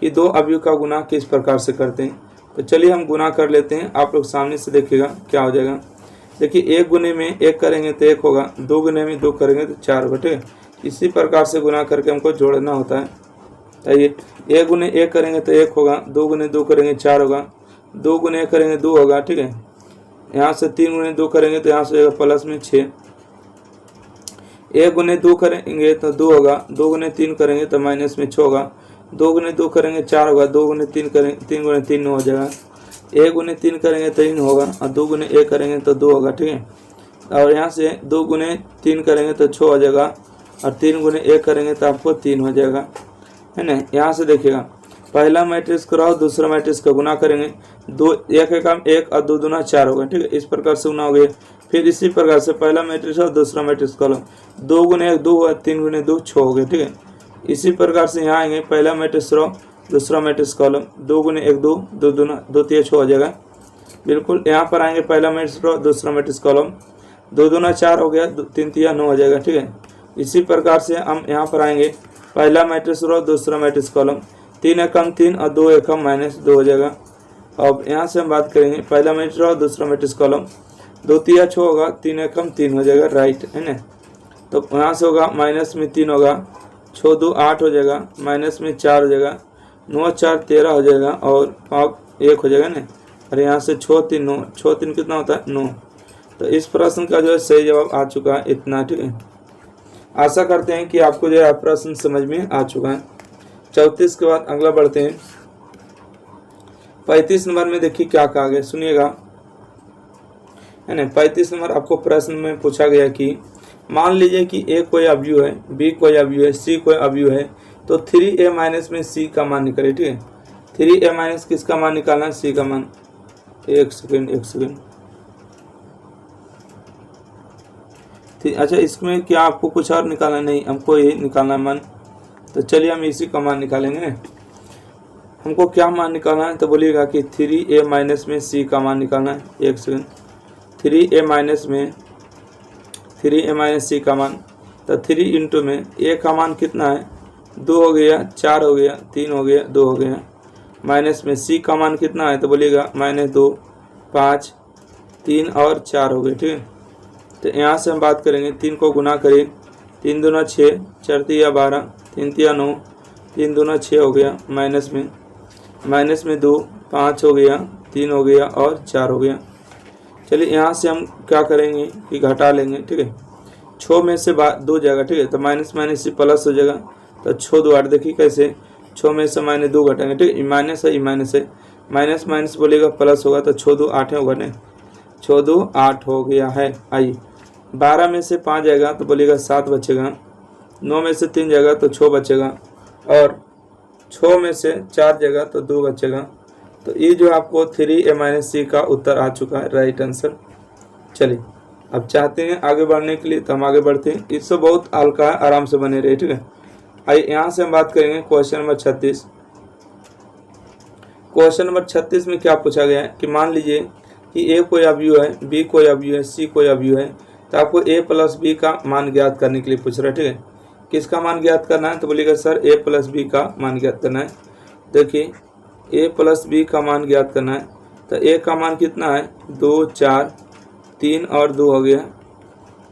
कि दो अवयव का गुना किस प्रकार से करते हैं। तो चलिए हम गुना कर लेते हैं, आप लोग सामने से देखिएगा क्या हो जाएगा। देखिए 1 गुने में 1 करेंगे तो 1 होगा, 2 गुने में 2 करेंगे तो 4 होगा, ठीक है। इसी प्रकार से गुना करके हमको जोड़ना होता है। आइए 1 गुने 1 करेंगे तो 1 होगा, 2 गुने 2 करेंगे 4 होगा, 2 गुने 1 करेंगे 2 होगा, ठीक है। यहाँ से 3 गुने 2 करेंगे तो यहाँ से होगा प्लस में 6। 1 गुने 2 करेंगे तो 2 होगा, 2 गुने 3 करेंगे तो माइनस में 6 होगा, 2 गुने 2 करेंगे 4 होगा, 2 गुने 3 करेंगे 3 गुने 3 9 हो जाएगा। 1 गुने 3 करेंगे तो 3 होगा और 2 गुने 1 करेंगे तो 2 होगा, ठीक है। और यहाँ से 2 गुने 3 करेंगे तो 6 हो जाएगा और 3 गुने 1 करेंगे तो आपको 3 हो जाएगा, है ना। यहाँ से देखिएगा पहला मैट्रिक्स कराओ, दूसरा मैट्रिक्स का गुना करेंगे, 2 1 एकम 1 और 2 दूना 4 होगा, ठीक है। इस प्रकार से गुना हो गया। फिर इसी प्रकार से पहला मैट्रिक्स और दूसरा मैट्रिक्स कॉलम, 2 गुने 1 2 हुआ, 3 गुने 2 6 हो गए, ठीक है। इसी प्रकार से यहाँ आएंगे, पहला मैट्रिक्स रो दूसरा मैट्रिक्स कॉलम, 2 गुने 1 2 2 दूना 2 3 6 हो जाएगा। बिल्कुल यहाँ पर आएंगे, पहला मैट्रिक्स रो दूसरा मैट्रिक्स कॉलम, 2 दूना 4 हो गया, 3 3 9 हो जाएगा, ठीक है। इसी प्रकार से हम यहाँ पर आएंगे, पहला मैट्रिक्स रो दूसरा मैट्रिक्स कॉलम, 3 एकम 3 और 2 एकम माइनस 2 हो जाएगा। अब यहाँ से हम बात करेंगे, पहला मैट्रिक्स रो दूसरा मैट्रिक्स कॉलम, 2 3 6 होगा, 3 एकम 3 हो जाएगा, राइट है ना। तो यहाँ से होगा माइनस में 3 होगा, 6 2 8 हो जाएगा, माइनस में 4 हो जाएगा, 9 4 13 हो जाएगा और 5 1 हो जाएगा ना। और यहाँ से 6 3 9, 6 3 कितना होता है 9। तो इस प्रश्न का जो है सही जवाब आ चुका है इतना, ठीक है। आशा करते हैं कि आपको जो है प्रश्न समझ में आ चुका है। 34 के बाद अगला बढ़ते हैं। 35 नंबर में देखिए क्या कहा गया, सुनिएगा, है ना। 35 नंबर आपको प्रश्न में पूछा गया कि मान लीजिए कि ए कोई अवयव है, बी कोई अवयव है, सी कोई अवयव है, तो 3a माइनस में सी का मान निकालिए, ठीक है। 3a माइनस किसका मान निकालना है, सी का मान। एक सेकेंड अच्छा, इसमें क्या आपको कुछ और निकालना नहीं, हमको ये निकालना है मान। तो चलिए हम इसी का मान निकालेंगे। हमको क्या मान निकालना है, तो बोलिएगा कि 3a माइनस में सी का मान निकालना है। एक सेकेंड, 3a माइनस में 3a माइनस सी का मान, तो 3 इंटू में a का मान कितना है, 2 हो गया, 4 हो गया, 3 हो गया, 2 हो गया, माइनस में c का मान कितना है, तो बोलिएगा -2 5 3 और 4 हो गए, ठीक है। तो यहाँ से हम बात करेंगे, 3 को गुना करिए, 3 दूना 6 4 3 12 3 3 9, 3 दूना 6 हो गया, माइनस में 2 5 हो गया, 3 हो गया और 4 हो गया। चलिए यहाँ से हम क्या करेंगे कि घटा लेंगे, ठीक है। 6 में से 2 जाएगा, ठीक है। तो माइनस माइनस से प्लस हो जाएगा, तो 6 2 8। देखिए कैसे, 6 में से -2 घटाएंगे, ठीक है। माइनस है, माइनस है, माइनस माइनस बोलेगा प्लस होगा, तो 6 2 8 होगा ना, 6 2 8 हो गया है। आइए 12 में से 5 जाएगा तो बोलेगा 7 बचेगा, 9 में से 3 जाएगा तो 6 बचेगा और 6 में से 4 जाएगा तो 2 बचेगा। तो ये जो आपको 3a माइनस सी का उत्तर आ चुका है, राइट आंसर। चलिए अब चाहते हैं आगे बढ़ने के लिए, तो हम आगे बढ़ते हैं। इससे बहुत हल्का है, आराम से बने रहे, ठीक है। आइए यहाँ से हम बात करेंगे क्वेश्चन नंबर 36। क्वेश्चन नंबर 36 में क्या पूछा गया है कि मान लीजिए कि a कोई अवयव है, b कोई अवयव है, c कोई अवयव है, तो आपको a प्लस b का मान ज्ञात करने के लिए पूछ रहा है, ठीक है। किसका मान ज्ञात करना है, तो बोलिएगा सर a प्लस b का मान ज्ञात करना है। देखिए a प्लस b का मान ज्ञात करना है, तो a का मान कितना है, 2 4 3 और 2 हो गया।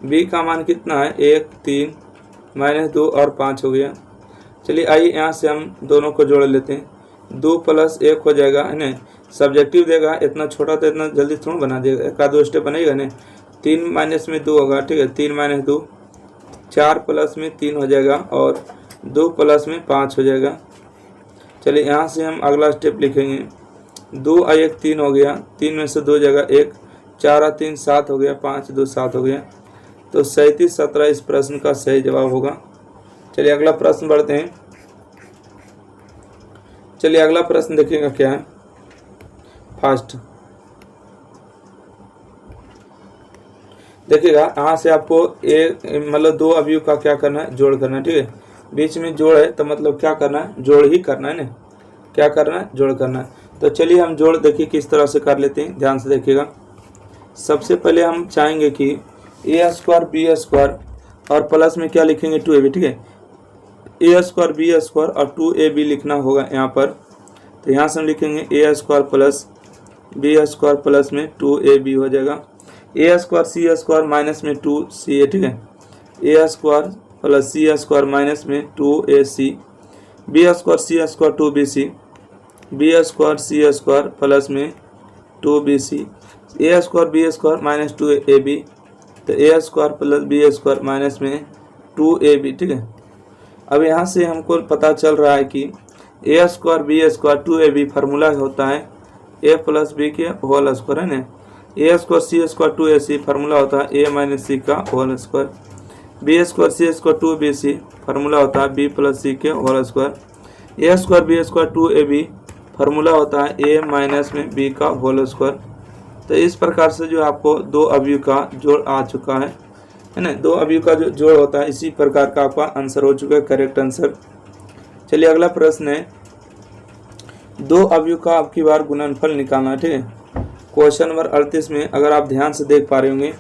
b का मान कितना है, 1 3 -2 और 5 हो गया। चलिए आइए यहाँ से हम दोनों को जोड़ लेते हैं। 2 + 1 हो जाएगा, है ना। सब्जेक्टिव देगा, इतना छोटा तो इतना जल्दी थोड़ा बना देगा, एक आध 2 स्टेप बनेगा ना। 3 - 2 होगा, ठीक है। 3 - 2 4 + 3 हो जाएगा और 2 + 5 हो जाएगा। चलिए यहाँ से हम अगला स्टेप लिखेंगे। 2 और 1 3 हो गया, 3 में से 2 जगह 1, 4 और 3 7 हो गया, 5 2 7 हो गया। तो 37 17 इस प्रश्न का सही जवाब होगा। चलिए अगला प्रश्न बढ़ते हैं। चलिए अगला प्रश्न देखिएगा क्या है। फर्स्ट देखिएगा, यहाँ से आपको एक मतलब 2 अवयव का क्या करना है, जोड़ करना है, ठीक है। बीच में जोड़ है तो मतलब क्या करना है, जोड़ ही करना है ना। क्या करना है, जोड़ करना है। तो चलिए हम जोड़ देखिए किस तरह से कर लेते हैं, ध्यान से देखिएगा। सबसे पहले हम चाहेंगे कि a² b² और प्लस में क्या लिखेंगे 2ab, ठीक है। a² b² और 2ab लिखना होगा यहाँ पर। तो यहाँ से हम लिखेंगे a² + b² प्लस में 2ab हो जाएगा। a² c² माइनस में 2ca, ठीक है। a² + c² माइनस में 2ac, b² c² 2bc, b² c² plus में 2bc, a² b² minus 2ab, तो a² + b² माइनस में 2ab, ठीक है। अब यहाँ से हमको पता चल रहा है कि a² b² 2ab फार्मूला होता है a + b के होल स्क्वायर, है ना। a² c² 2ac फार्मूला होता है a - c का whole square, b² c² 2bc formula होता है b + c के whole square, a² b² 2ab formula होता है a - में b का होल स्क्वायर। तो इस प्रकार से जो आपको 2 अवयव का जोड़ आ चुका है ना। 2 अवयव का जो जोड़ होता है इसी प्रकार का आपका आंसर हो चुका है, करेक्ट आंसर। चलिए अगला प्रश्न है, 2 अवयव का आपकी बार गुणनफल निकालना है, ठीक है। क्वेश्चन नंबर 38 में अगर आप ध्यान से देख पा रहे होंगे,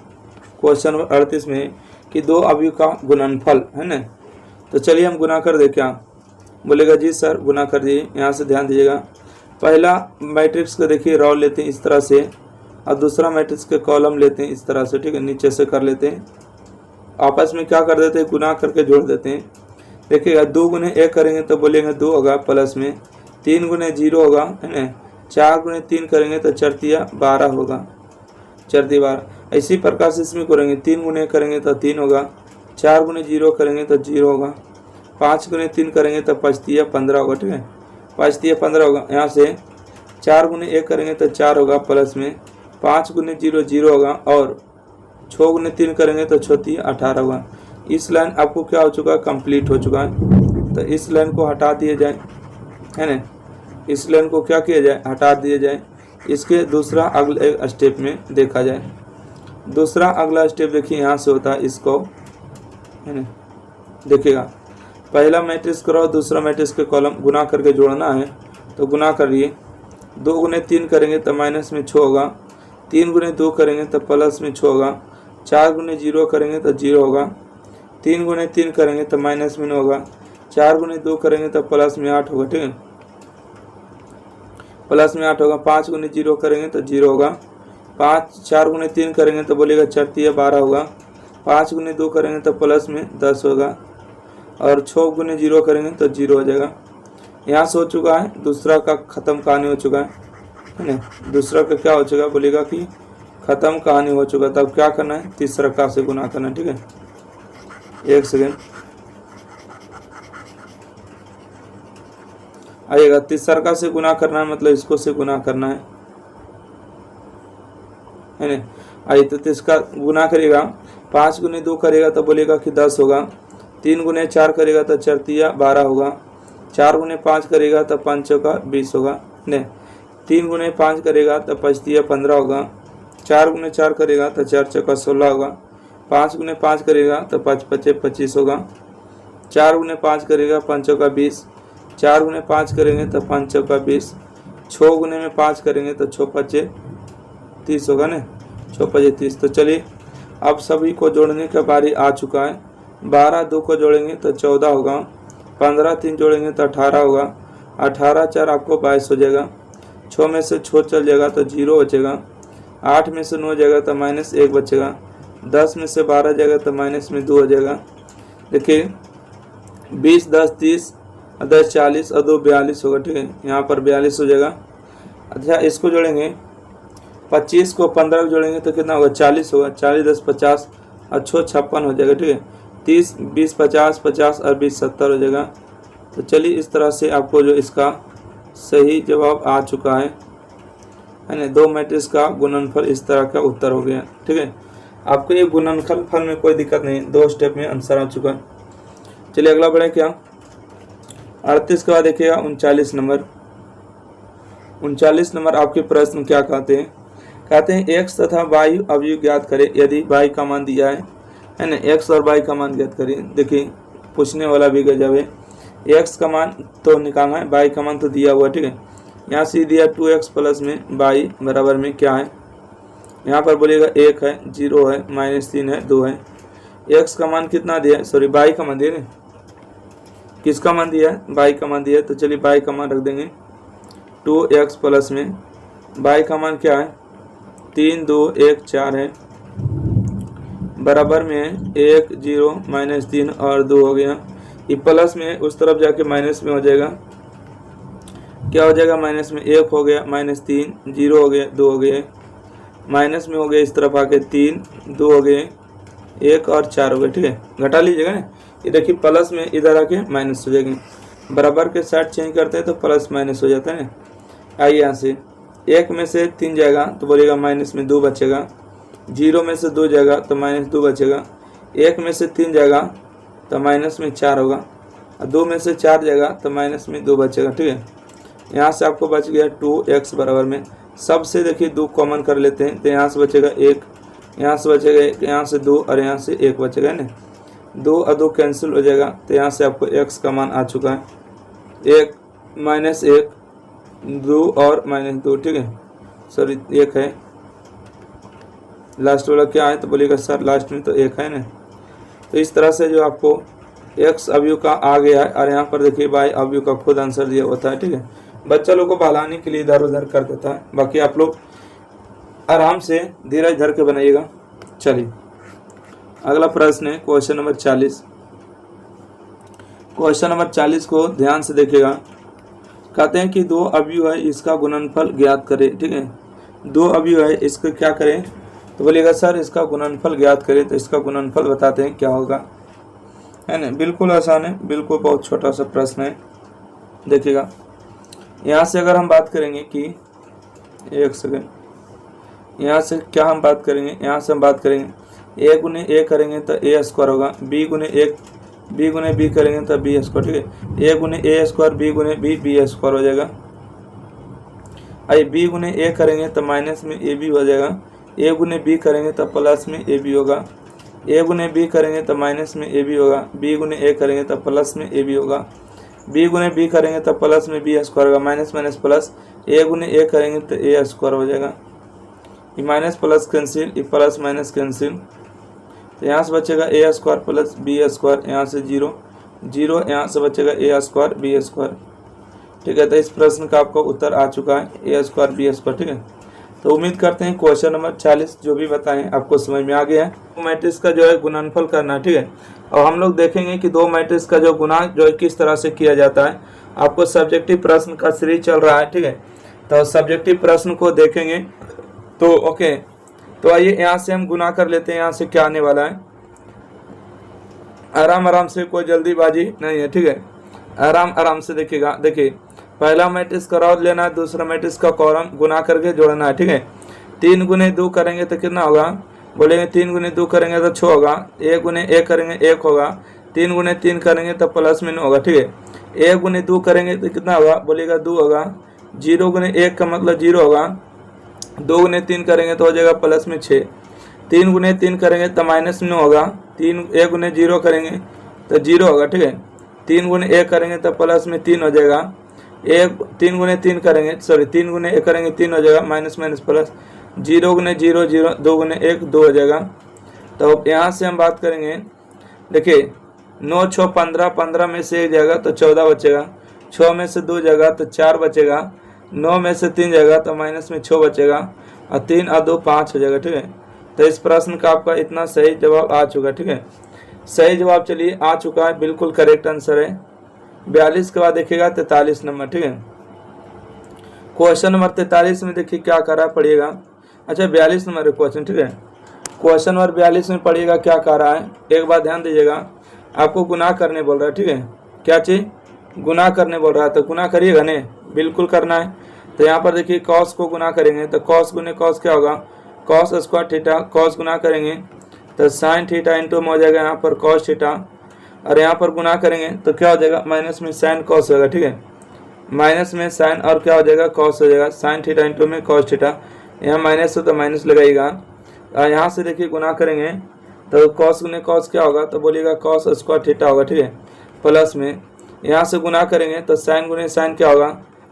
क्वेश्चन नंबर 38 में कि 2 अवयव का गुणनफल, है ना। तो चलिए हम गुना कर दे, क्या बोलेगा जी सर गुना कर दिए। यहाँ से ध्यान दीजिएगा, पहला मैट्रिक्स को देखिए रो लेते हैं इस तरह से और दूसरा मैट्रिक्स के कॉलम लेते हैं इस तरह से, ठीक है। नीचे से कर लेते हैं, आपस में क्या कर देते हैं, गुना करके जोड़ देते हैं। देखिएगा 2 × 1 करेंगे तो बोलेंगे 2 होगा, प्लस में 3 × 0 होगा, है ना। 4 × 3 करेंगे तो 4 × 12 होगा, 4 × 12। इसी प्रकार से इसमें करेंगे, 3 × 1 करेंगे तो 3 होगा, 4 × 0 करेंगे तो 0 होगा, 5 × 3 करेंगे तो 5 × 15 होगा, ठीक है। 5 × 15 होगा। यहाँ से 4 × 1 करेंगे तो 4 होगा, प्लस में 5 × 0 0 होगा और 6 × 3 करेंगे तो 6 × 18 होगा। इस लाइन आपको क्या हो चुका है, कंप्लीट हो चुका है। तो इस लाइन को हटा दिए जाए, है ना। इस लाइन को क्या किया जाए, हटा दिया जाए। इसके दूसरा अगले स्टेप में देखा जाए। दूसरा अगला स्टेप देखिए यहाँ से होता है इसको, है ना। देखिएगा पहला मैट्रिक्स करो, दूसरा मैट्रिक्स के कॉलम गुना करके जोड़ना है तो गुना करिए। 2 × 3 करेंगे तो माइनस में 6 होगा, 3 × 2 करेंगे तो प्लस में 6 होगा, 4 × 0 करेंगे तो 0 होगा, 3 × 3 करेंगे तो माइनस में 9 होगा, 4 × 2 करेंगे तो प्लस में 8 होगा, ठीक है। प्लस में 8 होगा, 5 × 0 करेंगे तो 0 होगा, 4 × 3 करेंगे तो बोलेगा 4 × 12 होगा, 5 × 2 करेंगे तो प्लस में 10 होगा और 6 × 0 करेंगे तो 0 हो जाएगा। यहाँ से हो चुका है, दूसरा का ख़त्म कहानी हो चुका है ना। दूसरा का क्या हो चुका, बोलेगा कि ख़त्म कहानी हो चुका। तब क्या करना है, तीसरा का से गुना करना है, ठीक है। एक सेकेंड आइएगा, तीसरा का से गुना करना है मतलब इसको से गुना करना है ना। आइए तो इसका गुना करेगा, 5 × 2 करेगा तो बोलेगा कि 10 होगा, 3 × 4 करेगा तो 4 × 12 होगा, 4 × 5 करेगा तो 5 × 20 होगा, ने 3 × 5 करेगा तो 5 × 15 होगा, 4 × 4 करेगा तो 4 × 16 होगा, 5 × 5 करेगा तो 5 × 5 = 25 होगा, 4 × 5 करेगा 5 × 20, 4 × 5 करेंगे तो 5 × 20, 6 × 5 करेंगे तो 6 × 5 = 30 होगा ना, 6 × 5 = 30। तो चलिए अब सभी को जोड़ने का बारी आ चुका है। 12 2 को जोड़ेंगे तो 14 होगा, 15 3 जोड़ेंगे तो 18 होगा, 18 4 आपको 22 हो जाएगा, 6 में से 6 चल जाएगा तो 0 बचेगा, 8 में से 9 जाएगा तो -1 बचेगा, 10 में से 12 जाएगा तो -2 हो जाएगा। देखिए 20 10 30 और 10 40 और 2 42 होगा, ठीक है, यहाँ पर 42 हो जाएगा। अच्छा इसको जोड़ेंगे 25 को 15 को जोड़ेंगे तो कितना होगा 40 होगा, 40 10 50 और 6 56 हो जाएगा, ठीक है। 30 20 50 50 और 20 70 हो जाएगा। तो चलिए इस तरह से आपको जो इसका सही जवाब आ चुका है ना, 2 मैट्रिक्स का गुणनफल इस तरह का उत्तर हो गया, ठीक है। आपको ये गुणनफल में कोई दिक्कत नहीं, 2 स्टेप में आंसर आ चुका है। चलिए अगला बढ़े क्या 38 के बाद देखिएगा 39 नंबर। 39 नंबर आपके प्रश्न क्या कहते हैं, कहते हैं x तथा y अवयव ज्ञात करें यदि y का मान दिया है ना, x और y का मान ज्ञात करें। देखिए पूछने वाला भी गजब है, x का मान तो निकालना है, y का मान तो दिया हुआ, ठीक है। यहाँ से दिया 2x प्लस में y बराबर में क्या है, यहाँ पर बोलिएगा 1 है, 0 है, -3 है, 2 है। x का मान कितना दिया है, सॉरी y का मान दिया ना, किसका मान दिया है, y का मान दिया है। तो चलिए y का मान रख देंगे 2x प्लस में y का मान क्या है 3 2 1 4 है, बराबर में 1 0 -3 और 2 हो गया। ये प्लस में उस तरफ जाके माइनस में हो जाएगा, क्या हो जाएगा माइनस में 1 हो गया, -3 0 हो गया, 2 हो गए, माइनस में हो गया इस तरफ आके 3 2 हो गए, 1 और 4 हो गए, ठीक है। घटा लीजिएगा ना, ये देखिए प्लस में इधर आके माइनस हो जाएंगे, बराबर के साइड चेंज करते हैं तो प्लस माइनस हो जाता है ना। आइए यहाँ से 1 में से 3 जाएगा तो बोलिएगा माइनस में 2 बचेगा, 0 में से 2 जाएगा तो -2 बचेगा, 1 में से 3 जाएगा तो माइनस में 4 होगा, और 2 में से 4 जाएगा तो माइनस में 2 बचेगा, ठीक है। यहाँ से आपको बच गया 2x बराबर में, सबसे देखिए 2 कॉमन कर लेते हैं तो यहाँ से बचेगा 1, यहाँ से बचेगा 1, यहाँ से 2 और यहाँ से 1 बचेगा ना, 2 और 2 कैंसिल हो जाएगा। तो यहाँ से आपको x का मान आ चुका है 1 -1 2 और -2, ठीक है, सॉरी 1 है, लास्ट वाला क्या है तो बोलिएगा सर लास्ट में तो 1 है ना। तो इस तरह से जो आपको x अवयव का आ गया है, और यहाँ पर देखिए y अवयव का खुद आंसर दिया होता है, ठीक है। बच्चा लोग को बहलाने के लिए इधर उधर कर देता है, बाकी आप लोग आराम से धीरज धर के बनाइएगा। चलिए अगला प्रश्न है क्वेश्चन नंबर 40। क्वेश्चन नंबर 40 को ध्यान से देखिएगा। कहते हैं कि 2 अवयव है, इसका गुणनफल ज्ञात करें, ठीक है। 2 अवयव है, इसको क्या करें तो बोलिएगा सर इसका गुणनफल ज्ञात करें। तो इसका गुणनफल बताते हैं क्या होगा, है ना, बिल्कुल आसान है, बिल्कुल बहुत छोटा सा प्रश्न है। देखिएगा यहाँ से अगर हम बात करेंगे कि 1 सेकेंड, यहाँ से क्या हम बात करेंगे, यहाँ से हम बात करेंगे a गुने a करेंगे तो a स्क्वायर होगा, b गुने b करेंगे तो b स्क्वायर, ठीक है। a गुने a स्क्वायर b गुने b स्क्वायर हो जाएगा। आइए b गुने a करेंगे तो माइनस में ab हो जाएगा, a गुने b करेंगे तो प्लस में ab होगा, a गुने b करेंगे तो माइनस में ab होगा, b गुने a करेंगे तो प्लस में ab होगा, b गुने b करेंगे तो प्लस में b स्क्वायर होगा, माइनस माइनस प्लस, a गुने a करेंगे तो a स्क्वायर हो जाएगा। ये माइनस प्लस कैंसिल, ये प्लस माइनस कैंसिल, तो यहाँ से बचेगा a square plus b square, यहाँ से 0 0, यहाँ से बचेगा a स्क्वायर b स्क्वायर, ठीक है। तो इस प्रश्न का आपका उत्तर आ चुका है a स्क्वायर b स्क्वायर, ठीक है। तो उम्मीद करते हैं क्वेश्चन नंबर 40 जो भी बताएं आपको समझ में आ गया है। 2 मैट्रिक्स का जो है गुणनफल करना है, ठीक है। और हम लोग देखेंगे कि 2 मैट्रिक्स का जो गुणा जो है किस तरह से किया जाता है। आपको सब्जेक्टिव प्रश्न का सीरीज चल रहा है, ठीक है। तो सब्जेक्टिव प्रश्न को देखेंगे तो ओके, तो आइए यहाँ से हम गुना कर लेते हैं। यहाँ से क्या आने वाला है, आराम आराम से, कोई जल्दीबाजी नहीं है, ठीक है। आराम आराम से देखिएगा। देखिए पहला मैट्रिक्स का रॉड लेना है, दूसरा मैट्रिक्स का कॉलम गुना करके जोड़ना है, ठीक है। 3 गुने 2 करेंगे तो कितना होगा, बोलेंगे 3 गुने 2 करेंगे तो 6 होगा, 1 गुने 1 करेंगे 1 होगा, 3 गुने 3 करेंगे तो प्लस में 9 होगा, ठीक है। 1 गुने 2 करेंगे तो कितना होगा, बोलेगा 2 होगा, 0 गुने 1 का मतलब 0 होगा, 2 गुने 3 करेंगे तो हो जाएगा प्लस में 6, 3 गुने 3 करेंगे तो माइनस में 9 होगा, 1 गुने 0 करेंगे तो 0 होगा, ठीक है। 3 गुने 1 करेंगे तो प्लस में 3 हो जाएगा, 3 गुने 3 करेंगे, सॉरी 3 गुने 1 करेंगे 3 हो जाएगा, माइनस माइनस प्लस, 0 गुने 0 0, 2 गुने 1 2 हो जाएगा। तो यहाँ से हम बात करेंगे, देखिए 9 6 15, 15 में से 1 जाएगा तो 14 बचेगा, 6 में से 2 जाएगा तो 4 बचेगा, 9 में से 3 जाएगा तो माइनस में 6 बचेगा, और 3 और 2 5 हो जाएगा, ठीक है। तो इस प्रश्न का आपका इतना सही जवाब आ चुका है, ठीक है। सही जवाब चलिए आ चुका है, बिल्कुल करेक्ट आंसर है। 42 के बाद देखिएगा 43 नंबर, ठीक है। क्वेश्चन नंबर 43 में देखिए क्या करा पढ़िएगा। अच्छा 42 नंबर क्वेश्चन, ठीक है। क्वेश्चन नंबर 42 में पढ़िएगा क्या कह रहा है, एक बात ध्यान दीजिएगा। आपको गुनाह करने बोल रहा है, ठीक है। क्या चीज? गुनाह करने बोल रहा है, तो गुनाह करिएगा नहीं, बिल्कुल करना है। तो यहाँ पर देखिए कॉस को गुना करेंगे तो कॉस गुने कॉस क्या होगा, कॉस स्क्वायर थीटा। कॉस गुना करेंगे तो साइन थीटा इंटू में हो जाएगा यहाँ पर कॉस थीटा, और यहाँ पर गुना करेंगे तो क्या हो जाएगा, माइनस में साइन कॉस होगा, ठीक है। माइनस में साइन और क्या हो जाएगा, कॉस हो जाएगा, साइन थीटा इंटू में कॉस थीटा। यहाँ माइनस हो तो माइनस लगाइएगा। यहाँ से देखिए गुना करेंगे तो कॉस गुने कॉस क्या होगा, तो बोलिएगा कॉस स्क्वायर थीटा होगा, ठीक है। प्लस में यहाँ से गुना करेंगे तो साइन गुने साइन क्या होगा,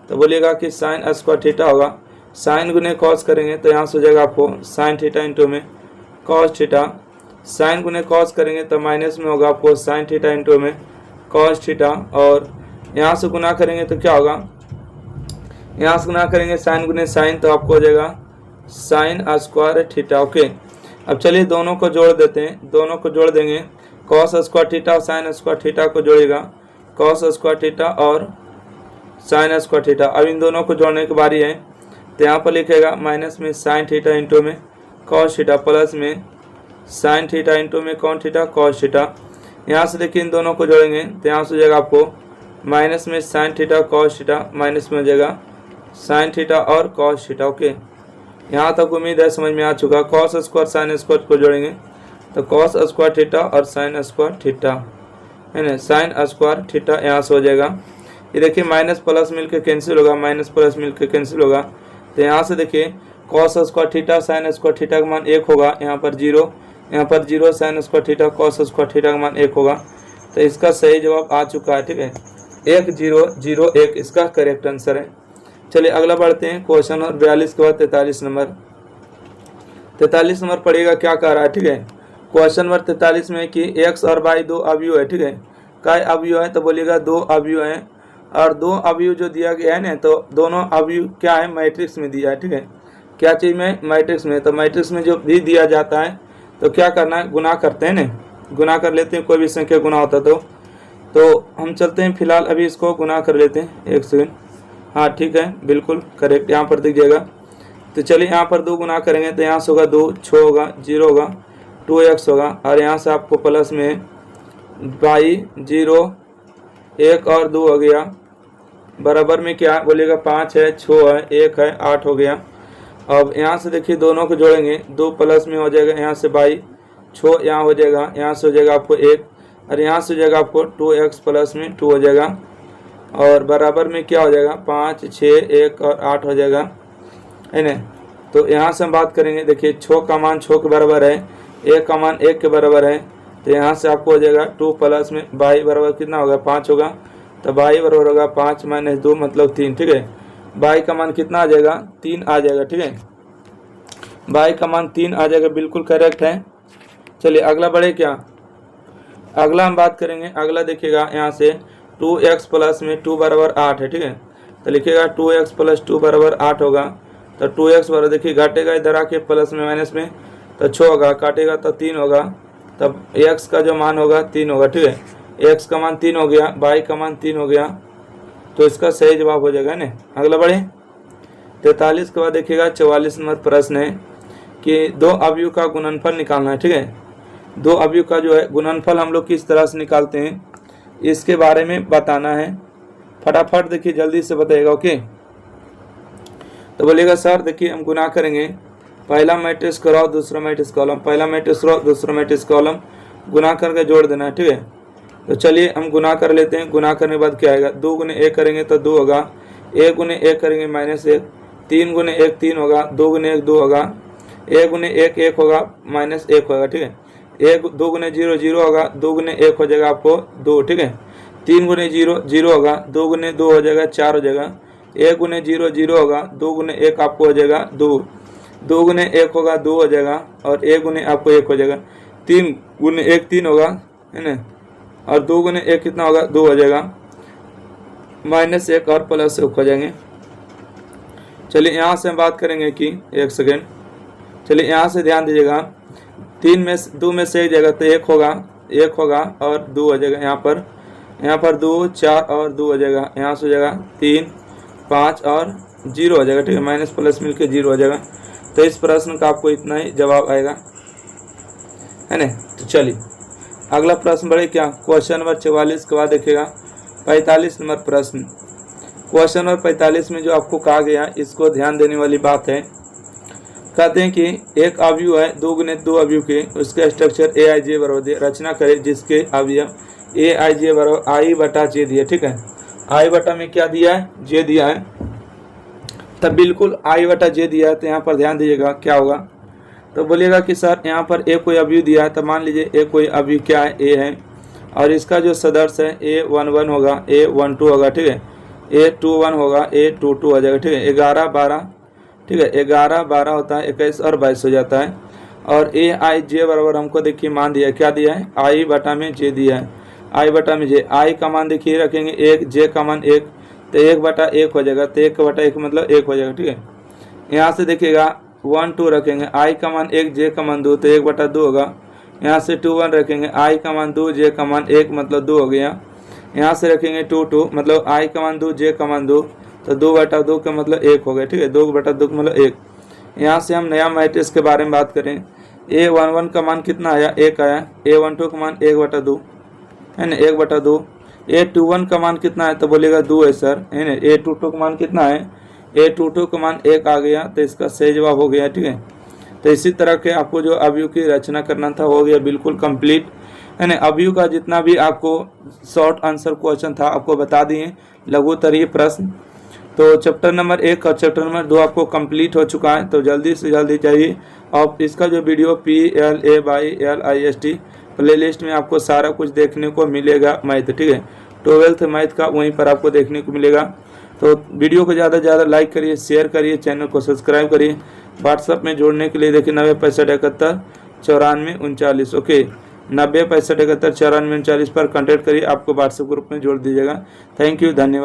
तो बोलिएगा कि साइन स्क्वायर थीटा होगा। साइन गुने कॉस करेंगे तो यहाँ से हो जाएगा आपको साइन थीटा इंटू में कॉस थीटा। साइन गुने कॉस करेंगे तो माइनस में होगा आपको साइन थीटा इंटू में कॉस थीटा। और यहाँ से गुना करेंगे तो क्या होगा, यहाँ से गुना करेंगे साइन गुने साइन तो आपको हो जाएगा साइन स्क्वायर थीटा, ओके। अब चलिए दोनों को जोड़ देते हैं, दोनों को जोड़ देंगे। कॉस स्क्वायर थीटा और साइन स्क्वायर थीटा को जोड़ेगा, कॉस स्क्वायर थीटा और साइन स्क्वायर थीटा। अब इन दोनों को जोड़ने की बारी है, तो यहाँ पर लिखेगा माइनस में साइन थीटा इंटू में कॉस थीटा प्लस में साइन थीटा इंटू में कौन थीटा कॉस थीटा। यहाँ से देखिए इन दोनों को जोड़ेंगे तो यहाँ से हो जाएगा आपको माइनस में sine theta cos theta, minus में हो जाएगा साइन थीटा और कॉस थीटा, ओके। यहाँ तक उम्मीद है समझ में आ चुका। कॉस स्क्वायर साइन स्क्वायर को जोड़ेंगे तो कॉस स्क्वायर थीटा और साइन स्क्वायर थीटा, है ना, साइन स्क्वायर थीटा यहाँ से हो जाएगा। ये देखिए माइनस प्लस मिलकर कैंसिल होगा, माइनस प्लस मिलकर कैंसिल होगा। तो यहाँ से देखिए cos square theta sine square theta का मान 1 होगा, यहाँ पर 0, यहाँ पर 0 sine square theta cos square theta का मान 1 होगा। तो इसका सही जवाब आ चुका है, ठीक है। 1001 इसका करेक्ट आंसर है। चलिए अगला बढ़ते हैं। क्वेश्चन नंबर 42 के बाद 43 नंबर। 43 नंबर पढ़िएगा क्या कह रहा है, ठीक है। क्वेश्चन नंबर 43 में कि एक्स और वाई दो अवयव है, ठीक है। काय अवयव है, तो बोलिएगा 2 अवयव है। और 2 अवयव जो दिया गया है ना, तो दोनों अवयव क्या है, मैट्रिक्स में दिया है, ठीक है। क्या चीज़ में, मैट्रिक्स में। तो मैट्रिक्स में जो भी दिया जाता है तो क्या करना है, गुना करते हैं ना, गुना कर लेते हैं। कोई भी संख्या गुना होता तो हम चलते हैं फिलहाल अभी इसको गुना कर लेते हैं। एक सेकेंड, हाँ ठीक है, बिल्कुल करेक्ट, यहाँ पर दिख जाएगा। तो चलिए यहाँ पर 2 गुना करेंगे तो यहाँ से होगा 2, 6 होगा, 0 होगा, 2x होगा। और यहाँ से आपको प्लस में y 0, 1 और 2 हो गया, बराबर में क्या बोलिएगा 5 है, 6 है, 1 है, 8 हो गया। अब यहाँ से देखिए दोनों को जोड़ेंगे, 2 प्लस में हो जाएगा यहाँ से y, 6 यहाँ हो जाएगा, यहाँ से हो जाएगा आपको 1, और यहाँ से हो जाएगा आपको 2x प्लस में 2 हो जाएगा। और बराबर में क्या हो जाएगा 5, 6, 1 और 8 हो जाएगा, है ना। तो यहाँ से हम बात करेंगे, देखिए 6 का मान 6 के बराबर है, 1 का मान 1 के बराबर है। तो यहाँ से आपको हो जाएगा 2 प्लस में y बराबर कितना होगा, 5 होगा। तो y बराबर होगा 5 माइनस 2 मतलब 3, ठीक है। y का मान कितना आ जाएगा, 3 आ जाएगा, ठीक है। y का मान 3 आ जाएगा, बिल्कुल करेक्ट है। चलिए अगला बढ़े क्या, अगला हम बात करेंगे। अगला देखिएगा यहाँ से 2x प्लस में 2 बराबर 8 है, ठीक है। तो लिखिएगा 2x प्लस 2 बराबर 8 होगा। तो 2x बराबर देखिए घटेगा इधर आके प्लस में माइनस में तो 6 होगा, काटेगा तो 3 होगा। तब x का जो मान होगा 3 होगा, ठीक है। x का मान 3 हो गया, y का मान 3 हो गया, तो इसका सही जवाब हो जाएगा ना। अगला बढ़े 43 के बाद देखिएगा 44 नंबर प्रश्न है कि 2 अवयव का गुणनफल निकालना है, ठीक है। 2 अवयव का जो है गुणनफल हम लोग किस तरह से निकालते हैं इसके बारे में बताना है। फटाफट देखिए जल्दी से बताइएगा, ओके। तो बोलिएगा सर देखिए हम गुना करेंगे, पहला मैट्रिक्स कराओ दूसरा मैट्रिक्स कॉलम, पहला मैट्रिक्स कराओ दूसरा मैट्रिक्स कॉलम, गुना करके जोड़ देना है, ठीक है। तो चलिए हम गुना कर लेते हैं। गुना करने के बाद क्या आएगा, 2 गुने 1 करेंगे तो 2 होगा, 1 गुने 1 करेंगे -1, 3 गुने 1 3 होगा, 2 गुने 1 2 होगा, 1 गुने 1 1 होगा, -1 होगा, ठीक है। 2 गुने 0 0 होगा, 2 गुने 1 हो जाएगा आपको 2, ठीक है। 3 गुने 0 0 होगा, 2 गुने 2 हो जाएगा 4 हो जाएगा, 1 गुने 0 0 होगा, 2 गुने 1 आपको हो जाएगा 2, 2 गुने 1 होगा 2 हो जाएगा, और 1 गुने आपको 1 हो जाएगा, 3 गुने 1 3 होगा, है ना। और 2 गुने 1 कितना होगा 2 हो जाएगा, -1 और +1 हो जाएंगे। चलिए यहाँ से हम बात करेंगे कि एक सेकेंड, चलिए यहाँ से ध्यान दीजिएगा, 2 में से एक जगह तो 1 होगा और 2 हो जाएगा यहाँ पर। यहाँ पर 2 4 और 2 हो जाएगा, यहाँ से हो जाएगा 3 5 और 0 हो जाएगा, ठीक है, माइनस प्लस मिलके 0 हो जाएगा। तो इस प्रश्न का आपको इतना ही जवाब आएगा, है ना। तो चलिए अगला प्रश्न बढ़े क्या, क्वेश्चन नंबर 44 के बाद देखिएगा 45 नंबर प्रश्न। क्वेश्चन नंबर 45 में जो आपको कहा गया, इसको ध्यान देने वाली बात है। कहते हैं कि एक अवयव है 2 गुणित 2 अवयव के, उसके स्ट्रक्चर ए आई जे बराबर रचना करें जिसके अवयव ए आई जे बराबर आई बटा जे दिया, ठीक है। आई बटा में क्या दिया है, जे दिया है, तब बिल्कुल आई बटा जे दिया है। तो यहाँ पर ध्यान दीजिएगा क्या होगा, तो बोलिएगा कि सर यहाँ पर ए कोई अवयव दिया है, तो मान लीजिए ए कोई अवयव क्या है, ए है, और इसका जो सदस्य है A11 होगा, A12 होगा, ठीक है, A21 होगा, A22 हो जाएगा, ठीक है। 11 12, ठीक है, 11 12 होता है, 21 और 22 हो जाता है। और ए आई जे बराबर हमको देखिए मान दिया है, क्या दिया है, आई बटा में जे दिया है, आई बटा में जे। आई का मान देखिए रखेंगे 1, जे का मान 1, तो 1 बटा 1 हो जाएगा, तो 1 बटा 1 मतलब 1 हो जाएगा, ठीक है। यहाँ से देखिएगा 1 2 रखेंगे, आई का मान 1, जे का मान 2, तो 1 बटा 2 होगा। यहाँ से 2 1 रखेंगे, आई का मान 2, जे का मान 1 मतलब 2 हो गया। यहाँ से रखेंगे 2 2, मतलब आई का मान 2, जे का मान 2, तो 2 बटा 2 का मतलब 1 हो गया, ठीक है, 2 बटा 2 का मतलब 1। यहाँ से हम नया मैट्रिक्स के बारे में बात करें, A11 का मान कितना आया, 1 आया, A12 का मान 1 बटा 2, है ना, 1 बटा 2। A21 का मान कितना है, तो बोलेगा 2 है सर, है ना। A22 का मान कितना है, A22 का मान 1 आ गया, तो इसका सही जवाब हो गया, ठीक है। तो इसी तरह के आपको जो अवयव की रचना करना था हो गया बिल्कुल कंप्लीट, है ना। अवयव का जितना भी आपको शॉर्ट आंसर क्वेश्चन था आपको बता दिए, लघुत्तरीय प्रश्न। तो चैप्टर नंबर 1 और चैप्टर नंबर 2 आपको कंप्लीट हो चुका है। तो जल्दी से जल्दी चाहिए, और इसका जो वीडियो PLABYLIST प्लेलिस्ट में आपको सारा कुछ देखने को मिलेगा मैथ, ठीक है, 12th मैथ का वहीं पर आपको देखने को मिलेगा। तो वीडियो को ज़्यादा से ज़्यादा लाइक करिए, शेयर करिए, चैनल को सब्सक्राइब करिए। व्हाट्सअप में जोड़ने के लिए देखिए 90 65 71 94 39, ओके, 90 65 71 94 39 पर कॉन्टैक्ट करिए, आपको व्हाट्सएप ग्रुप में जोड़ दीजिएगा। थैंक यू, धन्यवाद।